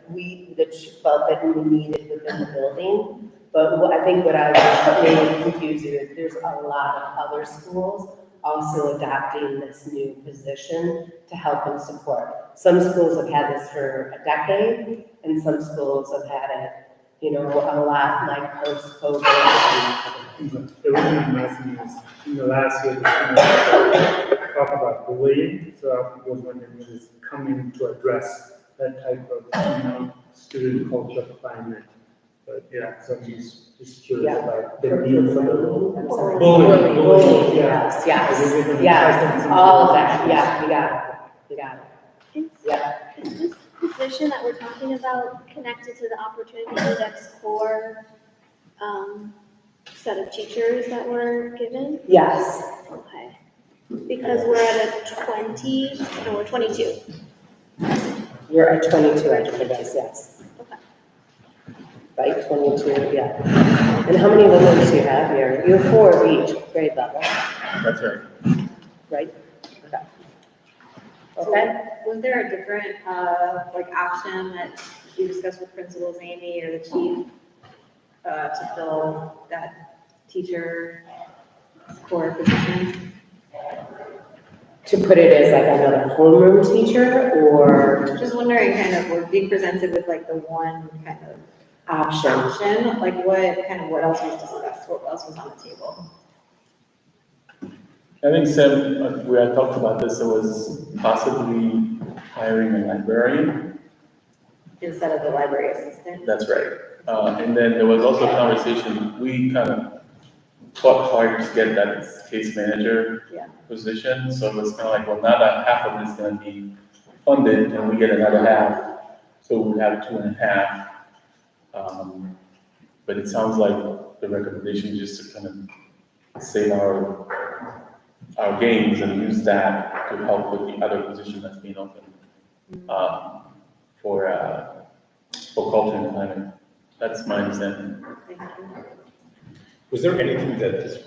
she felt that we needed within the building. But I think what I was really confused is there's a lot of other schools also adopting this new position to help and support. Some schools have had this for a decade, and some schools have had it, you know, a lot like post-COVID. The reason I'm asking is, in the last year, talk about bullying, so I was wondering if it's coming to address that type of, student culture climate. But yeah, so I'm just curious Yeah. about the need for the role. I'm sorry. Bullying, yeah. Yes, all of that, yeah, you got it. Yeah. Is this position that we're talking about connected to the Opportunity Index core set of teachers that were given? Yes, Okay. Because we're at a 20, no, we're 22. you're at 22 academics, yes. Okay. Right, 22, yeah. And how many levels do you have here? You have 4 of each grade level, That's right. right? Okay. Okay, Was there a different, option that you discussed with Principals Amy or the chief, to fill that teacher core position? to put it as like another homeroom teacher or Just wondering, kind of, we're being presented with like the one kind of option? like what else was discussed, what else was on the table? I think Sam, we had talked about this, it was possibly hiring a librarian. Instead of the library assistant? That's right. And then there was also a conversation, we kind of fought hard to get that case manager Yeah. position. So it was kind of like, well, now that half of it is going to be funded and we get another half, so we have 2.5. But it sounds like the recommendation is just to kind of save our gains and use that to help with the other position that's being open for culture and climate. That's my understanding. Thank you. Was there anything that this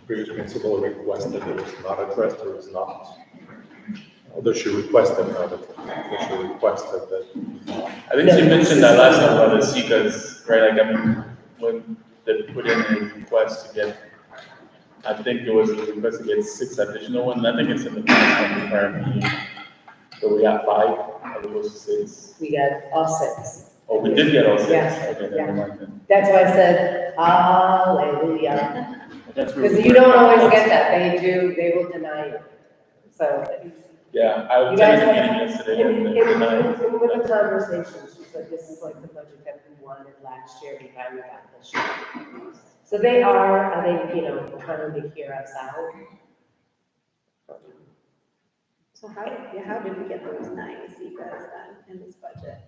previous principal requested that was not addressed or was not? Although she requested, that she requested that. I think she mentioned that last time about the SECAs, right? Like, I mean, when they put in a request to get, I think it was a request to get 6 additional ones. I think it's in the past prior meeting. So we got 5, as opposed to 6. We got all 6. Oh, we did get all 6. Yeah, Okay, never mind then. That's why I said, hallelujah. That's where Because we you were. don't always get that, they will deny you. So, Yeah, I you attended guys the have, meeting yesterday in and tonight. with the conversation, she said, this is like the budget that we wanted last year, we finally got this year. So they are, I think, trying to hear us out. So how did we get those 9 CPAs then in this budget?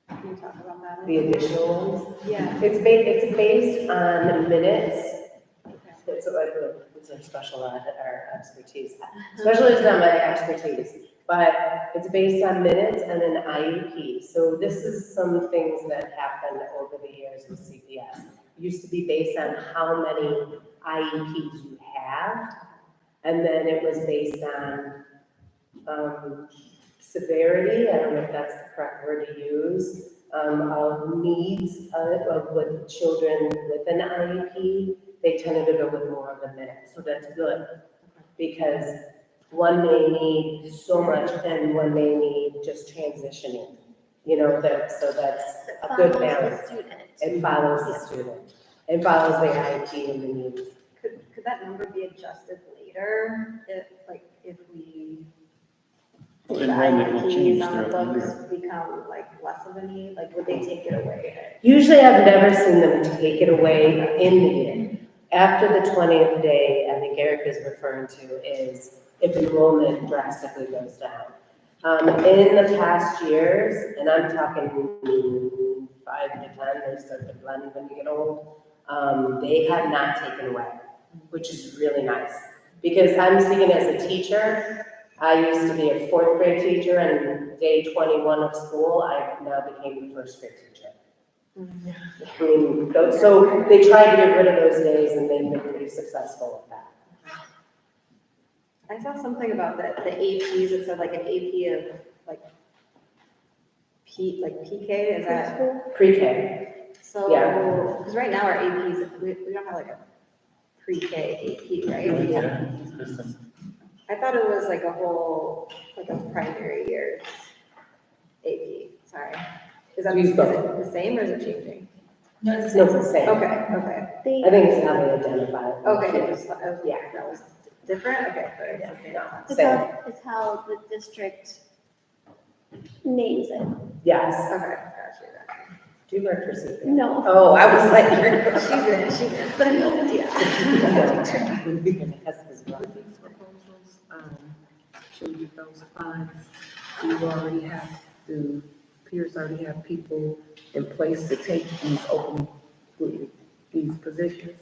Can you talk about that? The additional ones. Yeah. It's based on the minutes. It's a special ed, our expertise. Special ed is not my expertise, but it's based on minutes and an IEP. So this is some things that happened over the years with CPS. It used to be based on how many IEPs you have, and then it was based on severity, I don't know if that's the correct word to use, of needs of with children with an IEP, they tended to go with more of the minutes, so that's good. Because one may need so much and one may need just transitioning, so that's a good balance. It follows the student, it follows the IEP and the needs. Could that number be adjusted later if we Enrollment will change on the throughout the books year. become less of a need, would they take it away? Usually I've never seen them take it away in the year. After the 20th day, I think Eric is referring to is if enrollment drastically goes down. In the past years, and I'm talking 5 to 10, they start to blend when you get old, they have not taken away, which is really nice. Because I'm speaking as a teacher, I used to be a 4th grade teacher, and day 21 of school, I now became the 1st grade teacher. I mean, so they tried to get rid of those days and they've been pretty successful with that. I saw something about the APs, it said like an AP of like PK, is that? Pre-K. So, Yeah. because right now our APs, we don't have like a pre-K AP, right? Yeah. I thought it was like a whole, like a primary year AP, sorry. Is it the same or is it changing? No, it's No, it's the same. Okay, okay. They, I think it's how they identify it. Okay, yeah, that was different, okay, but it's the same. Same. it's how the district names it. Yes. Okay, gotcha. Do you work for CPA? No. Oh, I was like, She's in, But I know, yeah. These proposals, should we get those funds? Do you already have, do Peirce already have people in place to take these open, these positions?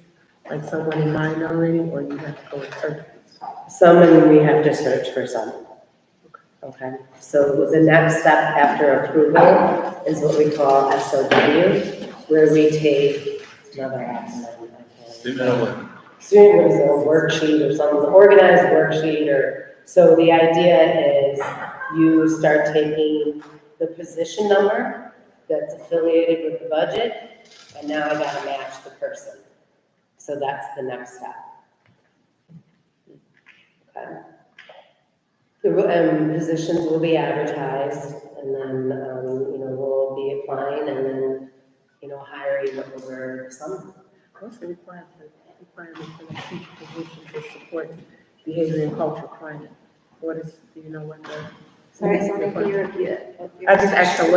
Like someone in mind already, or you have to go and search? some, and we have to search for some. Okay, so the next step after approval is what we call SOW, where we take another acronym. Student was a worksheet or some organized worksheet or, so the idea is you start taking the position number that's affiliated with the budget, and now I gotta match the person. So that's the next step. Okay. The positions will be advertised, and then, we'll be applying and then, hiring over summer. What's the requirement for the teacher position to support behavior and cultural climate? What is, do you know what the? Sorry, can you repeat it? I just asked her,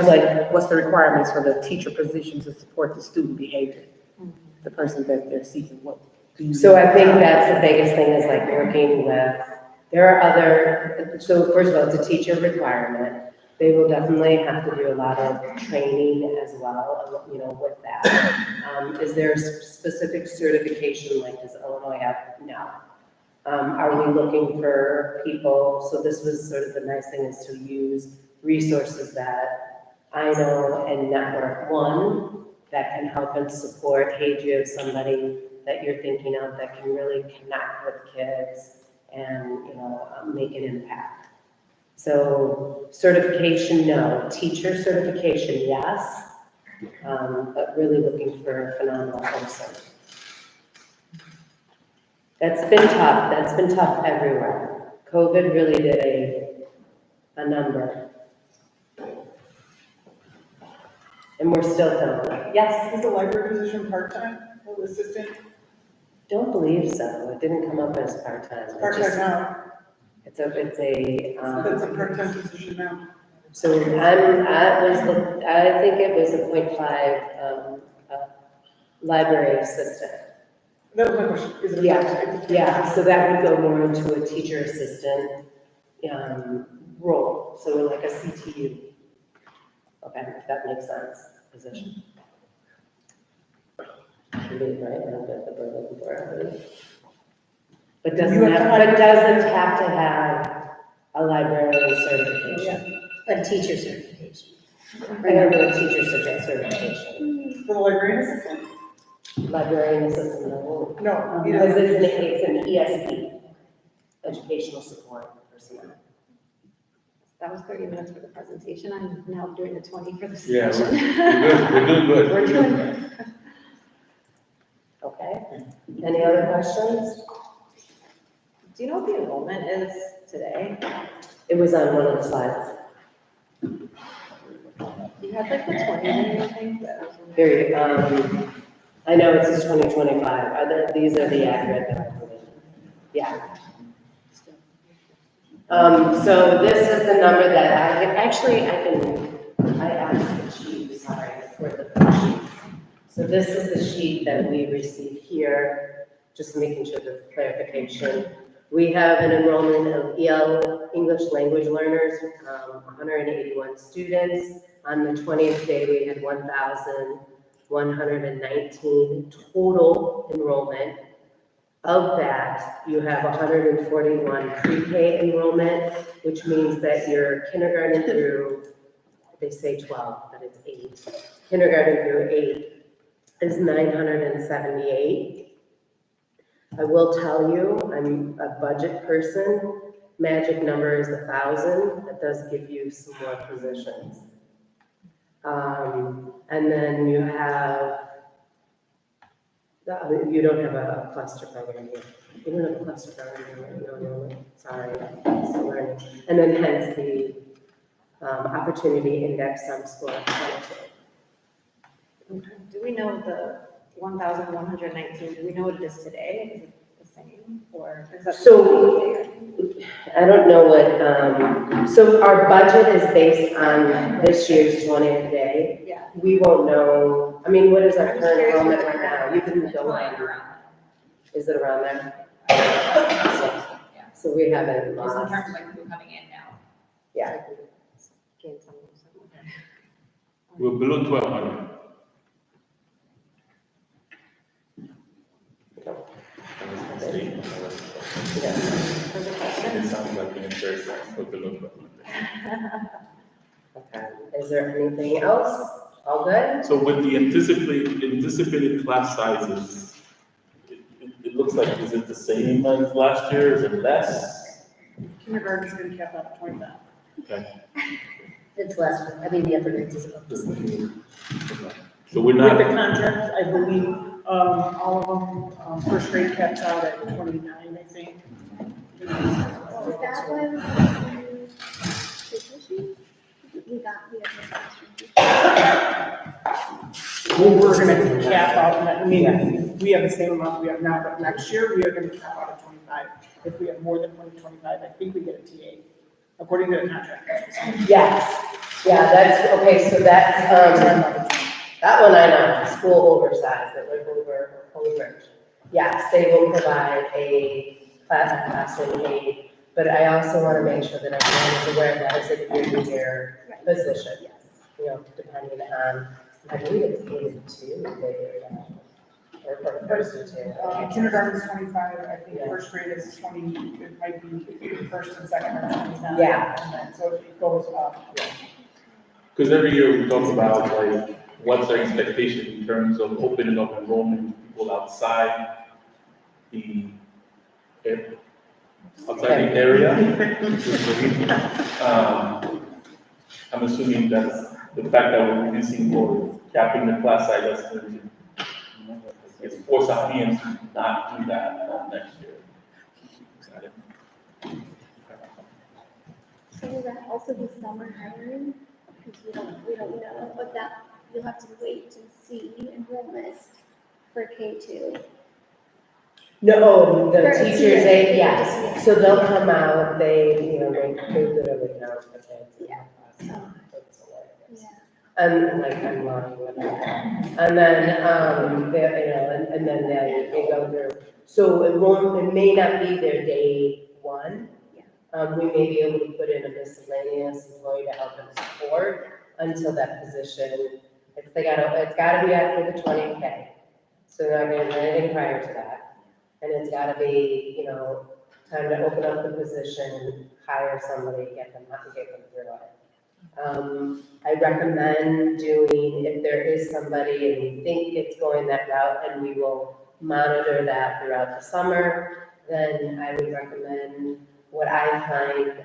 what's the requirements for the teacher position to support the student behavior? The person that they're seeking, what do you? So I think that's the biggest thing is like working with, there are other, so first of all, it's a teacher requirement. They will definitely have to do a lot of training as well, with that. Is there a specific certification, like does Illinois have? No. Are we looking for people, so this was sort of the nice thing is to use resources that I know and network. One, that can help and support, hey, do you have somebody that you're thinking of that can really connect with kids and, make an impact. So certification, no. Teacher certification, yes. But really looking for a phenomenal person. That's been tough everywhere. COVID really did a number. And we're still feeling it. Yes? Is the library position part-time or assistant? Don't believe so. It didn't come up as part-time. Part-time now. It's a That's a part-time position now. So I think it was a 0.5, library assistant. That was my question. Is it a part-time? Yeah, so that would go more into a teacher assistant, role, so like a CTU. Okay, if that makes sense, position. I believe, right, I don't get the burden for it. But doesn't have to have a librarian certification. A teacher certification. I don't know, a teacher certification. For the librarian assistant? Librarian assistant, no. No. Because it's an ESP, educational support personnel. That was 30 minutes for the presentation, I'm now doing the 20 for the Yeah, session. we're doing good. We're doing good. Okay, any other questions? Do you know what the enrollment is today? It was on one of the slides. You had like the 20 and everything, but I was wondering. Here, I know it says 2025, these are the accurate, yeah. So this is the number that I asked the chief, sorry, for the sheet. So this is the sheet that we received here, just making sure the clarification. We have an enrollment of EL, English language learners, 181 students. On the 20th day, we had 1,119 total enrollment. Of that, you have 141 pre-K enrollment, which means that your kindergarten through, they say 12, but it's 8. kindergarten through 8 is 978. I will tell you, I'm a budget person. Magic number is 1,000. That does give you some more positions. And then you have, you don't have a cluster program here. You don't have a cluster program here, no, sorry, still learning. And then hence the opportunity index sum score of 22. Do we know the 1,119, do we know what it is today? Is it the same, or is that? So, I don't know what, so our budget is based on this year's 20th day. Yeah. We won't know, I mean, what is our I'm just current curious enrollment what the right now? You can go on, is it around there? So we haven't Just in lost, terms of like people coming in now. yeah. Gain some. We're below 1,200. It sounds like an insurance, but below 1,200. Okay. Is there anything else? All good? So with the anticipated class sizes, it looks like, is it the same as last year, is it less? Kindergarten's gonna cap out at 25. Okay. It's less, I mean, the other grades is about the same. So we're With not, the contract, I believe, all of them, first grade caps out at 29, I think. Is that why we got this issue? We have this classroom. Well, we're gonna cap out, I mean, we have the same amount we have now, but next year, we are gonna cap out at 25. If we have more than 25, I think we get a TA, according to the contract. Yes. Yeah, that's, okay, so that's, that one I know, school oversized, that live over. Yes, they will provide a classroom aid, but I also want to make sure that everyone is aware that is a year-to-year position. You know, depending on, I believe it's 82, or first or two. Kindergarten's 25, I think first grade is 20, it might be first and second are 29. Yeah. And then, so it goes up. because every year we talk about like, what's our expectation in terms of opening up enrollment, people outside the area. I'm assuming that's the fact that we're reducing or capping the class size, that's going to, it's force our hands to not do that next year. Got it. So will that also be summer hiring? Because we don't know, but that, you'll have to wait to see enrollment for K2. No, the For teachers, TA. they, yes, so they'll come out, they literally count the kids. Yeah. It's hilarious. Yeah. And like, I'm lying with that. And then, they, and then they go through. So it may not be their day one. We may be able to put in a miscellaneous employee to help them support until that position, it's gotta be after the 20K. So they're not gonna do anything prior to that. And it's gotta be, time to open up the position, hire somebody, get them through it. I recommend doing, if there is somebody and we think it's going that route and we will monitor that throughout the summer, then I would recommend what I find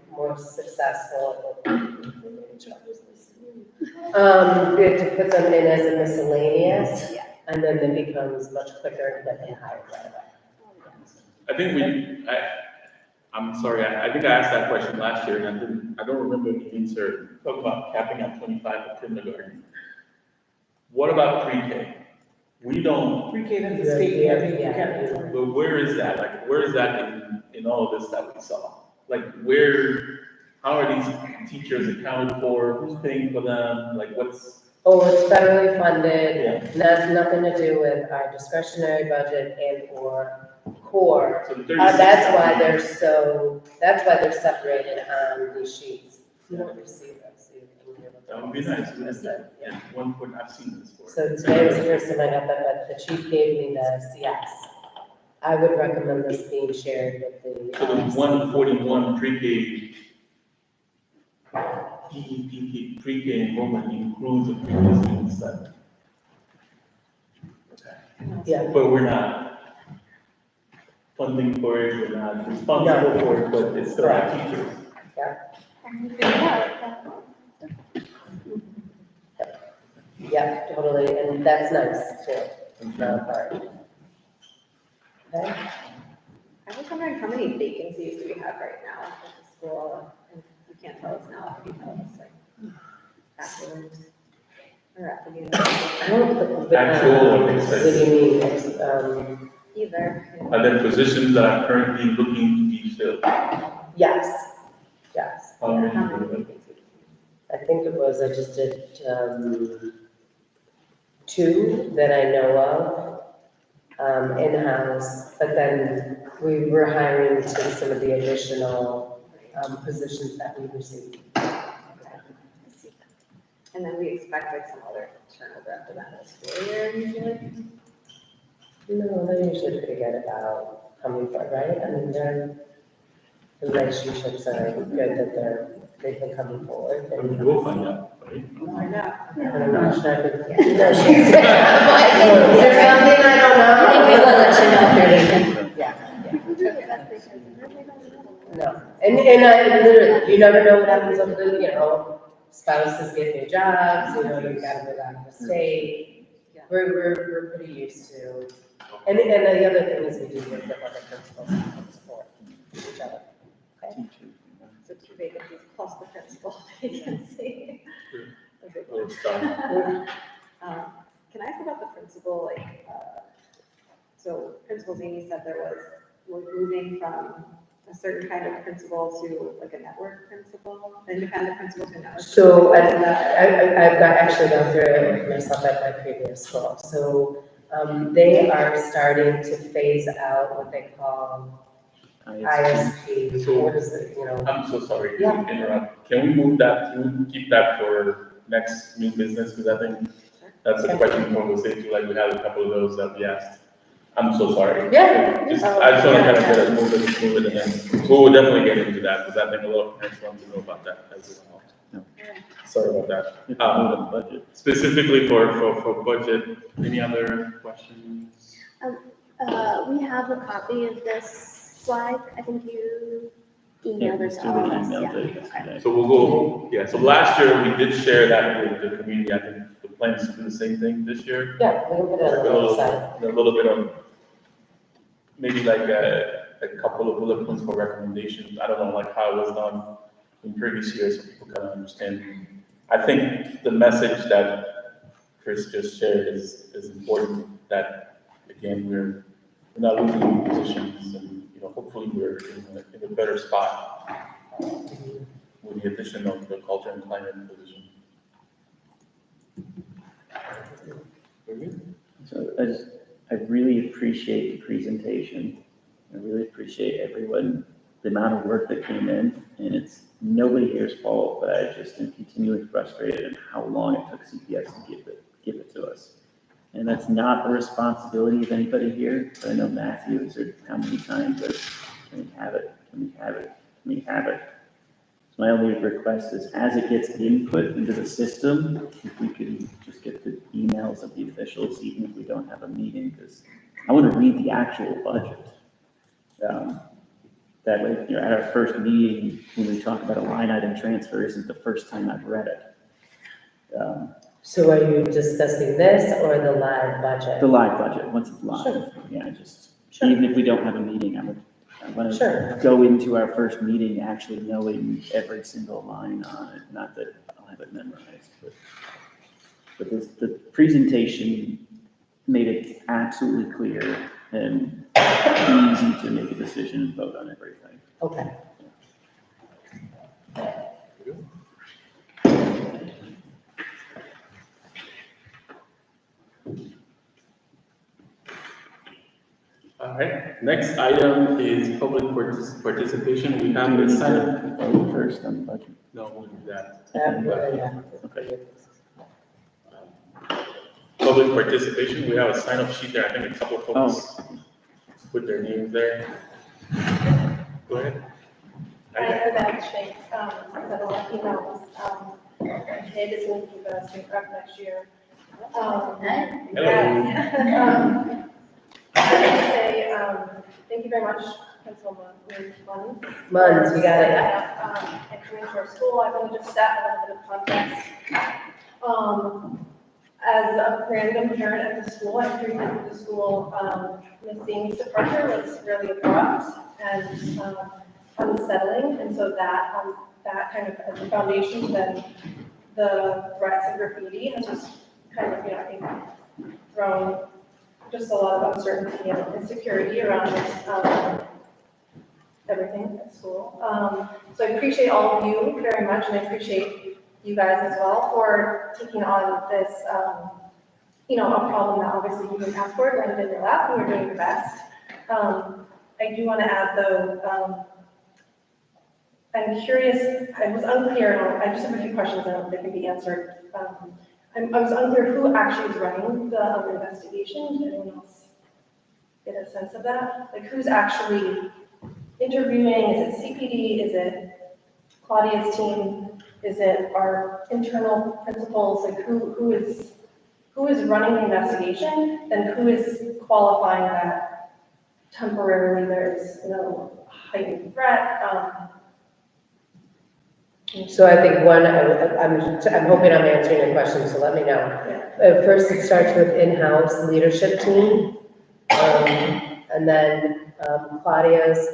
more successful. To put them in as a miscellaneous, and then it becomes much quicker to get them hired right away. I think I'm sorry, I think I asked that question last year and I don't remember the answer. Talk about capping at 25 for kindergarten. What about pre-K? We don't, Pre-K, then the state, I think, yeah. but where is that? Like, where is that in all of this that we saw? Like, how are these teachers accounted for? Who's paying for them? Like, what's? Oh, it's federally funded, Yeah. and that's nothing to do with our discretionary budget and or core. So the That's why they're separated on these sheets. You don't receive those. That would be nice, wouldn't it? Yeah, one point I've seen this for. So today was the first time I got that, but the chief gave me the CS. I would recommend this being shared with the. So the 141 pre-K pre-K enrollment includes the previous students that. Yeah. But we're not funding for it, we're not responsible for it, but it's still our teachers. Yeah, totally, and that's nice too. That part. Okay. I was wondering how many vacancies do we have right now at the school? And you can't tell us now, if you tell us like afterwards or at the beginning. I don't. Actual or What expected? do you mean? Either. Are there positions that are currently looking to be filled? Yes, yes. How many? How many vacancies? I think it was, I just did, 2 that I know of, in-house, but then we were hiring to some of the additional, positions that we received. And then we expect like some other turnover after that in the school year usually. No, they're usually pretty good about coming forward, right? I mean, the relationships are good that they've been coming forward. We'll find out, right? I know. I'm not sure. No, she's. There's something I don't know. I think we will let you know if you're No, and I literally, you never know what happens over the, spouses get new jobs, you gotta move out of the state. We're pretty used to, and the other thing is we do work with other principals and support each other. Okay. So 2 vacancies plus the principal vacancy. We'll start. Can I ask about the principal, so Principal Zany said we're moving from a certain kind of principal to like a network principal, independent principal to a network. So I've actually gone through it myself at my previous school. So they are starting to phase out what they call ISP. So- What is it, I'm so sorry to Yeah. interrupt. Can we move that to, keep that for next new business? Because I think that's a question for the safety, like we had a couple of those that we asked. I'm so sorry. Yeah. I just want to kind of get it, move it, and then we'll definitely get into that, because I think a lot of parents want to know about that as well. Sorry about that. Budget. Specifically for budget, any other questions? We have a copy of this slide. I think you emailed it Mr. to all of Lee us. emailed Yeah. it yesterday. So we'll go, yeah, so last year we did share that with the community. I think the plan is to do the same thing this year. Yeah, we can put it on the website. A little bit of, maybe like a couple of bullet points for recommendations. I don't know, like how it was done in previous years, so people kind of understand. I think the message that Chris just shared is important, that, again, we're not losing any positions, and, hopefully we're in a better spot with the addition of the culture and climate position. Very good. So I really appreciate the presentation. I really appreciate everyone, the amount of work that came in, and it's nobody here's fault, but I just am continually frustrated at how long it took CPS to give it to us. And that's not the responsibility of anybody here, but I know Matthew has heard how many times, but can we have it? Can we have it? Can we have it? So my only request is, as it gets input into the system, if we could just get the emails of the officials, even if we don't have a meeting, because I want to read the actual budget. That way, at our first meeting, when we talk about a line item transfer, isn't the first time I've read it. So are you discussing this or the live budget? The live budget, once it's live. Sure. Yeah, Sure. even if we don't have a meeting, I want Sure. to go into our first meeting actually knowing every single line on it, not that I'll have it memorized, but the presentation made it absolutely clear and easy to make a decision and vote on everything. Okay. All right, next item is public participation. We have a sign. Vote first on the budget. No, we'll do that. Yeah. Okay. Public participation, we have a sign-up sheet there. I think a couple folks put their names there. Go ahead. I heard that exchange, that a lot of emails, it is going to be the state rep next year. Yes. I would say, thank you very much, Councilwoman Munns, we got it. And coming to our school, I want to just set a little bit of context. As a random parent at the school, I created the school, Ms. Dean's departure was really abrupt and unsettling, and so that kind of as a foundation, then the threats of graffiti has just kind of, I think, thrown just a lot of uncertainty and insecurity around everything at school. So I appreciate all of you very much, and I appreciate you guys as well for taking on this, a problem that obviously you didn't ask for, it landed in your lap, and you're doing your best. I do want to add though, I'm curious, I was unclear, I just have a few questions, I don't know if they can be answered. I was unclear who actually is running the investigation. Did anyone else get a sense of that? Like who's actually interviewing? Is it CPD? Is it Claudia's team? Is it our internal principals? Like who is running the investigation? And who is qualifying that temporarily there's heightened threat? So I think one, I'm hoping I'm answering your question, so let me know. First, it starts with in-house leadership team, and then Claudia's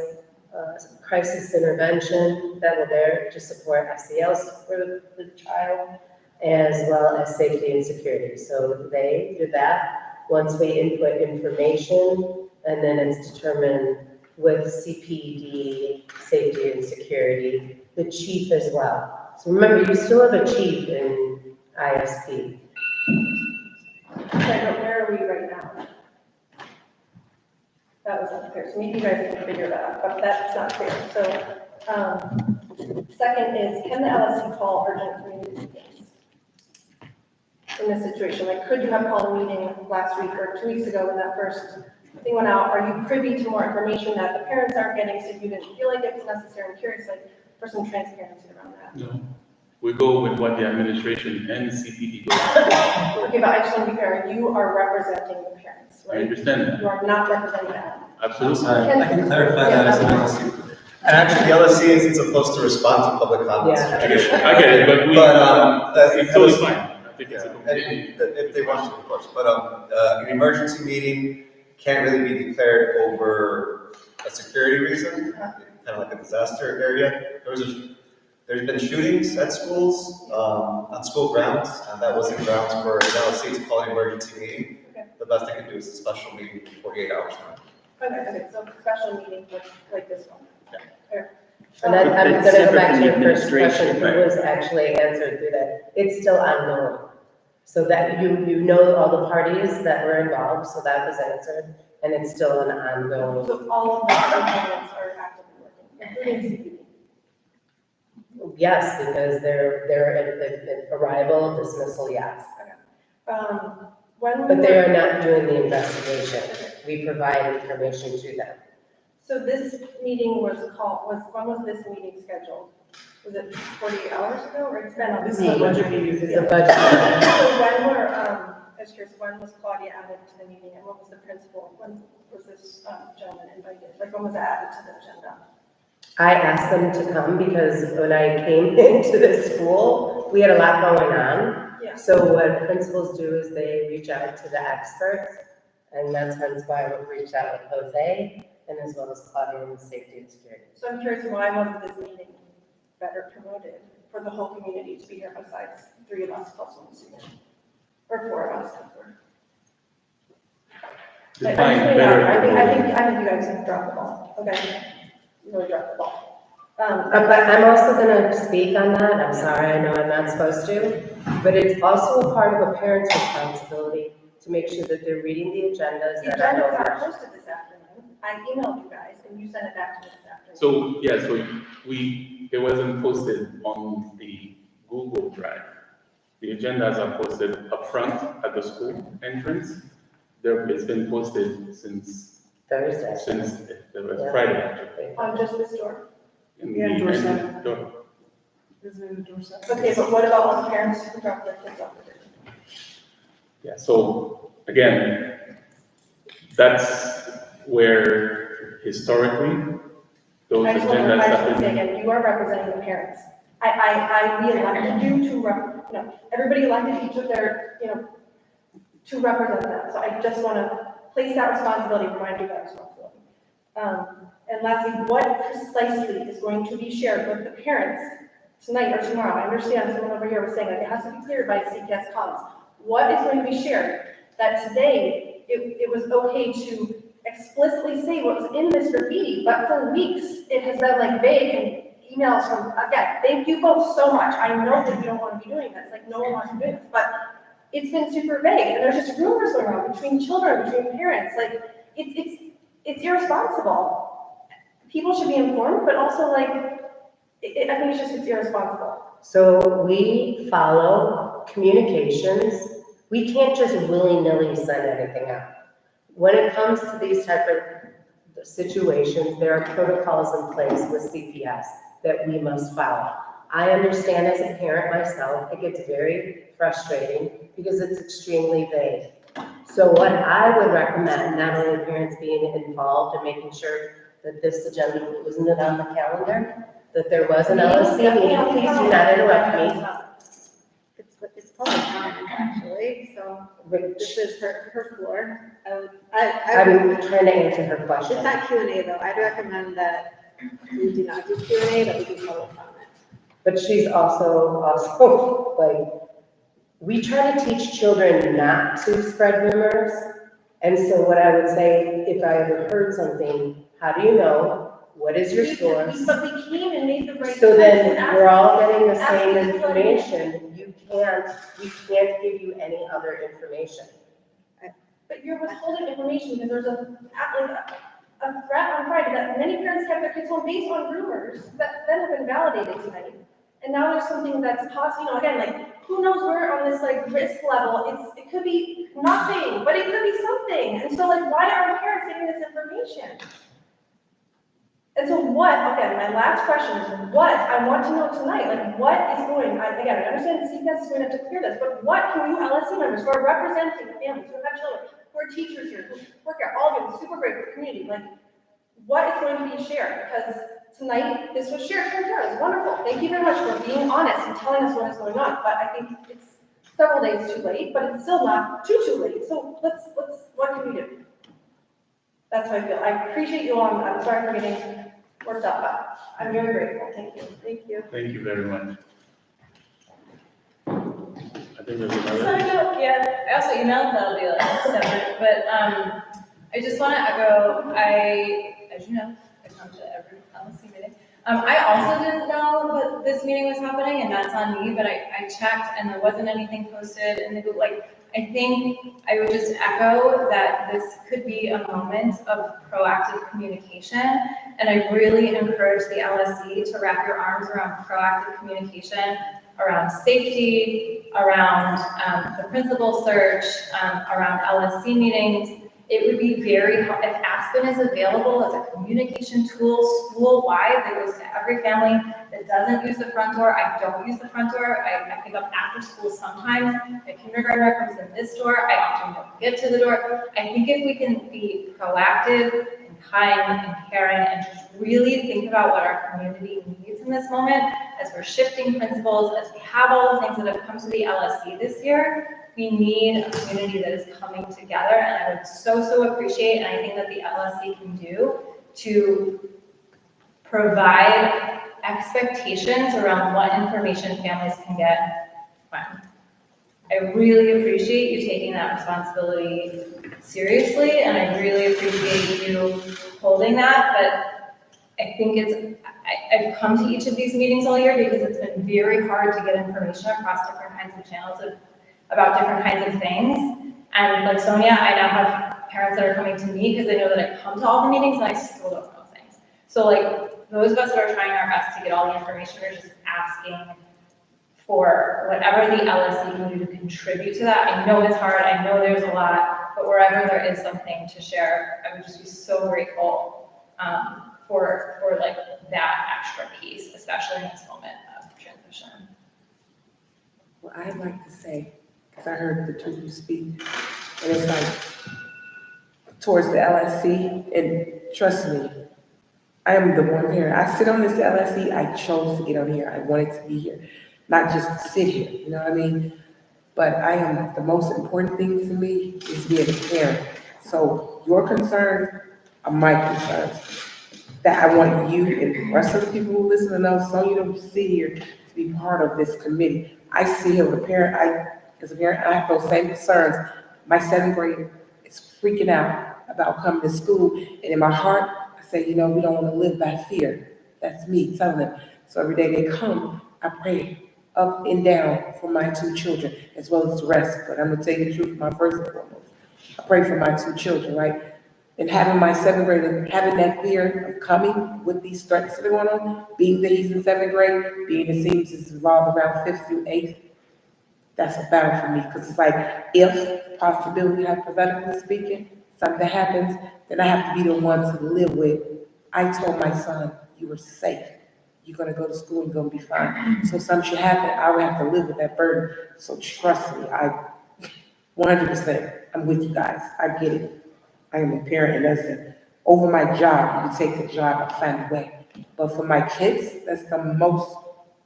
crisis intervention that were there to support SELs for the child, as well as safety and security. So they do that. Once we input information, and then it's determined with CPD, safety and security, the chief as well. So remember, you still have a chief in ISP. Where are we right now? That was unclear, so maybe you guys can figure that out, but that's not clear. So, second is, can the LSC call urgent community meetings in this situation? Like, could you have called a meeting last week or 2 weeks ago when that first thing went out? Are you privy to more information that the parents aren't getting, so you didn't feel like it was necessary? I'm curious, like, for some transparency around that. No, we go with what the administration and CPD goes. Okay, but I just want to be fair, you are representing the parents, I right? understand that. You are not representing them. Absolutely. I can clarify that as an LSC. And actually, the LSC isn't supposed to respond to public comments. Yeah. I get it, but it's totally fine. I think it's a community. If they want to, of course. But an emergency meeting can't really be declared over a security reason, kind of like a disaster area. There's been shootings at schools, on school grounds, and that wasn't grounds for an LSC to call an emergency meeting. Okay. The best they can do is a special meeting in 48 hours time. Okay, so special meeting like this one. Yeah. And I'm It's gonna go separate back from to the your first question, administration, who was actually answered through that? It's still ongoing. So that you know all the parties that were involved, so that was answered, and it's still an ongoing. So all of the components are actively working, including CPD. Yes, because they're at arrival, dismissal, yes. But they are not doing the investigation. We provide information to them. So this meeting was when was this meeting scheduled? Was it 48 hours ago, or it's been on? This is a budget meeting. This is a budget. So when were, I was curious, when was Claudia added to the meeting, and what was the principal? When was this gentleman invited? Like, when was that added to the agenda? I asked them to come because when I came into the school, we had a lot going on. Yeah. So what principals do is they reach out to the experts, and that's hence why I would reach out with Jose, and as well as Claudia in safety and security. So I'm curious, why wasn't this meeting better promoted for the whole community to be here besides 3 of us plus 1 student? Or 4 of us. Define I better. think you guys have dropped the ball. Okay. You really dropped the ball. But I'm also gonna speak on that, I'm sorry, I know I'm not supposed to, but it's also a part of a parent's responsibility to make sure that they're reading the agendas The that are agenda over. got posted this afternoon. I emailed you guys and you sent it back to me this afternoon. So, yeah, so it wasn't posted on the Google Drive. The agendas are posted up front at the school entrance. It's been posted since Thursday. Friday, actually. On just this door. in Yeah, the doorstep. door. Isn't it a doorstep? Okay, but what about all the parents who drop their kids off? Yeah, so again, that's where historically, those I just want to, agendas I just have want to say been. again, you are representing the parents. We elected you to everybody elected each of their, to represent them. So I just want to place that responsibility, remind you that responsibility. And lastly, what precisely is going to be shared with the parents tonight or tomorrow? I understand someone over here was saying that it has to be cleared by CPS comms. What is going to be shared? That today, it was okay to explicitly say what was in this graffiti, but for weeks, it has been like vague and emails from, again, thank you both so much. I know that you don't want to be doing this, like no one wants to do this, but it's been super vague, and there's just rumors going around between children, between parents, like, it's irresponsible. People should be informed, but also like, I think it's irresponsible. So we follow communications. We can't just willy-nilly send anything out. When it comes to these type of situations, there are protocols in place with CPS that we must follow. I understand as a parent myself, it gets very frustrating because it's extremely vague. So what I would recommend, not only parents being involved and making sure that this agenda, wasn't it on the calendar? That there was an LSC meeting, please do not interrupt me. It's public comment, actually, so this is her floor. I'm trying to answer her question. It's not Q&A though. I'd recommend that we do not do Q&A, that we do public comment. But she's also like, we try to teach children not to spread rumors. And so what I would say, if I ever heard something, how do you know? What is your source? But we came and made the right. So then choice. we're all getting the Ask same people. information. We can't give you any other information. But you're withholding information because there's a threat on Friday that many parents have their kids home based on rumors that then have been validated tonight. And now there's something that's possible, again, like, who knows where on this like risk level, it could be nothing, but it could be something. And so like, why are parents getting this information? And so again, my last question is what I want to know tonight, like what is going, again, I understand CPS is going to have to clear this, but what can you LSC members who are representing the families, who have children, who are teachers here, who work here, all of you, super great for the community, like what is going to be shared? Because tonight, this was shared, it was wonderful. Thank you very much for being honest and telling us what is going on, but I think it's several days too late, but it's still not too late. So what can we do? That's how I feel. I appreciate you all. I'm sorry for getting worked up, but I'm very grateful. Thank you. Thank you. Thank you very much. I think there's So, another. yeah, I also emailed, that'll be like separate, but, I just want to echo, as you know, I come to every LSC meeting. I also didn't know that this meeting was happening, and that's on me, but I checked and there wasn't anything posted in the group. Like, I think I would just echo that this could be a moment of proactive communication, and I really encourage the LSC to wrap your arms around proactive communication around safety, around the principal search, around LSC meetings. It would be very helpful if Aspen is available as a communication tool school-wide that goes to every family that doesn't use the front door. I don't use the front door. I pick up after school sometimes. My kindergartner comes in this door. I often don't get to the door. I think if we can be proactive and kind and caring and just really think about what our community needs in this moment as we're shifting principles, as we have all the things that have come to the LSC this year, we need a community that is coming together, and I would so appreciate, and I think that the LSC can do, to provide expectations around what information families can get when. I really appreciate you taking that responsibility seriously, and I really appreciate you holding that, but I think I've come to each of these meetings all year because it's been very hard to get information across different kinds of channels about different kinds of things. And like Sonia, I now have parents that are coming to me because they know that I come to all the meetings and I still don't know things. So like those of us that are trying our best to get all the information, we're just asking for whatever the LSC can do to contribute to that. I know it's hard, I know there's a lot, but wherever there is something to share, I would just be so grateful for like that extra piece, especially in this moment of transition. Well, I'd like to say, because I heard the two of you speak, and it's like, towards the LSC, and trust me, I am the one parent. I sit on this LSC, I chose to get on here. I wanted to be here, not just to sit here, you know what I mean? But I am, the most important thing to me is being a parent. So your concerns are my concerns. That I want you and the rest of the people who listen to know, so you don't sit here to be part of this committee. I see here as a parent, as a parent, I have those same concerns. My 7th grader is freaking out about coming to school, and in my heart, I say, you know, we don't want to live by fear. That's me telling them. So every day they come, I pray up and down for my 2 children, as well as the rest. But I'm gonna tell you the truth, my first and foremost. I pray for my 2 children, right? And having my 7th grader, having that fear of coming with these threats that are going on, being that he's in 7th grade, being it seems it's involved around 5th through 8th, that's a battle for me, because it's like, if possibility, hypothetically speaking, something happens, then I have to be the one to live with. I told my son, you were safe. You're gonna go to school, you're gonna be fine. So something should happen, I would have to live with that burden. So trust me, 100%, I'm with you guys, I get it. I am a parent, and that's it. Over my job, you take the job, I find a way. But for my kids, that's the most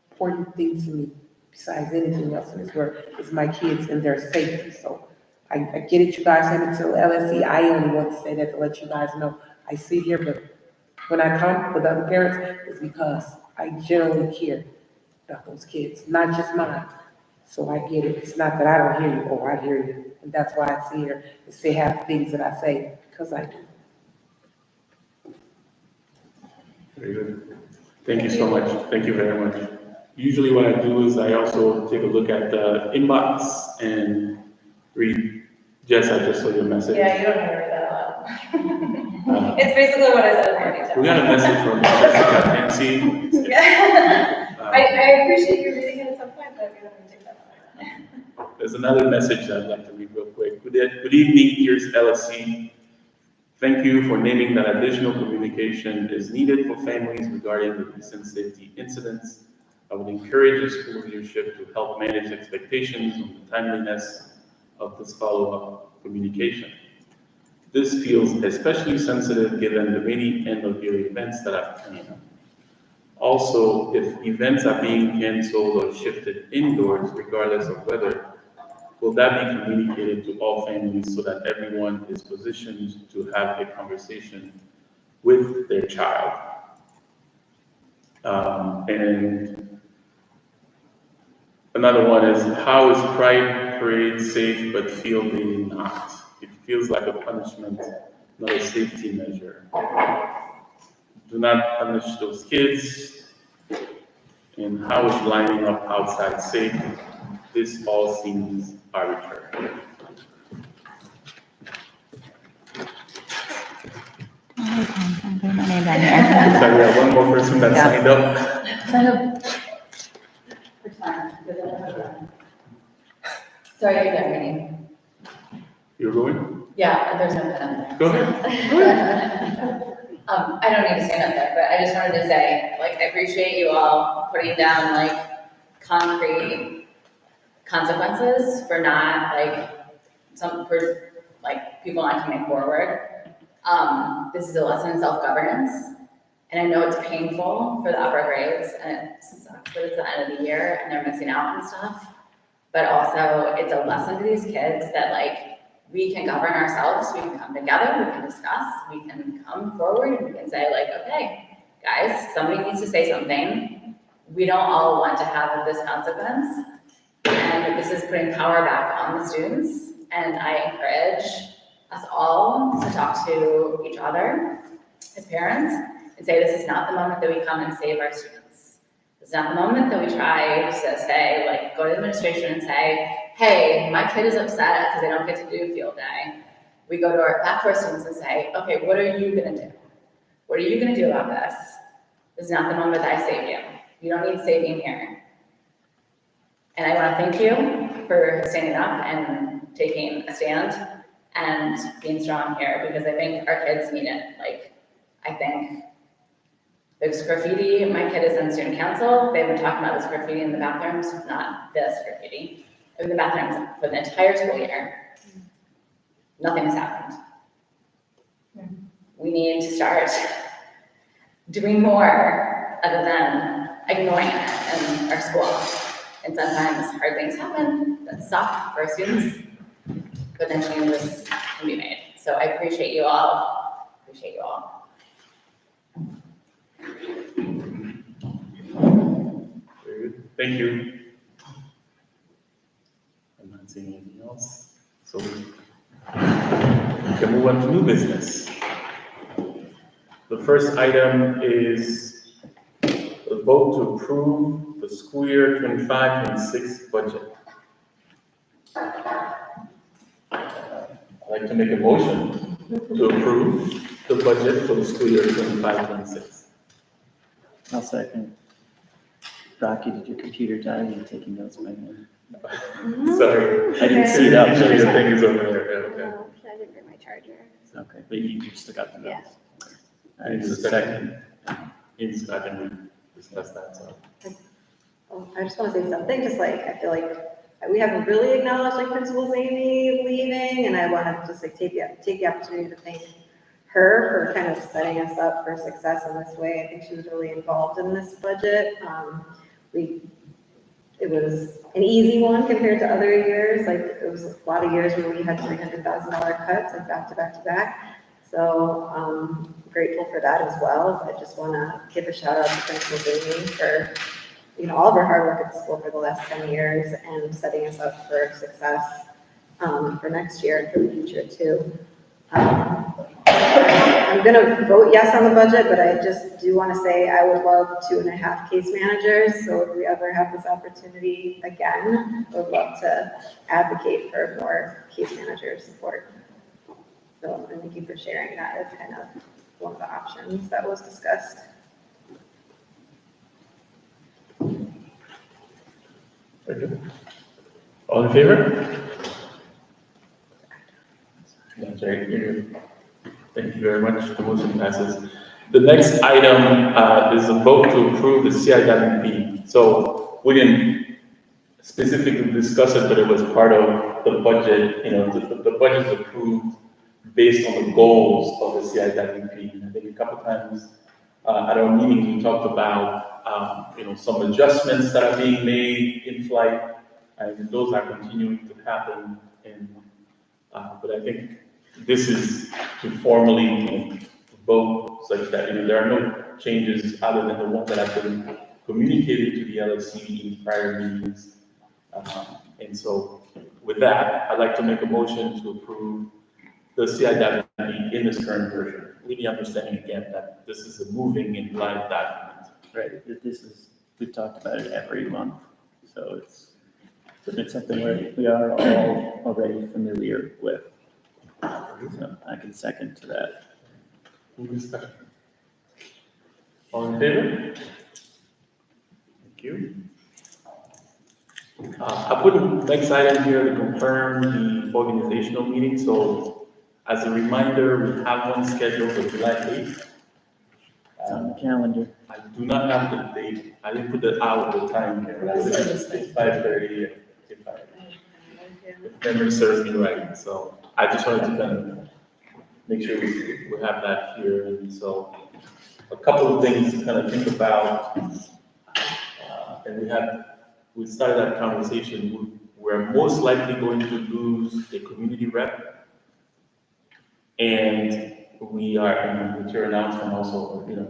important thing to me, besides anything else in this world, is my kids and their safety. So I get it, you guys have it till LSC. I only want to say that to let you guys know I sit here, but when I come with other parents, it's because I generally care about those kids, not just mine. So I get it. It's not that I don't hear you, oh, I hear you. And that's why I sit here and say half the things that I say, because I do. Very good. Thank you so much. Thank you very much. Usually what I do is I also take a look at the inbox and read. Jess, I just saw your message. Yeah, you don't have to read that out. It's basically what I said in more detail. We got a message from Jessica Nancy. Yeah. I appreciate you reading it at some point, but we don't need to take that out. There's another message that I'd like to read real quick. Good evening, Peirce LSC. Thank you for naming that additional communication is needed for families regarding the recent safety incidents. I would encourage the school leadership to help manage expectations on the timeliness of this follow-up communication. This feels especially sensitive given the many end-of-year events that are coming up. Also, if events are being canceled or shifted indoors, regardless of weather, will that be communicated to all families so that everyone is positioned to have a conversation with their child? And another one is, how is Pride Parade safe but field day not? It feels like a punishment, not a safety measure. Do not punish those kids. And how is lining up outside safe? This all seems arbitrary. So we have one more person that signed up. Sorry, you're done reading. You're going? Yeah, there's no pen up there. Go ahead. I don't need to stand up there, but I just wanted to say, like, I appreciate you all putting down, like, concrete consequences for not, for people not coming forward. This is a lesson in self-governance, and I know it's painful for the upper grades, and it sucks that it's the end of the year and they're missing out on stuff, but also it's a lesson to these kids that, like, we can govern ourselves, we can come together, we can discuss, we can come forward, and we can say, like, okay, guys, somebody needs to say something. We don't all want to have this consequence, and this is putting power back on the students, and I encourage us all to talk to each other as parents and say, this is not the moment that we come and save our students. This is not the moment that we try to say, like, go to the administration and say, hey, my kid is upset because they don't get to do field day. We go back to our students and say, okay, what are you gonna do? What are you gonna do about this? This is not the moment that I save you. You don't need saving here. And I wanna thank you for standing up and taking a stand and being strong here, because I think our kids need it. Like, I think There's graffiti, my kid is in student council, they've been talking about this graffiti in the bathrooms, not this graffiti, in the bathrooms for the entire school year. Nothing has happened. We need to start doing more other than ignoring it in our school. And sometimes hard things happen that suck for students, but then changes can be made. So I appreciate you all, Very good. Thank you. I'm not seeing anything else. So we can move on to new business. The first item is a vote to approve the school year 25-26 budget. I'd like to make a motion to approve the budget for the school year 25-26. I'll second. Rocky, did your computer die? Are you taking notes by hand? Sorry. I didn't see that. Usually the thing is over there. Okay. No, I didn't bring my charger. Okay, but you still got the notes. I need a second. I think we discussed that, so. Oh, I just want to say something, just like, I feel like we haven't really acknowledged like Principal Amy leaving, and I want to just like take the opportunity to thank her for kind of setting us up for success in this way. I think she was really involved in this budget. It was an easy one compared to other years. Like, it was a lot of years where we had $300,000 cuts, like back to back to back. So, grateful for that as well. I just want to give a shout out to Principal Amy for, all of her hard work at the school for the last 10 years and setting us up for success for next year and for the future too. I'm going to vote yes on the budget, but I just do want to say I would love 2.5 case managers. So if we ever have this opportunity again, I would love to advocate for more case manager support. So thank you for sharing that as kind of one of the options that was discussed. Very good. All in favor? That's right. Thank you very much. The motion passes. The next item is a vote to approve the CIWP. So we didn't specifically discuss it, but it was part of the budget. The budget is approved based on the goals of the CIWP. And I think a couple times at our meeting we talked about some adjustments that are being made in flight, and those are continuing to happen. But I think this is to formally vote such that there are no changes other than the ones that have been communicated to the LSC in prior meetings. And so with that, I'd like to make a motion to approve the CIWP in this current version, with the understanding again that this is a moving and live document. Right, we've talked about it every month, so it's something where we are all already familiar with. So I can second to that. All in favor? Thank you. I put the next item here to confirm the organizational meeting. So as a reminder, we have one scheduled for July 8th. It's on the calendar. I do not have the date. I didn't put the hour, the time here. It's 5:30. If memory serves me right. So I just wanted to kind of make sure we have that here. And so a couple of things to kind of think about. And we started that conversation. We're most likely going to lose a community rep. And we are, with your announcement also, with a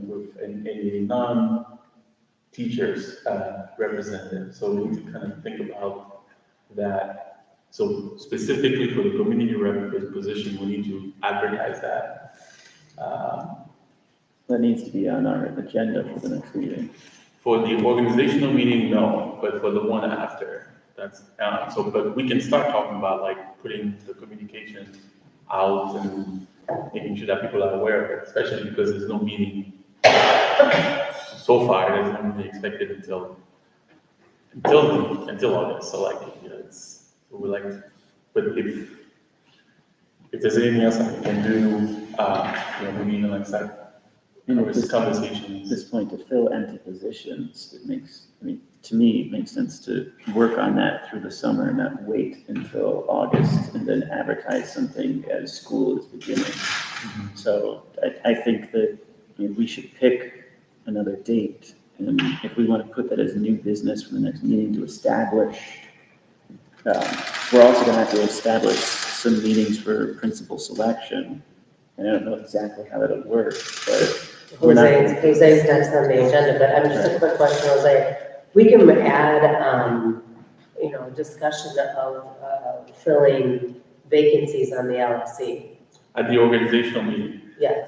non-teachers representative. So we need to kind of think about that. So specifically for the community rep position, we need to advertise that. That needs to be on our agenda for the next meeting. For the organizational meeting, no, but for the one after, that's, but we can start talking about like putting the communication out and making sure that people are aware of it, especially because there's no meeting so far. It isn't really expected until August. So like, we like, but if there's anything else I can do, maybe even like And at Or this conversations. this point, to fill empty positions, to me, it makes sense to work on that through the summer and not wait until August and then advertise something as school is beginning. So I think that we should pick another date. And if we want to put that as new business for the next meeting to establish, we're also going to have to establish some meetings for principal selection. And I don't know exactly how that'll work, but we're not. Jose's next on the agenda, but I'm just a quick question, Jose. We can add, discussion of filling vacancies on the LSC. At the organizational meeting. Yeah.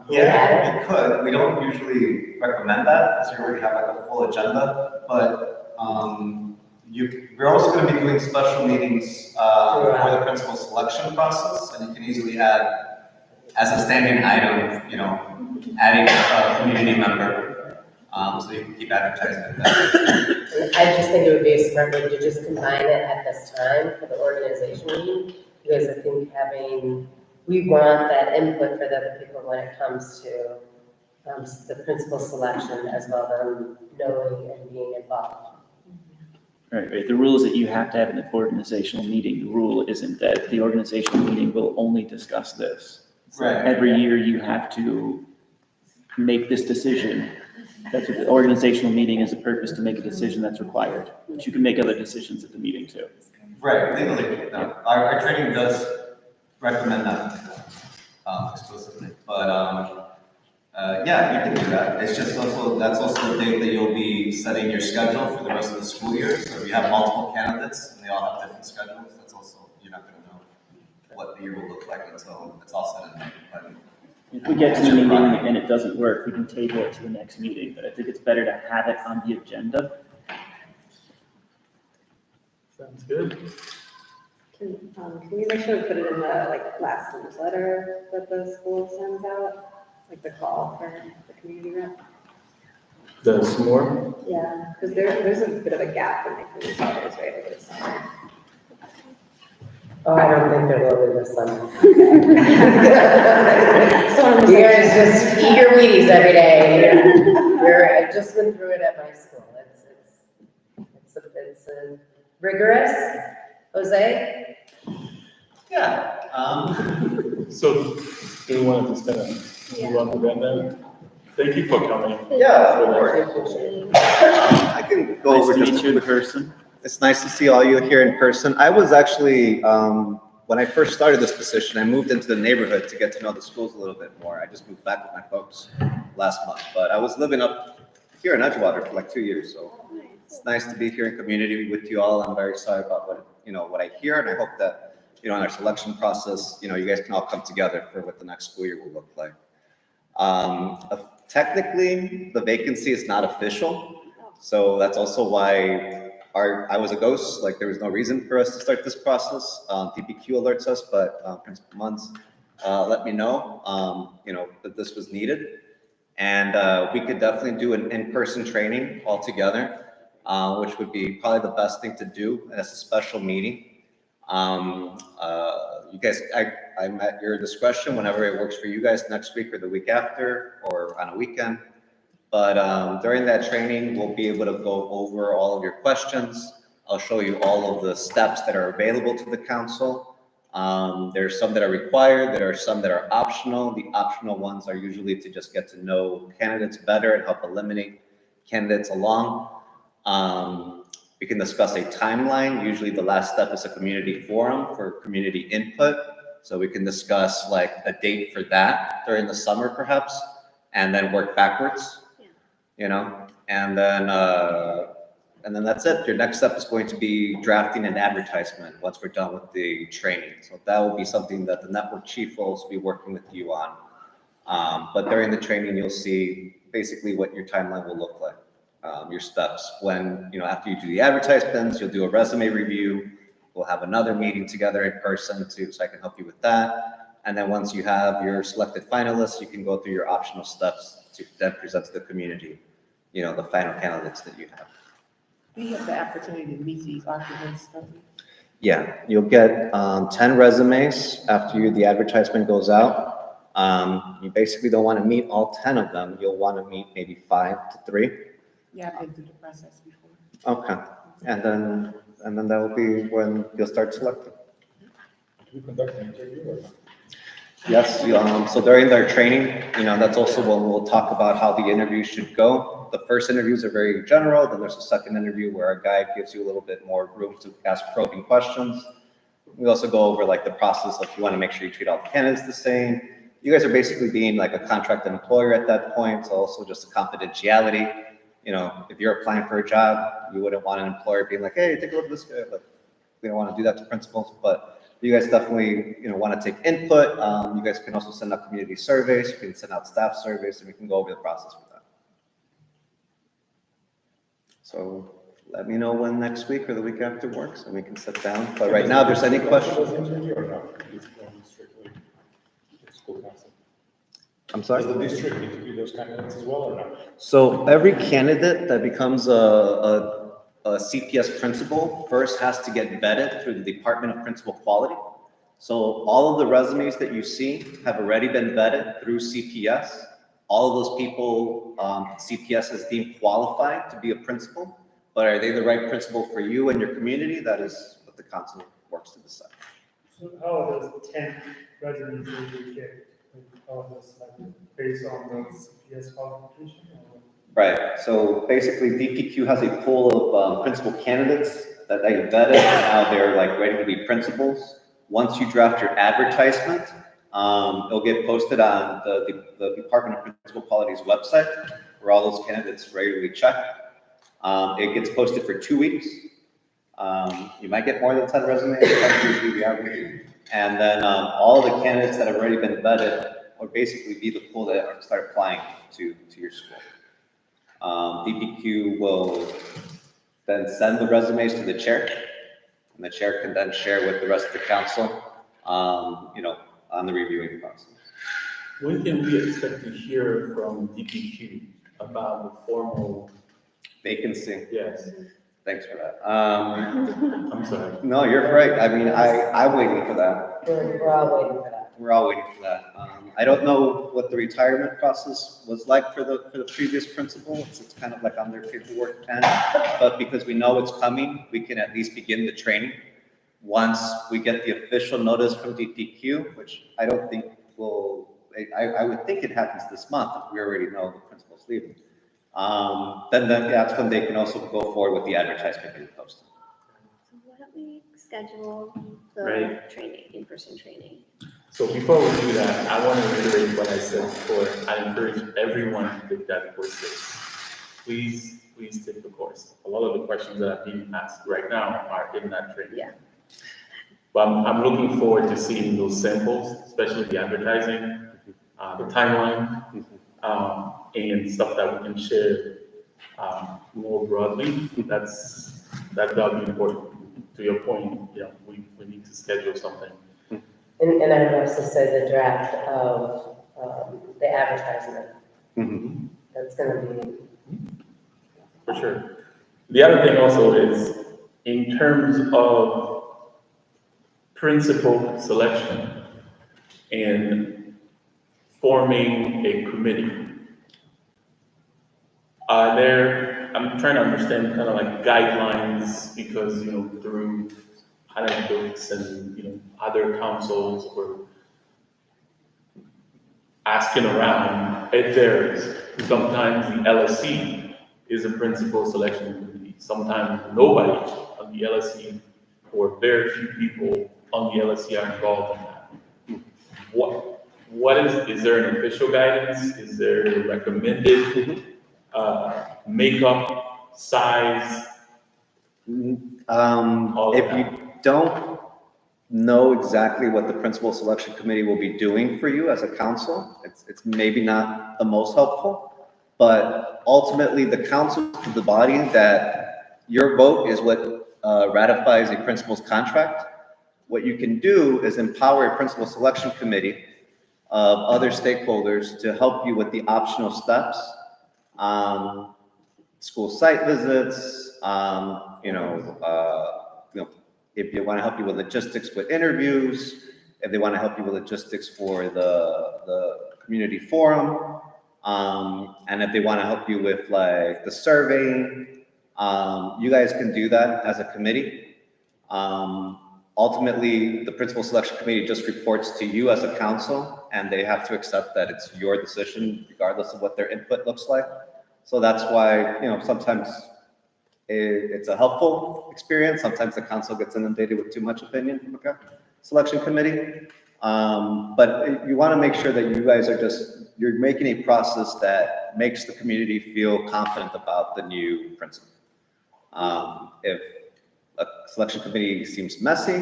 Yeah, we could. We don't usually recommend that, because you already have like a full agenda, but, we're also gonna be doing special meetings, for the principal selection process, and you can easily add, as a standing item, adding a community member, so you can keep advertising that. I just think it would be a smart way to just combine it at this time for the organization meeting, because I think we want that input for the other people when it comes to the principal selection, as well as them knowing and being involved. Right. The rule is that you have to have an organizational meeting. The rule isn't that the organizational meeting will only discuss this. So Right. every year you have to make this decision. That's what the organizational meeting is, a purpose to make a decision that's required. But you can make other decisions at the meeting too. Right, legally, no. Our training does recommend that, explicitly, but, yeah, you can do that. It's just that's also the date that you'll be setting your schedule for the rest of the school year. So if you have multiple candidates and they all have different schedules, that's also, you're not gonna know what the year will look like until it's all said and done. If we get to the meeting and it doesn't work, we can table it to the next meeting, but I think it's better to have it on the agenda. Sounds good. Can we make sure we put it in the, last newsletter that the school sends out? Like the call for the community rep? The s'more? Yeah, because there's a bit of a gap in the newsletters, right, over the summer. Oh, I don't think there will be this summer. So You guys just eat your Wheaties every day. I just went through it at my school. It's rigorous. Jose? Yeah, So, do we want to just kind of move on to that then? Thank you for coming. yeah, of course. I can go Nice over to just meet you in person. It's nice to see all you here in person. I was actually, when I first started this position, I moved into the neighborhood to get to know the schools a little bit more. I just moved back with my folks last month, but I was living up here in Edgewater for like 2 years, so it's nice to be here in community with you all. I'm very sorry about what I hear, and I hope that, in our selection process, you guys can all come together for what the next school year will look like. Technically, the vacancy is not official, so that's also why I was a ghost. Like, there was no reason for us to start this process. DPQ alerts us, but Principal Munz let me know, that this was needed. And we could definitely do an in-person training all together, which would be probably the best thing to do as a special meeting. You guys, I'm at your discretion whenever it works for you guys, next week or the week after, or on a weekend. But during that training, we'll be able to go over all of your questions. I'll show you all of the steps that are available to the council. There's some that are required, there are some that are optional. The optional ones are usually to just get to know candidates better and help eliminate candidates along. We can discuss a timeline. Usually the last step is a community forum for community input. So we can discuss like a date for that during the summer perhaps, and then work backwards, and then that's it. Your next step is going to be drafting an advertisement once we're done with the training. So that will be something that the network chief will be working with you on. But during the training, you'll see basically what your timeline will look like. Your steps when, after you do the advertisements, you'll do a resume review. We'll have another meeting together in person so I can help you with that. And then once you have your selected finalists, you can go through your optional steps to then present to the community, the final candidates that you have. We have the opportunity to meet these occupants, don't we? Yeah, you'll get 10 resumes after the advertisement goes out. You basically don't want to meet all 10 of them. You'll want to meet maybe 5 to 3. Yeah, I've been through the process before. Okay. And then that will be when you'll start selecting. Do we conduct an interview or not? Yes, so during their training, that's also when we'll talk about how the interview should go. The first interviews are very general, then there's a second interview where a guide gives you a little bit more room to ask probing questions. We also go over like the process of you want to make sure you treat all the candidates the same. You guys are basically being like a contracted employer at that point, so also just a confidentiality. If you're applying for a job, you wouldn't want an employer being like, hey, take a look at this guy. Like, we don't want to do that to principals, but you guys definitely, want to take input. You guys can also send out community surveys. You can send out staff surveys, and we can go over the process with that. So let me know when next week or the week after works, and we can sit down. But right now, if there's any questions. Interview or not? It's only strictly school council. I'm sorry? Does the district interview those candidates as well or not? So every candidate that becomes a CPS principal first has to get vetted through the Department of Principal Quality. So all of the resumes that you see have already been vetted through CPS. All of those people, CPS has deemed qualified to be a principal, but are they the right principal for you and your community? That is what the council works to decide. So how are those 10 resumes that you get? How are those based on the CPS qualification? Right, so basically DPQ has a pool of principal candidates that they vetted, and now they're like ready to be principals. Once you draft your advertisement, it'll get posted on the Department of Principal Quality's website, where all those candidates regularly check. It gets posted for 2 weeks. You might get more than 10 resumes, that's usually the average. And then all the candidates that have already been vetted will basically be the pool that start applying to your school. DPQ will then send the resumes to the chair, and the chair can then share with the rest of the council, on the reviewing process. When can we expect to hear from DPQ about the formal vacancy? Yes. Thanks for that. I'm sorry. No, you're right. I mean, I'm waiting for that. We're all waiting for that. We're all waiting for that. I don't know what the retirement process was like for the previous principal. It's kind of like on their paperwork pen, but because we know it's coming, we can at least begin the training. Once we get the official notice from DPQ, which I don't think I would think it happens this month if we already know the principal's leaving. Then that's when they can also go forward with the advertisement being posted. So why don't we schedule the Right. training, in-person training? So before we do that, I want to reiterate what I said before. I encourage everyone to take that course. Please take the course. A lot of the questions that are being asked right now are in that training. Yeah. But I'm looking forward to seeing those samples, especially the advertising, the timeline, and stuff that we can share more broadly. That'll be important. To your point, we need to schedule something. And I would also say the draft of the advertisement. Mm-hmm. That's gonna be. For sure. The other thing also is, in terms of principal selection and forming a committee, I'm trying to understand kind of like guidelines, because, through anecdotes and, other councils or asking around, it varies. Sometimes the LSC is a principal selection committee. Sometimes nobody on the LSC or very few people on the LSC are involved in that. What is there an official guidance? Is there a recommended makeup, size? If you don't know exactly what the principal selection committee will be doing for you as a council, it's maybe not the most helpful, but ultimately the council is the body that your vote is what ratifies a principal's contract. What you can do is empower a principal selection committee of other stakeholders to help you with the optional steps, school site visits, if you want to help you with logistics with interviews, if they want to help you with logistics for the community forum, and if they want to help you with like the surveying, you guys can do that as a committee. Ultimately, the principal selection committee just reports to you as a council, and they have to accept that it's your decision regardless of what their input looks like. So that's why, sometimes it's a helpful experience. Sometimes the council gets inundated with too much opinion from the selection committee. But you want to make sure that you guys are you're making a process that makes the community feel confident about the new principal. If a selection committee seems messy,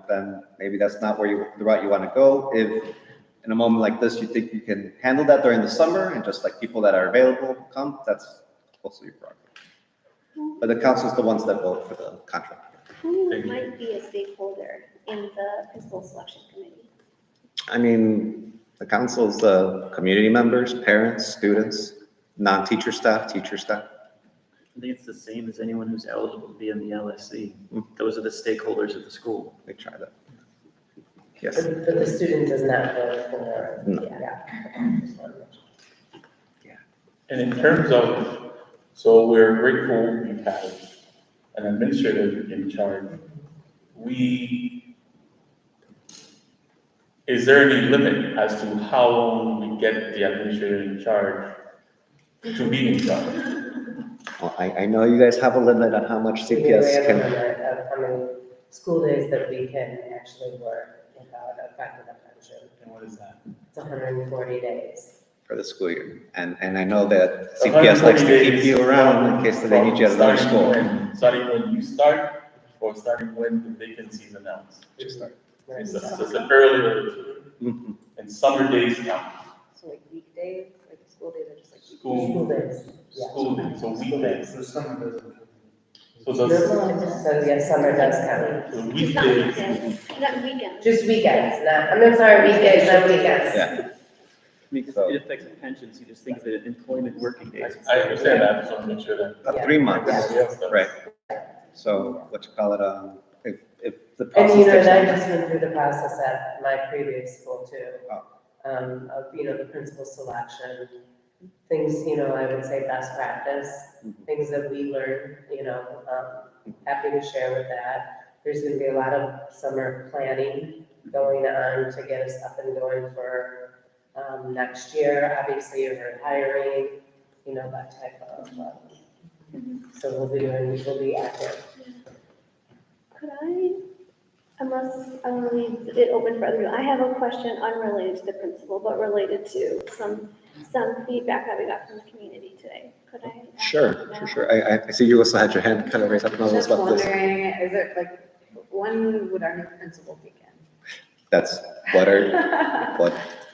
then maybe that's not the route you want to go. If in a moment like this, you think you can handle that during the summer and just like people that are available come, that's also your prerogative. But the council is the ones that vote for the contract. Who might be a stakeholder in the principal selection committee? I mean, the council is the community members, parents, students, non-teacher staff, teacher staff. I think it's the same as anyone who's eligible to be in the LSC. Those are the stakeholders of the school. They try that. Yes. But the student does not vote for, No. yeah. And in terms of, so we're grateful we have an administrator in charge. Is there any limit as to how long we get the administrator in charge to be in charge? Well, I know you guys have a limit on how much We CPS have a can. limit of how many school days that we can actually work without affecting the pension. And what is that? It's 140 days. For the school year. And I know that CPS likes to keep you around in case they need you at another school. Starting when you start, or starting when the vacancy is announced? Just start. So it's an earlier, and summer days count. So like weekdays, like school days are just like. School days. Yeah. School days, so weekdays. So summer doesn't. So So yes, summer does count. the It's not weekdays, weekends, not weekends. Just weekends, I'm sorry, weekdays, not weekends. Yeah. Because it affects the pensions, you just think of it employment working days. I understand that, just want to make sure that. About 3 months, Yes. right? So what you call it, if the And process and takes. I just went through the process at my previous school too. Oh. Of, the principal selection, things, I would say best practice, things that we learned, happy to share with that. There's gonna be a lot of summer planning going on to get us up and going for, next year. Obviously, you're hiring, that type of, so we'll be active. Could unless I want to leave it open for other people, I have a question unrelated to the principal, but related to some feedback that we got from the community today. Could I? ask Sure, now? sure, sure. I see you also had your hand kind of raised up. I don't know Just about this. wondering, is it like, when would our new principal begin? That's what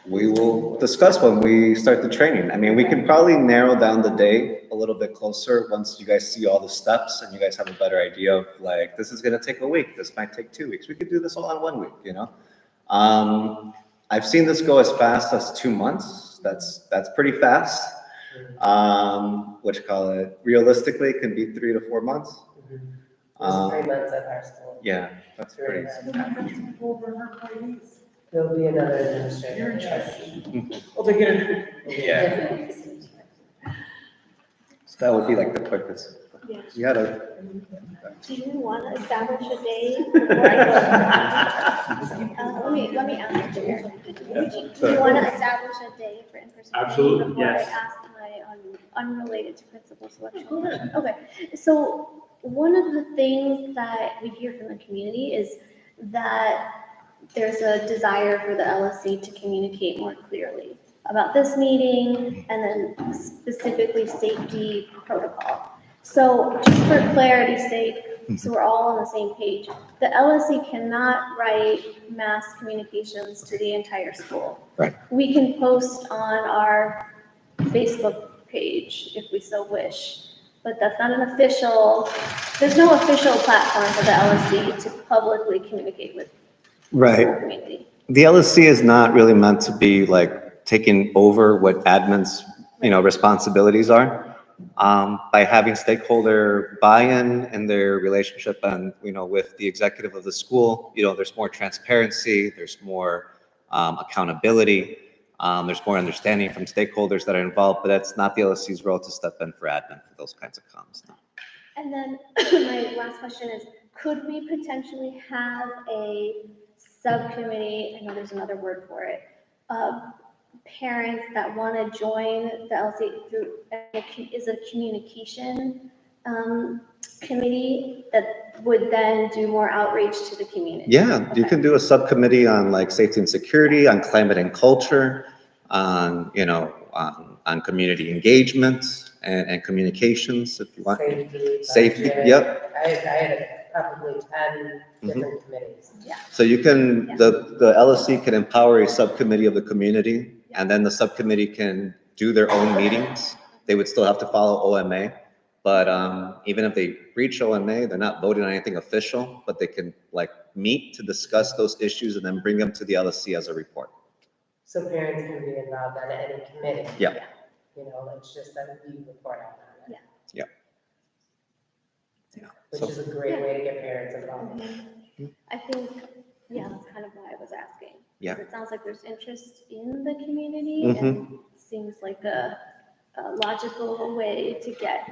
we will discuss when we start the training. I mean, we can probably narrow down the day a little bit closer once you guys see all the steps and you guys have a better idea of like, this is gonna take a week, this might take 2 weeks. We could do this all in 1 week, I've seen this go as fast as 2 months. That's pretty fast. What you call it, realistically, it can be 3 to 4 months. It was 3 months at our school. Yeah, that's pretty. There'll be another administrator. Well, they get it. Yeah. So that would be like the quickest. Yeah. You had a. Do you want to establish a day before I go? Let me ask you here. Do you want to establish a day for in-person? Absolutely, Before I yes. ask my unrelated to principal selection question? Okay, so one of the things that we hear from the community is that there's a desire for the LSC to communicate more clearly about this meeting and then specifically safety protocol. So just for clarity's sake, so we're all on the same page, the LSC cannot write mass communications to the entire school. Right. We can post on our Facebook page if we so wish, but that's not an official, there's no official platform for the LSC to publicly communicate with the Right. community. The LSC is not really meant to be like taking over what admin's, responsibilities are. By having stakeholder buy-in in their relationship and, with the executive of the school, there's more transparency, there's more accountability, there's more understanding from stakeholders that are involved, but that's not the LSC's role to step in for admin for those kinds of comms. No. And then my last question is, could we potentially have a subcommittee, I know there's another word for it, of parents that want to join the LC through, is a communication committee that would then do more outreach to the community? Yeah, you can do a subcommittee on like safety and security, on climate and culture, on, on community engagement and communications, if you want. Safety, budget. yep. I had probably 10 different committees. Yeah. So you can, the LSC can empower a subcommittee of the community, and then the subcommittee can do their own meetings. They would still have to follow OMA, but even if they reach OMA, they're not voting on anything official, but they can like meet to discuss those issues and then bring them to the LSC as a report. So parents can be involved on any committee. Yeah. It's just that we report out on it. Yeah. Which is a great way to get parents involved. I think, that's kind of why I was asking. Yeah. It sounds like there's interest in the community and seems like a logical way to get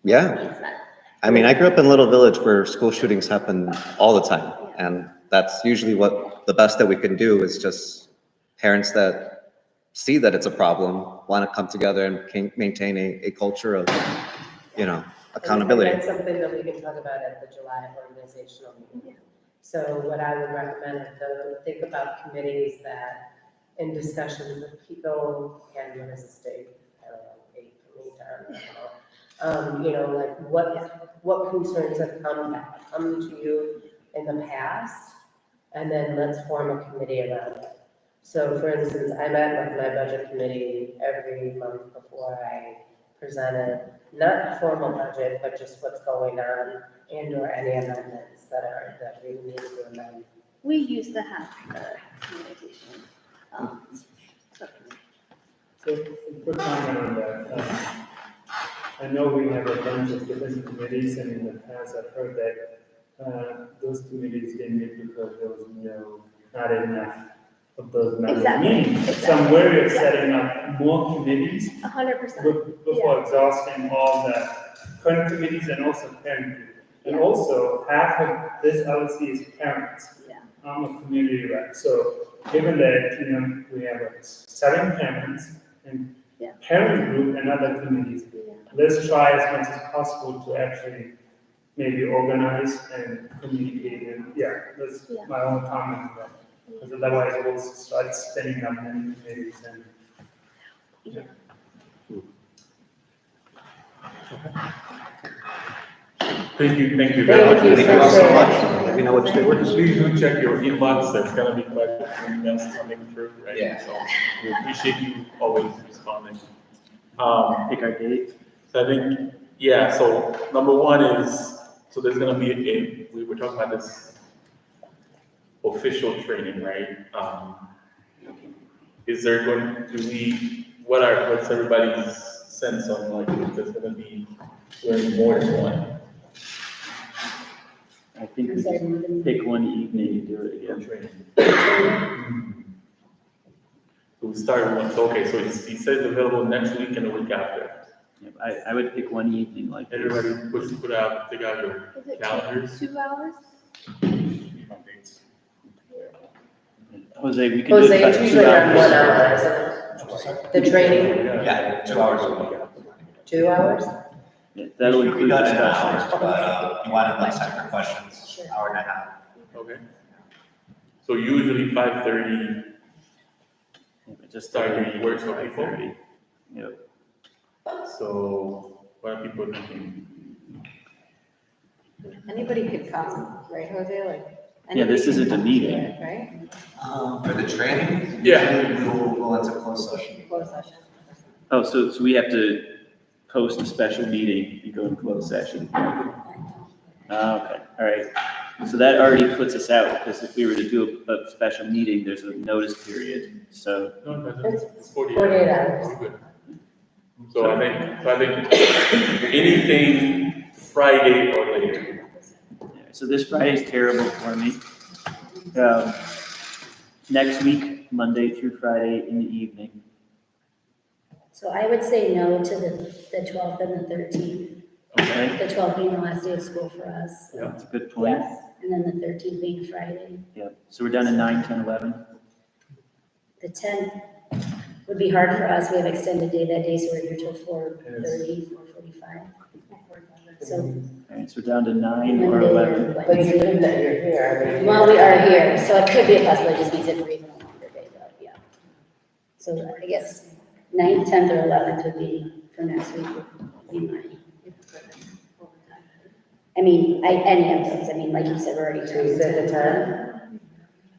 Yeah. needs met. I mean, I grew up in a little village where school shootings happen all the time. And that's usually what the best that we can do is just parents that see that it's a problem, want to come together and maintain a culture of, accountability. And that's something that we can talk about at the July organizational meeting. So what I would recommend is to think about committees that in discussions with people, and what is the state, I don't know, 8 for me to like what concerns have come to you in the past, and then let's form a committee around it. So for instance, I met with my budget committee every month before I presented, not a formal budget, but just what's going on and or any amendments that we need to amend. We used to have communication. So, quick comment on that. I know we have a bunch of different committees, and in the past, I've heard that those committees didn't meet because there was not enough of those members meeting. So I'm wary of setting up more committees 100%. before exhausting all the current committees and also parent group. And also, half of this LSC is parents. I'm a community rep, so given that, we have 7 parents and parent group and other committees, let's try as much as possible to actually maybe organize and communicate. And that's my own comment on that. Because otherwise we'll start spinning up many committees and. Thank you very much. Thank you all so much. Let me know what you do. Please do check your inbox, there's gonna be quite a few emails coming through, right? Yeah. So we appreciate you always responding. Pick our date. So I think, so number one is, so there's gonna be we were talking about this official training, right? Is there what's everybody's sense on like, if there's gonna be more than one? I think we just pick one evening and do it again. So we start one, so he says available next week and the week after. Yeah, I would pick one evening like this. Everybody take out your calendars. 2 hours? Jose, we can do Jose, about it's 2 usually around 1 hours. hour, isn't it? The training, Yeah, 2 hours a week. 2 hours? Yeah, that'll Usually include done in an discussion. hour, but you wanted less time for questions, hour and a half. Okay. So usually 5:30. Just Start start doing works for people. 5:30. Yep. So what are people thinking? Anybody could come, right, Jose? Like. Yeah, this anybody isn't can a come to meeting. it, Right? For the training? Yeah. usually We'll go into closed session. Closed session. Oh, so we have to post a special meeting and go in closed session. Okay, all right. So that already puts us out, because if we were to do a special meeting, there's a notice period, so. No, it's 48 48 hours. hours. We're good. So I think anything Friday or later. So this Friday is terrible for me. Next week, Monday through Friday in the evening. So I would say no to the 12th and the 13th. Okay, The 12th being the last day of school for us. yeah, that's a good point. Yes, and then the 13th being Friday. Yeah, so we're down to 9, 10, 11. The 10th would be hard for us. We have extended day that day, so we're here till 4:30, 4:45. So All right, so we're down to 9 or Monday 11. or But Wednesday. given that you're here, I mean. Well, we are here, so it could be a possibility, just means it for even a longer day, but yeah. So I guess 9th, 10th, or 11th would be, for next week, would be mine. I mean, any of those, I mean, like you said, we're already So you said the 10th?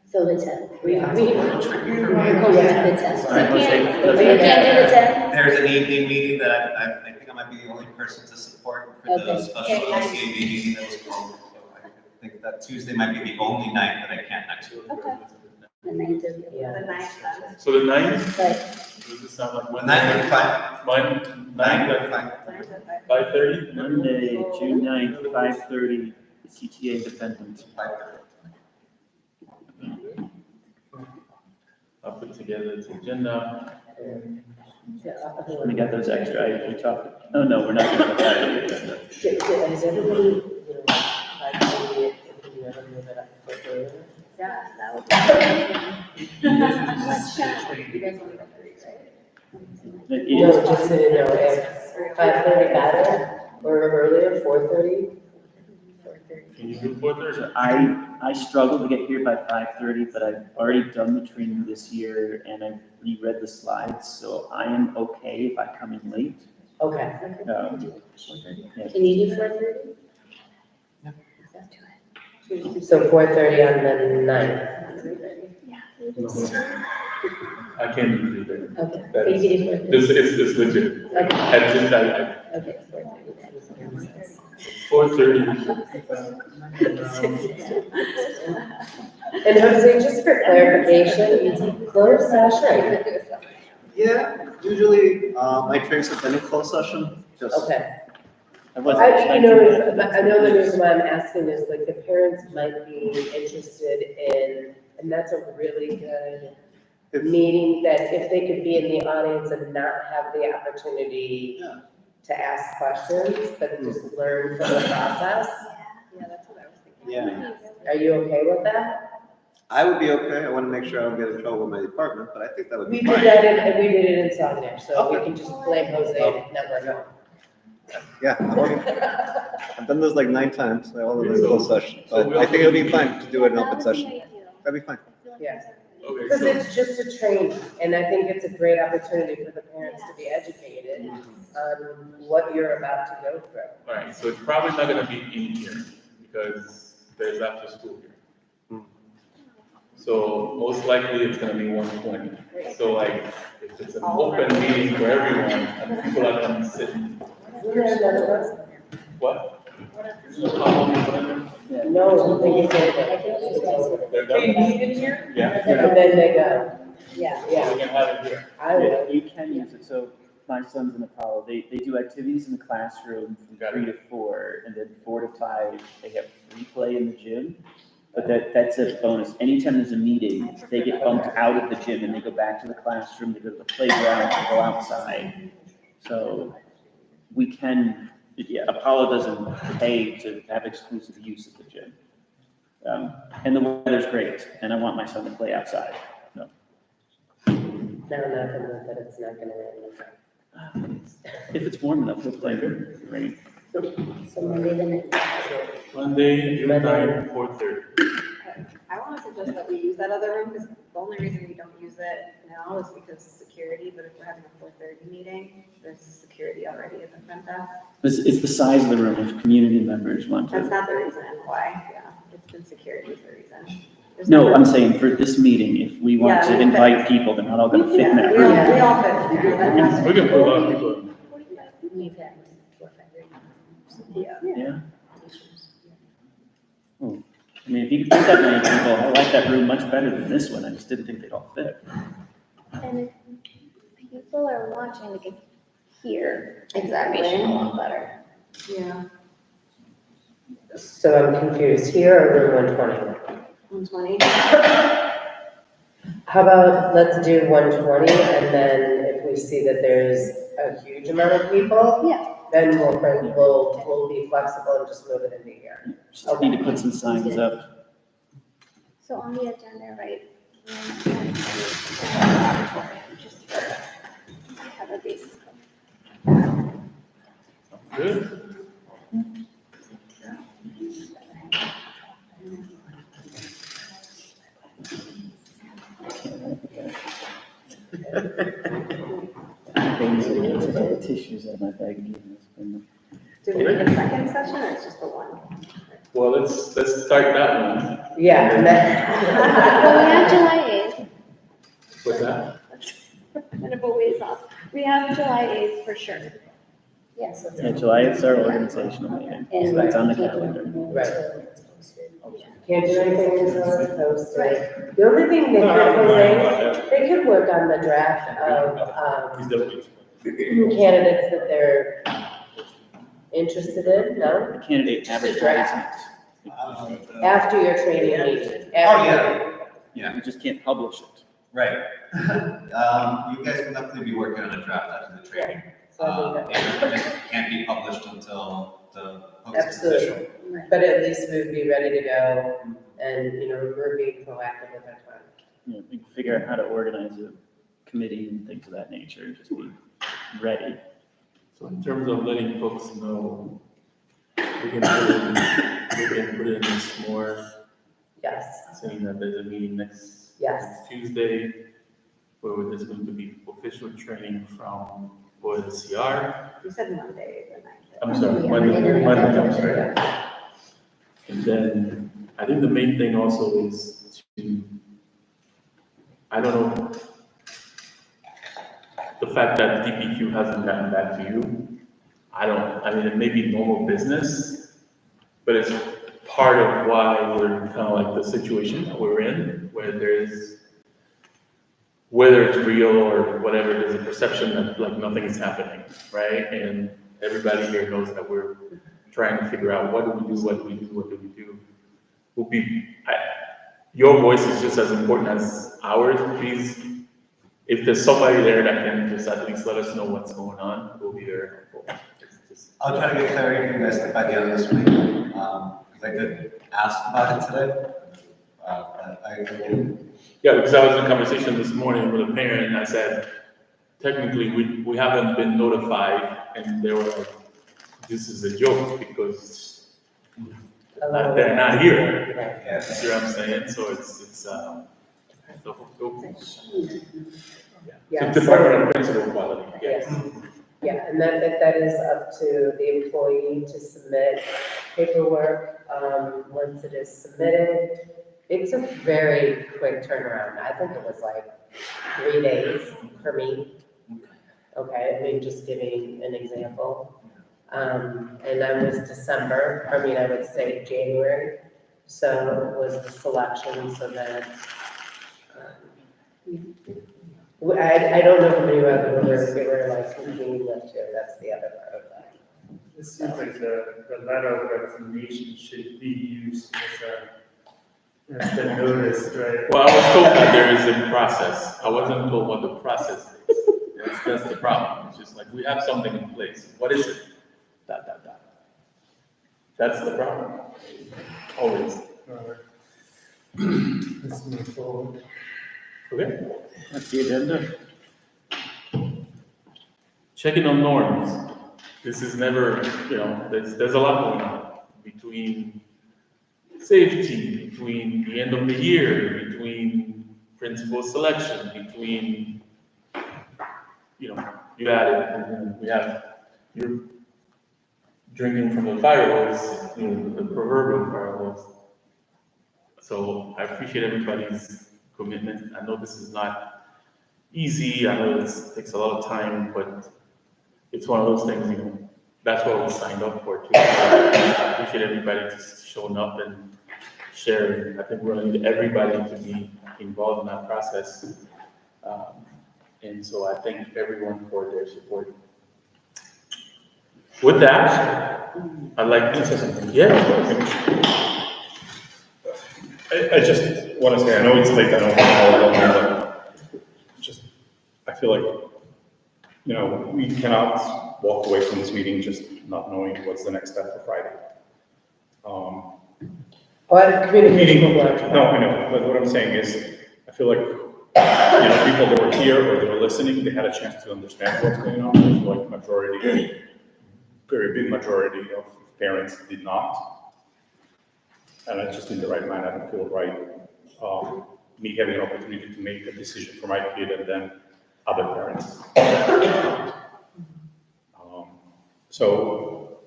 So the 10th. We- We're going to the 10th. All right, We let's can't take- we can't do the 10th? There's an evening meeting that I think I might be the only person to support for the Okay. special LCAB meeting that was called. So I think that Tuesday might be the only night that I can't next week. Okay. The 9th or the Yeah. 11th. So the 9th, But does it sound like Well, Monday? 9 fine. 9, Fine. 5:30? Monday, June 9th, 5:30, CTA Independent. I'll put together this agenda. We got those extra items we talked, oh no, we're not gonna put that on the agenda. Is everybody, you know, like, if you ever move it up for further? yeah, that would be. Let's chat. You guys want to go first, right? It No, is, just so you know, if 5:30 better, or earlier, 4:30? 4:30. Can you do 4:30? I struggled to get here by 5:30, but I've already done the training this year and I've reread the slides, so I am okay if I come in late. Okay. Yeah. Can you do 4:30? So 4:30 on the 9th. I can't do 3:30. Okay, That so you is- can do 4:30. It's legit. Okay, At this time, okay, 4:30 then. 4:30. And Jose, just for clarification, closed session. Yeah, usually, my trainings have been in closed session, just. Okay. I wasn't I expecting know, that. I know the reason why I'm asking is like the parents might be interested in, and that's a really good meeting that if they could be in the audience and not have the opportunity to ask questions, but just learn from the process. Yeah, that's what I was thinking. Yeah, Are you okay with that? I would be okay. I want to make sure I don't get in trouble with my department, but I think that would We be did fine. that and we did it in Saguenay, so we Okay. can just blame Jose and network. Yeah, I've done this like 9 times, I all in a closed session, So but we I think it'll be also- fine to do it in open session. That'd be fine. Yeah. Okay, Because so, it's just a training, and I think it's a great opportunity for the parents to be educated on what you're about to go through. all right, so it's probably not gonna be in here because there's after school here. So most likely it's gonna be 120. So like, if it's an open meeting for everyone, and people are gonna sit. What? No, I don't think it's over. They're done? Yeah. And then they go, Yeah. yeah, We can have it here. I will. You can use it, so my son's in Apollo, they do activities in the classroom from 3 to 4, and then 4 to 5, they have free play in the gym. But that's a bonus, anytime there's a meeting, they get bumped out of the gym and they go back to the classroom, they go to the playground, they go outside. So we can, yeah, Apollo doesn't pay to have exclusive use of the gym. And the weather's great, and I want my son to play outside. No, not gonna, but it's not gonna rain. If it's warm enough, we'll play in the rain. So Monday the 9th. Monday, June 9, 4:30. I want to suggest that we use that other room, because the only reason we don't use it now is because security, but if we're having a 4:30 meeting, there's security already at the front desk. It's the size of the room if community members want That's to. not the reason why, yeah, it's been security is the reason. There's No, never- I'm saying for this meeting, if we want Yeah, to we invite people, they're not all gonna fit in that We room. all fit in there. That's We can put a lot of people in. We've had 4 or 5 very Yeah. Yeah. Oh, I mean, if you could fit that many people, I like that room much better than this one, I just didn't think they'd all fit. And if people are watching, like, hear Exactly. information a lot better. Yeah. So I'm confused, here or room 120? 120. How about, let's do 120, and then if we see that there's a huge amount of people, Yeah. then we'll be flexible and just move it into here. Just need to put some signs up. So on the agenda, right? Just for have a basis. Good. Tissues in my bag. Do we need a second session or it's just the one? Well, let's start that one. Yeah, and Well, we have July 8th. What's that? Kind of a ways off. We have July 8th for sure. Yes. Yeah, July is our organizational meeting, so that's on the calendar. Right. Can't do anything until it's posted. The only thing they could, Jose, they could work on the draft of, candidates that they're interested in, no? The candidate Just a advertisement. After your training meeting. Yeah. You just can't publish it. Right. You guys can definitely be working on a draft after the training. It just can't be published until the post is official. Absolutely, but at least we'd be ready to go, and, we're being proactive with our time. We can figure out how to organize a committee and things of that nature, just be ready. So in terms of letting folks know, we can put it in this more, Yes, saying that there's a meeting next yes, Tuesday, where there's going to be official training from OLCR. You said Monday, the 9th. I'm sorry, Monday, I'm sorry. And then, I think the main thing also is to, I don't know, the fact that DPQ hasn't gotten back to you, I mean, it may be normal business, but it's part of why we're kind of like the situation that we're in, where whether it's real or whatever, there's a perception that like nothing is happening, right? And everybody here knows that we're trying to figure out what do we do. Your voice is just as important as ours. Please, if there's somebody there that can just at least let us know what's going on, we'll be very helpful. I'll try to get clarity from you guys by the end of this week, because I did ask about it today. Yeah, because I was in a conversation this morning with a parent, and I said, technically, we haven't been notified, and they were like, this is a joke, because they're not here. You see what I'm saying? So it's Department of Principal Quality, yes. Yeah, and that is up to the employee to submit paperwork, once it is submitted. It's a very quick turnaround, I think it was like 3 days for me. Okay, I mean, just giving an example. And I was I would say January, so it was the selection, so that, I don't know how many other we were like, we left here, that's the other part of that. It seems like the letter of resignation should be used as the notice, right? Well, I was told that there is a process. I wasn't told what the process is. That's the problem. It's just like, we have something in place. What is it? ... That's the problem. Always. Let's move forward. Okay. That's the agenda. Checking on norms. This is never, there's a lot going on between safety, between the end of the year, between principal selection, between, you had it, and we have, you're drinking from the fire hose, the proverbial fire hose. So I appreciate everybody's commitment. I know this is not easy. I know this takes a lot of time, but it's one of those things, that's what we signed up for too. I appreciate everybody just showing up and sharing. I think we're gonna need everybody to be involved in that process. And so I thank everyone for their support With that, I'd like to say something. Yeah, I just want to say, I know it's late, I know, but just, I feel like, you know, we cannot walk away from this meeting just not knowing what's the next step for Friday. Communication will work. No, I know, but what I'm saying is, I feel like, you know, people that were here or that were listening, they had a chance to understand what's going on. There's like majority, very big majority of parents did not. And it's just in the right mind, I don't feel right, me having an opportunity to make a decision for my kid and then other parents. So,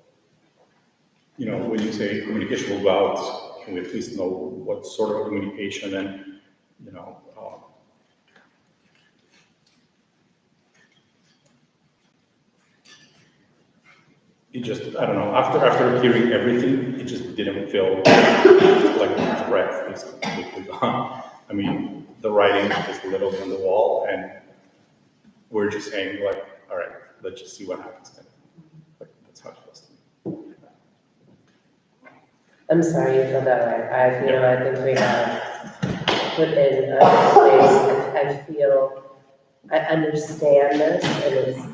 you know, when you say communication will go out, can we at least know what sort of communication and, you know, it just, I don't know, after hearing everything, it just didn't feel like the breath is completely gone. I mean, the writing is literally on the wall, and we're just saying like, all right, let's just see what happens. Like, that's how it feels to me. I'm sorry you feel that way. I think we have put in a place, I feel, I understand this,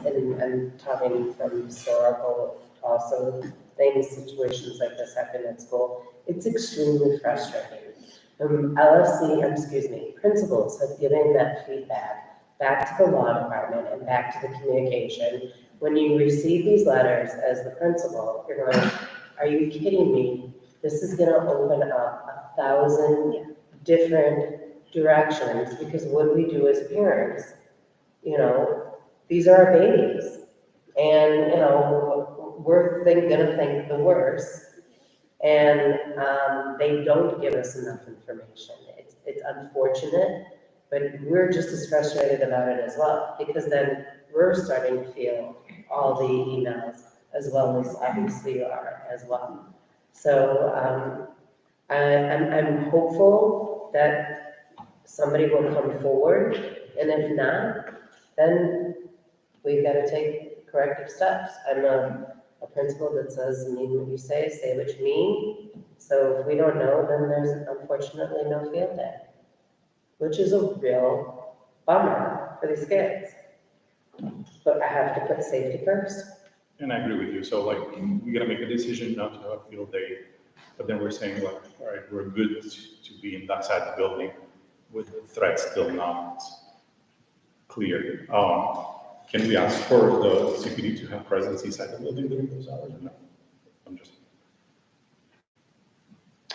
and I'm talking from historical also, situations like this happen at school. It's extremely frustrating. Principals have given that feedback back to the law department and back to the communication. When you receive these letters as the principal, you're going, are you kidding me? This is gonna open up 1,000 different directions, because what we do as parents, you know, these are our babies. And, you know, we're gonna think the worst. And they don't give us enough information. It's unfortunate, but we're just as frustrated about it as well, because then we're starting to feel all the emails as well as obviously you are as well. So I'm hopeful that somebody will come forward, and if not, then we've got to take corrective steps. I'm a principal that says, mean what you say what you mean. So if we don't know, then there's unfortunately no field day, which is a real bummer for these kids. But I have to put safety first. And I agree with you. So like, we gotta make a decision not to have a field day, but then we're saying like, all right, we're good to be in that side of the building with the threat still not clear. Can we ask for the CPD to have presence inside the building during those hours or no? I'm just.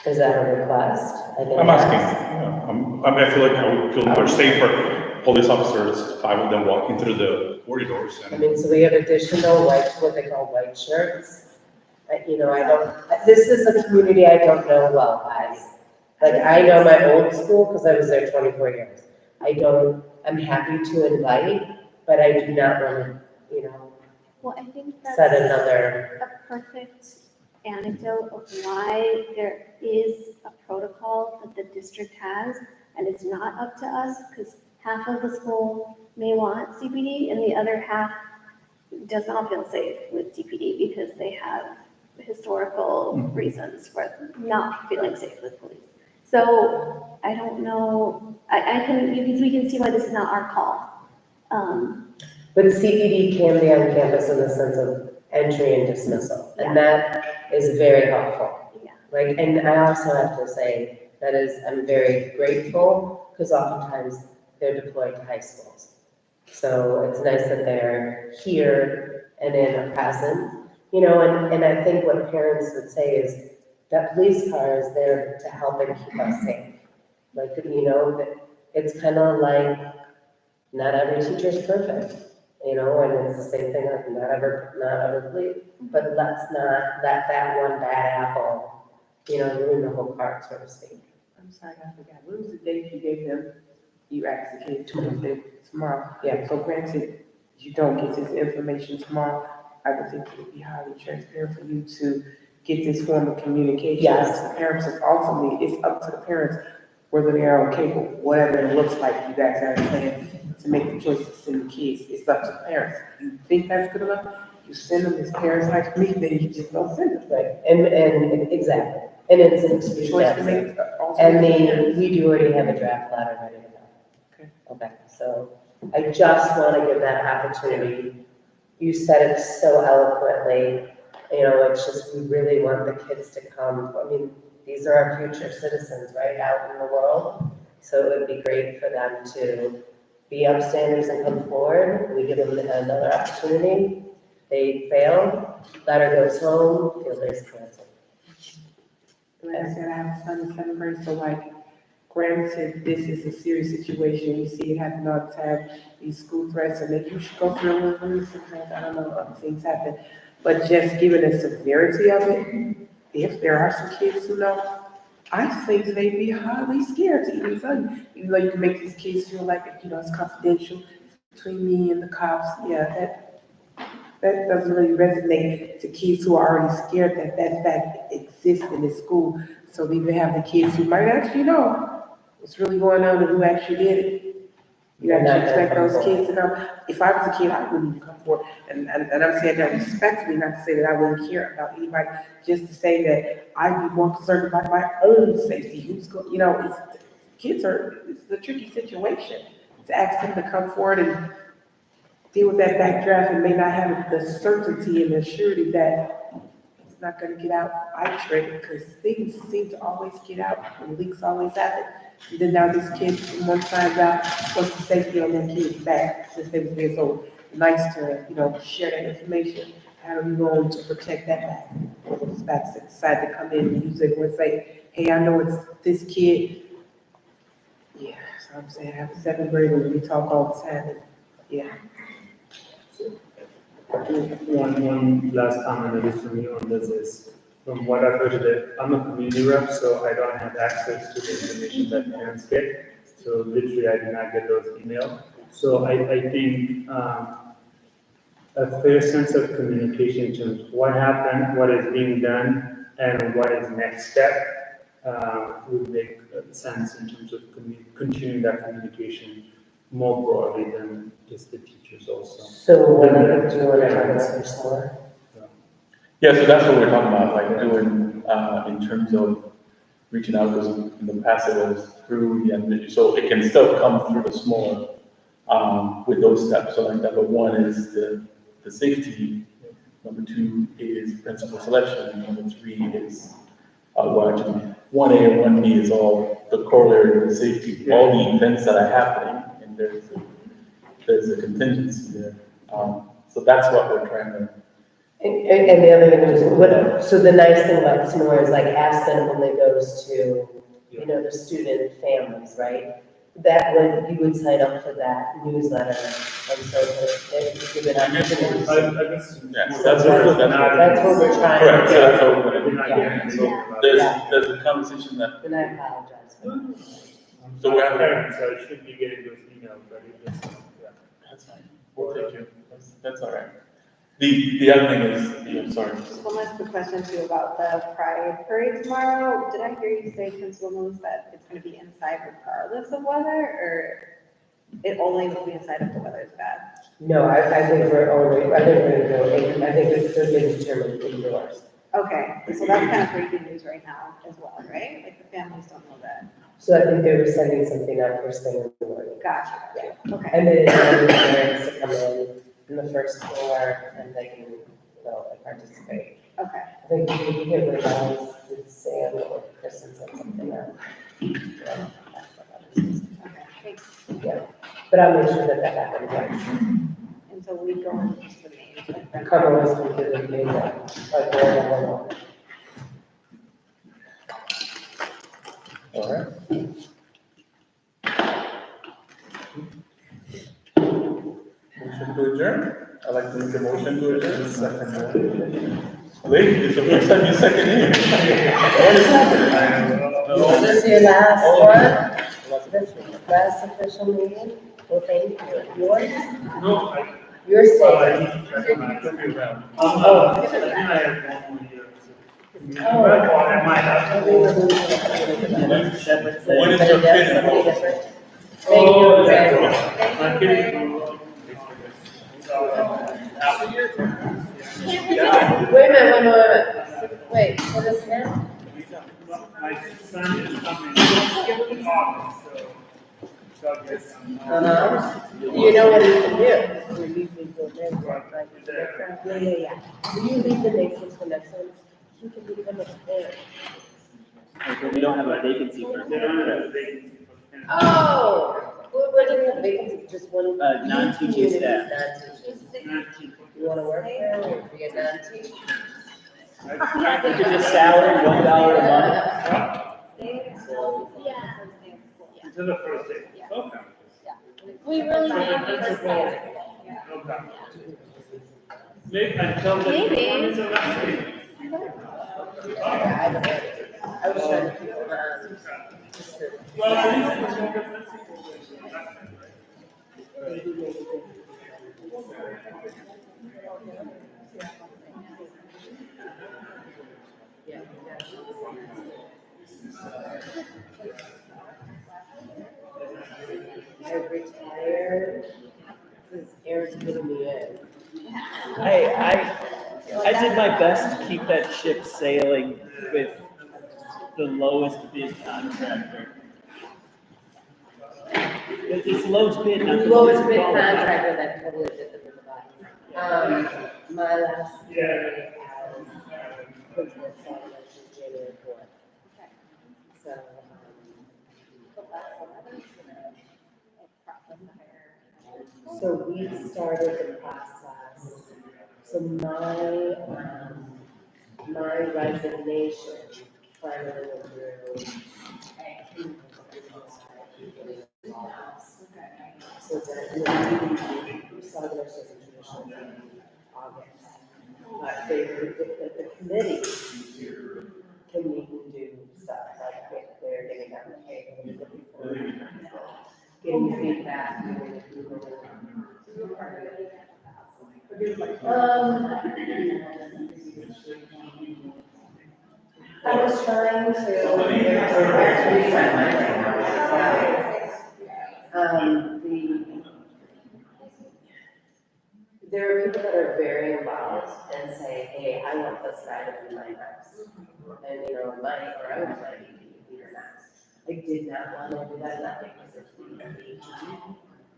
Is that a request? I'm asking, I feel like I would feel much safer, police officers, 5 of them walking through the corridors. And So we have additional what they call white shirts. This is a community I don't know well, guys. Like, I know my old school because I was there 24 years. I'm happy to invite, but I do not want to, Well, I think that's set another. a perfect anecdote of why there is a protocol that the district has, and it's not up to us, because half of the school may want CPD, and the other half does not feel safe with CPD because they have historical reasons for not feeling safe with police. So I don't know, we can see why this is not our call. But CPD can be on campus in the sense of entry and dismissal, and that is very helpful. Yeah. Like, and I also have to say, I'm very grateful, because oftentimes they're deployed to high schools. So it's nice that they're here and in a present, and I think what parents would say is that police car is there to help and keep us safe. Like, that it's kind of like, not every teacher is perfect, and it's the same thing, like not ever police, but let's not let that one bad apple, ruin the whole cart, so to speak. I'm sorry, I forgot. What was the date you gave them? You asked the kid tomorrow. Yeah, so granted, you don't get this information tomorrow. I would think it would be highly transparent for you to get this form of communication. Yes. To the parents, and ultimately, it's up to the parents whether they are okay with whatever it looks like you guys are planning to make the choice to send the kids. It's up to the parents. You think that's good enough? you send them as parents like me, then you just don't send them. Right, and, exactly, and it's an excuse. Choice to make. And we do already have a draft letter ready to go. Okay. Okay, so I just want to give that opportunity. You said it so eloquently, you know, it's just, we really want the kids to come. I mean, these are our future citizens, right, out in the world. So it would be great for them to be upstanders and come forward. We give them another opportunity. They fail, letter goes home, field day is canceled. Like I said, I have a son in seventh grade, so like, granted, this is a serious situation, we see it happen all the time, these school threats, and maybe you should go through a little, sometimes, I don't know, other things happen. But just given the severity of it, if there are some kids who know, I think they'd be highly scared to even tell you, even though you can make these kids feel like, you know, it's confidential between me and the cops, yeah, that doesn't really resonate to kids who are already scared that that fact exists in the school. So we even have the kids who might actually know what's really going on and who actually did it. You actually expect those kids to know. If I was a kid, I wouldn't even come forward. And I'm saying that respectfully, not to say that I wouldn't care about anybody, just to say that I'd be more concerned about my own safety. Who's going, you know, it's a tricky situation to ask them to come forward and deal with that backdraft and may not have the certainty and the surety that it's not gonna get out arbitrary, because things seem to always get out and leaks always happen. And then now this kid, one finds out what's the safety on that kid's back, since they was being so nice to, you know, share that information. How are you going to protect that back? Or those backs that decide to come in and use it and say, hey, I know it's this kid. Yeah, so I'm saying, I have a seventh grader, we talk all the time, and yeah. One last comment that is from me on this is, from what I've heard today, I'm a community rep, so I don't have access to the information that parents get. So literally, I do not get those emails. So I think a fair sense of communication in terms of what happened, what is being done, and what is next step would make sense in terms of continuing that communication more broadly than just the teachers also. So what other do you want to talk about this more? Yeah, so that's what we're talking about, like doing, in terms of reaching out, because in the past it was through the end, so it can still come through the smaller, with those steps. So like number one is the safety, number two is principal selection, and number three is, well, actually, 1A and 1B is all the corollary of safety, all the events that are happening, and there's a contingency there. So that's what we're trying to. And the other thing is, so the nice thing about this more is like Aspen only goes to, you know, the student families, right? That would, you would sign up for that newsletter, and so that you give it opportunities. Yes, that's what we're trying. Correct, so that's what we're We're not getting So there's a conversation that. And I apologize for that. So we're parents, so I should be getting those emails, but it just, yeah. That's fine, we'll take you, that's all right. The other thing is, yeah, sorry. Just one last quick question too about the Pride Parade tomorrow. Did I hear you say, Principal Moose, that it's gonna be inside regardless of weather, or it only will be inside if the weather is bad? No, I think we're only, I think we're gonna go, I think it's been determined indoors. Okay, so that's kind of breaking news right now as well, right? Like the families don't know that. So I think they were sending something out first thing in the morning. Gotcha. Yeah. Okay. And then the parents to come in the first floor, and they can, you know, like participate. Okay. I think we give the guys with Sam or Chris and something out. Okay, thanks. Yeah, but I'll make sure that happens, right? And so we go into the main. like, Cover was completely made up, like, more. All right. Motion to adjourn? I'd like to make a motion to adjourn. Second. Wait, it's the first time you second in. What is happening? Is this your last one? Last official meeting? Well, thank you. Yours? No, I. Your Well, I state? need to check my computer around. Oh. I think I have one more year. Oh. I might have. What is your pin? Somebody different? Oh, Thank you. that's all. My kidding. After your turn. Wait, so this now? My son is coming in August, so I guess You know what you can do? You leave me for next one, right? Yeah. Will you leave the next one for next one? You can leave them up there. But we don't have a vacancy for they don't have a vacancy for parents. Oh, we're doing a vacancy, just one. non-teaching staff. Non-teaching. You wanna work there or be a non-teacher? Which is a salary, $1 a month. Until the first day. Okay. We really need to Okay. Maybe until the Maybe. performance of that week. I was trying to keep it around. Well, at least I retired, since Eric's putting me in. I did my best to keep that ship sailing with the lowest bid contractor. It's lowest bid, not the Lowest bid qualified. contractor that totally did the provide. My last day as principal was January 4th. So, so we started the process. So my resignation finally went through. So then we started our session traditional in August. But the committee can meet and do stuff like if they're getting down the table, getting feedback. I was trying there are people that are very involved and say, hey, I want this guy to be my reps. And or I would like to be your reps. I did not want to do that, not because it's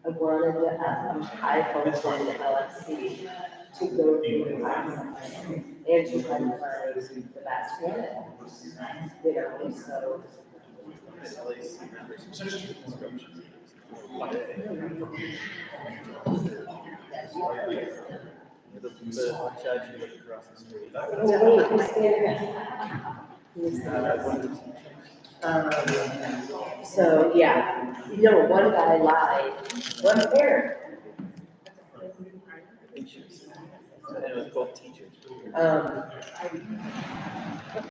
I wanted a high functioning LSC to go through the process and to try to find the best candidate. So. So, yeah, one guy lied, one parent. And it was both teachers.